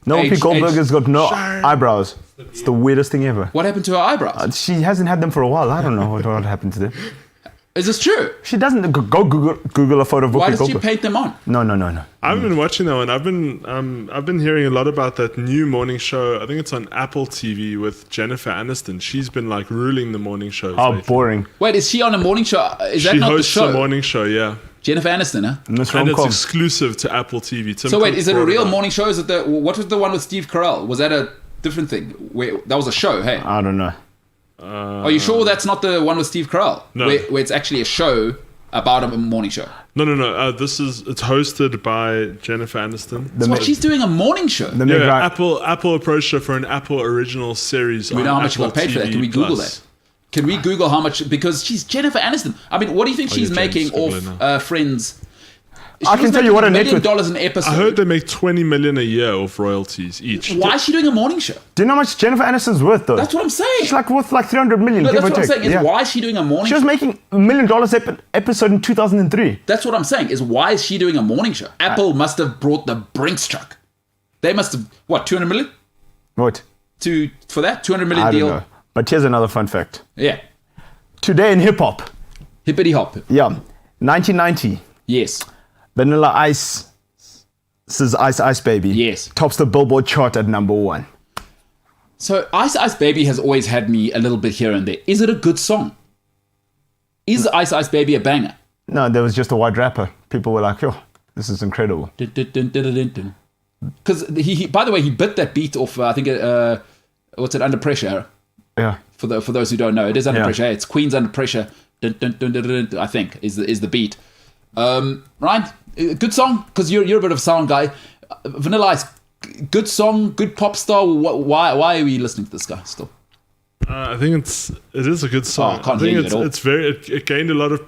No, Whoopi Goldberg has got no eyebrows. It's the weirdest thing ever. What happened to her eyebrows? She hasn't had them for a while. I don't know what happened to them. Is this true? She doesn't. Go Google a photo of Whoopi Why Goldberg. does she paint them on? No. I haven't been watching that one. I've been hearing a lot about that new morning show. I think it's on Apple TV with Jennifer Aniston. She's been like ruling the morning shows. Oh, lately. boring. Wait, is she on a morning show? Is that She not the hosts show? a morning show, yeah. Jennifer Aniston, huh? And it's And it's rom-com. exclusive to Apple TV. So wait, is it a real morning show? Is it what was the one with Steve Carell? Was that a different thing? That was a show, hey? I don't know. Are you sure that's not the one with Steve Carell? No. Where it's actually a show about a morning show. No. It's hosted by Jennifer Aniston. So what, she's doing a morning show? Apple approached her for an Apple original series. Do we know how much she got paid for that? Can we Google that? Can we Google how much? Because she's Jennifer Aniston. I mean, what do you think she's making off Friends? I can tell you what a $1 million network. an episode. I heard they make $20 million a year off royalties each. Why is she doing a morning show? Do you know how much Jennifer Aniston's worth, though? That's what I'm saying. She's like worth like 300 million. No, give that's or what I'm take. saying. Why is she doing a morning She show? was making $1 million episode in 2003. That's what I'm saying. Why is she doing a morning show? Apple must have brought the Brinks truck. They must have, what, 200 million? What? For that? 200 million I deal? don't know. But here's another fun fact. Yeah. Today in hip hop, Hippity hop. yeah, 1990, Yes. Vanilla Ice's Ice Ice Baby Yes. tops the Billboard chart at number 1. So Ice Ice Baby has always had me a little bit here and there. Is it a good song? Is Ice Ice Baby a banger? No, there was just a white rapper. People were like, yo, this is incredible. Because he, by the way, he bit that beat off, I think, what's it, Under Pressure? Yeah. For those who don't know, it is Under Yeah. Pressure. It's Queen's Under Pressure, I think, is the beat. Ryan, good song, because you're a bit of a sound guy. Vanilla Ice, good song, good pop star. Why are we listening to this guy still? I think it is a good song. I can't think hear you at all. it gained a lot of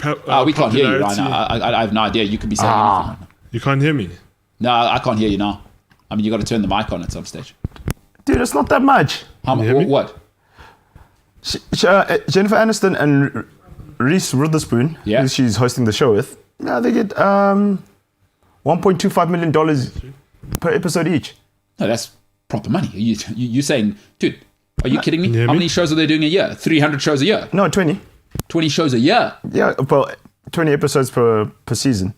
We can't hear you, popularity. Ryan. I have no idea. You could be saying anything right now. You can't hear me. No, I can't hear you now. I mean, you got to turn the mic on at some stage. Dude, it's not that much. How you hear me? What? Jennifer Aniston and Reese Witherspoon, Yeah. who she's hosting the show with, they get $1.25 million per episode each. No, that's proper money. You saying, dude, are you kidding me? Can you hear How me? many shows are they doing a year? 300 shows a year? No, 20. 20 shows a year? Yeah, well, 20 episodes per season.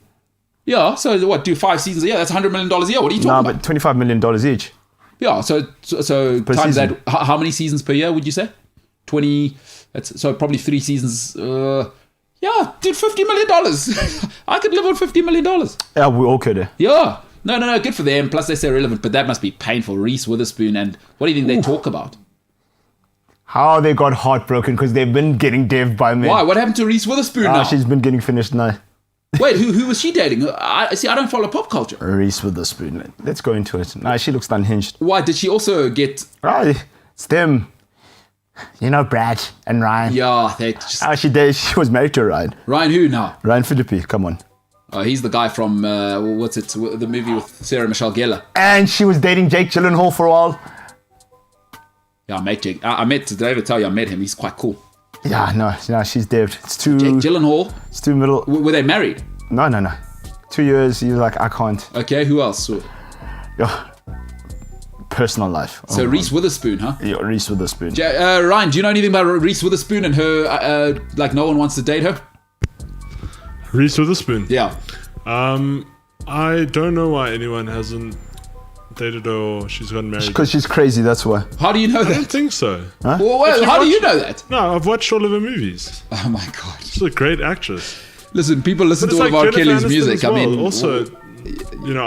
Yeah, so what, do 5 seasons a year? That's $100 million a year. What are you talking No, about? but $25 million each. Yeah, so Per times season. that, how many seasons per year would you say? 20, so probably 3 seasons. Yeah, dude, $50 million. I could live on $50 million. Yeah, we all could. Yeah. No, good for them. Plus they say relevant, but that must be painful. Reese Witherspoon, and what do you think they talk about? How they got heartbroken because they've been getting devved by men. Why? What happened to Reese Witherspoon now? She's been getting finished now. Wait, who was she dating? I don't follow pop culture. Reese Witherspoon. Let's go into it. Nah, she looks unhinged. Why? Did she also get... Right, it's them. You know, Brad and Ryan. Yeah, they just... She was married to Ryan. Ryan who now? Ryan Phillippe, come on. He's the guy from, what's it, the movie with Sarah Michelle Gellar. And she was dating Jake Gyllenhaal for a while. Yeah, I met Jake. Did I ever tell you I met him? He's quite cool. Yeah, no, she's dead. It's too... Jake Gyllenhaal, It's too middle... were they married? No. 2 years, he was like, I can't. Okay, who else? Yeah. Personal life. So Reese Witherspoon, huh? Yeah, Reese Witherspoon. Ryan, do you know anything about Reese Witherspoon and her, like no one wants to date her? Reese Witherspoon. Yeah. I don't know why anyone hasn't dated her or she's gotten married. Because she's crazy, that's why. How do you know I don't that? think so. Well, how do you know that? No, I've watched all of her movies. Oh my God. She's a great actress. Listen, people listen But to it's all of like R. Jennifer Kelly's Aniston music. as I well. mean, Also,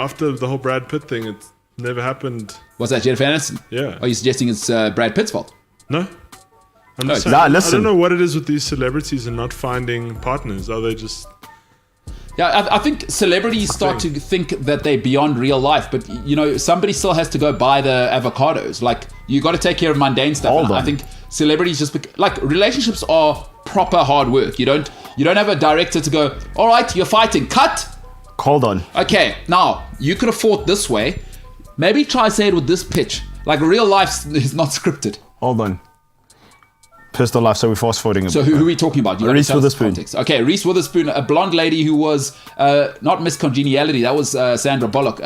after the whole Brad Pitt thing, it never happened. what's that, Jennifer Aniston? Yeah. Are you suggesting it's Brad Pitt's fault? No. I'm just No, saying, nah, I listen. don't know what it is with these celebrities and not finding partners. Are they just... Yeah, I think celebrities start to think that they're beyond real life, but somebody still has to go buy the avocados. Like, you got to take care of mundane stuff. Hold And I on. think celebrities like relationships are proper hard work. You don't have a director to go, all right, you're fighting, cut. Hold on. Okay, now you could have fought this way. Maybe try say it with this pitch. Like real life is not scripted. Hold on. Personal life, so we're fast forwarding. So who are we talking about? You gotta Reese tell us the Witherspoon. context. Okay, Reese Witherspoon, a blonde lady who was not Miss Congeniality. That was Sandra Bullock.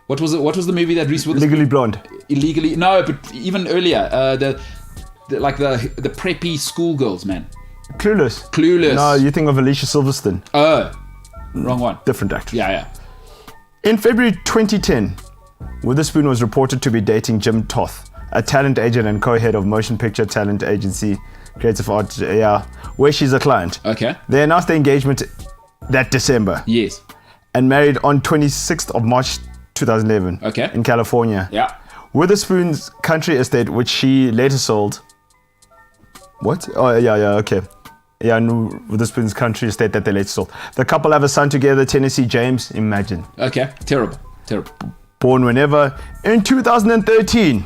What was it? What was the movie that Reese Witherspoon? Legally Blonde. Illegally? No, but even earlier, the preppy schoolgirls, man. Clueless. Clueless. No, you think of Alicia Silverstone. Wrong one. Different actress. Yeah. In February 2010, Witherspoon was reported to be dating Jim Toth, a talent agent and co-head of motion picture talent agency Creative Art, where she's a client. Okay. They announced their engagement that December Yes. and married on 26th of March 2011 Okay. in California. Yeah. Witherspoon's country estate, which she later sold. What? Oh, yeah, okay. Yeah, no, Witherspoon's country estate that they later sold. The couple have a son together, Tennessee James. Imagine. Okay. Terrible. Born whenever. In 2013,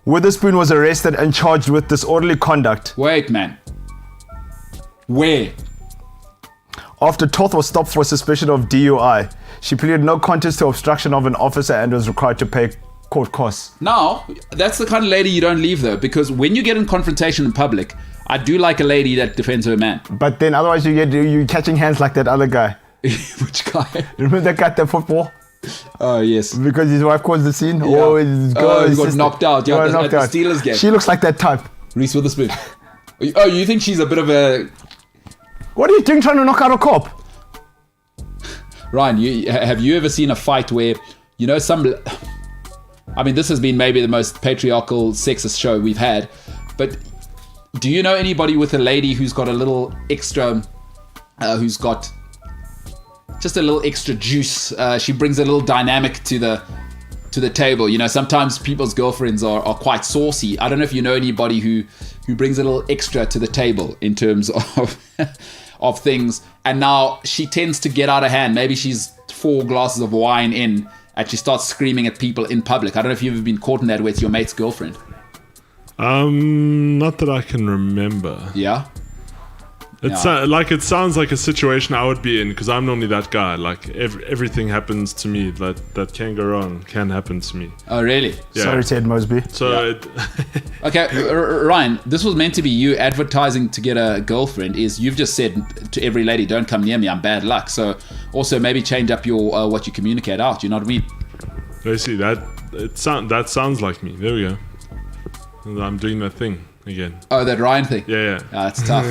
Witherspoon was arrested and charged with disorderly conduct Wait, man. Where? after Toth was stopped for suspicion of DUI. She pleaded no contest to obstruction of an officer and was required to pay court costs. Now, that's the kind of lady you don't leave though, because when you get in confrontation in public, I do like a lady that defends her man. But then otherwise you catching hands like that other guy. Which guy? Remember that guy at the football? Oh, yes. Because his wife calls the scene. Yeah. Oh, his girl, he his got sister. knocked out. He Yeah, got at the Steelers game. She looks like that type. Reese Witherspoon. Oh, you think she's a bit of a... What are you doing trying to knock out a cop? Ryan, have you ever seen a fight where, you know, I mean, this has been maybe the most patriarchal, sexist show we've had, but do you know anybody with a lady who's got a little extra, who's got just a little extra juice? She brings a little dynamic to the table. You know, sometimes people's girlfriends are quite saucy. I don't know if you know anybody who brings a little extra to the table in terms of of things. And now she tends to get out of hand. Maybe she's 4 glasses of wine in and she starts screaming at people in public. I don't know if you've ever been caught in that with your mate's girlfriend. Not that I can remember. Yeah? It's it sounds like a situation I would be in, because I'm normally that guy. Like everything happens to me that can go wrong can happen to me. Oh, really? Yeah. Sorry, Ted Mosby. So Okay, Ryan, this was meant to be you advertising to get a girlfriend. Is you've just said to every lady, don't come near me, I'm bad luck. So also maybe change up your what you communicate out. You know what I mean? basically that sounds like me. There we go. I'm doing that thing again. Oh, that Ryan thing. Yeah. Oh, that's tough.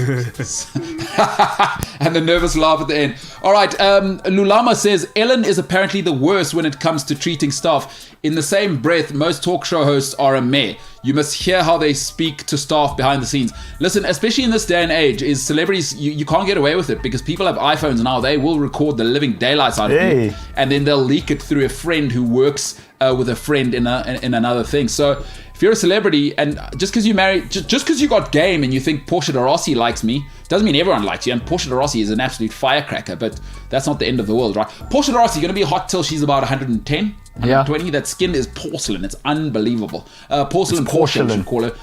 And the nervous laugh at the end. All right. Lulama says Ellen is apparently the worst when it comes to treating staff. In the same breath, most talk show hosts are a meh. You must hear how they speak to staff behind the scenes. Listen, especially in this day and age, is celebrities, you can't get away with it because people have iPhones now. They will record the living daylights out of you, and then they'll leak it through a friend who works with a friend in another thing. So if you're a celebrity and just because you married, just because you got game and you think Portia de Rossi likes me, doesn't mean everyone likes you. And Portia de Rossi is an absolute firecracker, but that's not the end of the world, right? Portia de Rossi is going to be hot till she's about 110, 120. Yeah. That skin is porcelain. It's unbelievable. Porcelain Portia, we should call her.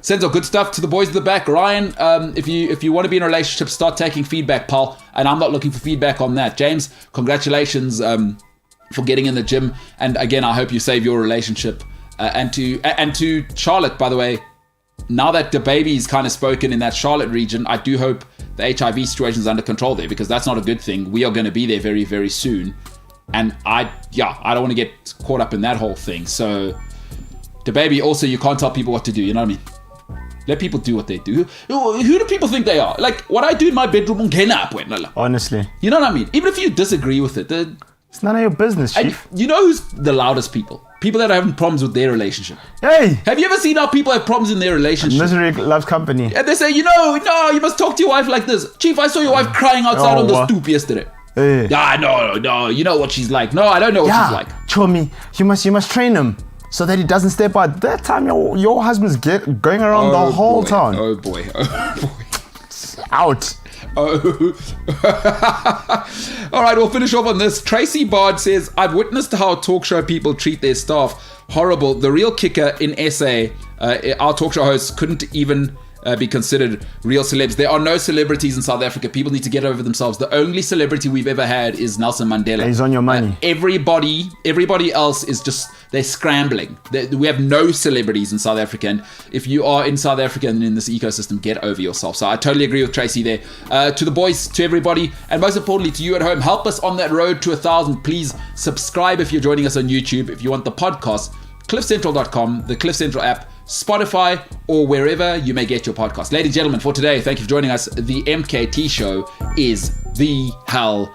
Sends out good stuff to the boys at the back. Ryan, if you want to be in a relationship, start taking feedback, pal. And I'm not looking for feedback on that. James, congratulations for getting in the gym. And again, I hope you save your relationship. And to Charlotte, by the way, now that the baby's kind of spoken in that Charlotte region, I do hope the HIV situation is under control there, because that's not a good thing. We are going to be there very, very soon. And I don't want to get caught up in that whole thing. So the baby, also, you can't tell people what to do. You know what I mean? Let people do what they do. Who do people think they are? Like, what I do in my bedroom, honestly. You know what I mean? Even if you disagree with it. It's none of your business, Chief. You know who's the loudest people? People that are having problems with their relationship. Hey! Have you ever seen how people have problems in their relationship? Misery loves company. And they say, you must talk to your wife like this. Chief, I saw your wife crying outside on the stoop yesterday. Hey. No, you know what she's like. No, I don't know what she's like. Chomi, you must train him so that he doesn't step out. That time your husband's going around the whole town. Oh boy. Out. Oh. All right, we'll finish off on this. Tracy Bard says, I've witnessed how talk show people treat their staff. Horrible. The real kicker in SA, our talk show hosts couldn't even be considered real celebs. There are no celebrities in South Africa. People need to get over themselves. The only celebrity we've ever had is Nelson Mandela. He's on your money. Everybody else is just, they're scrambling. We have no celebrities in South Africa. And if you are in South Africa and in this ecosystem, get over yourself. So I totally agree with Tracy there. To the boys, to everybody, and most importantly to you at home, help us on that road to 1,000. Please subscribe if you're joining us on YouTube. If you want the podcast, cliffcentral.com, the Cliff Central app, Spotify, or wherever you may get your podcast. Ladies and gentlemen, for today, thank you for joining us. The MKT Show is the hell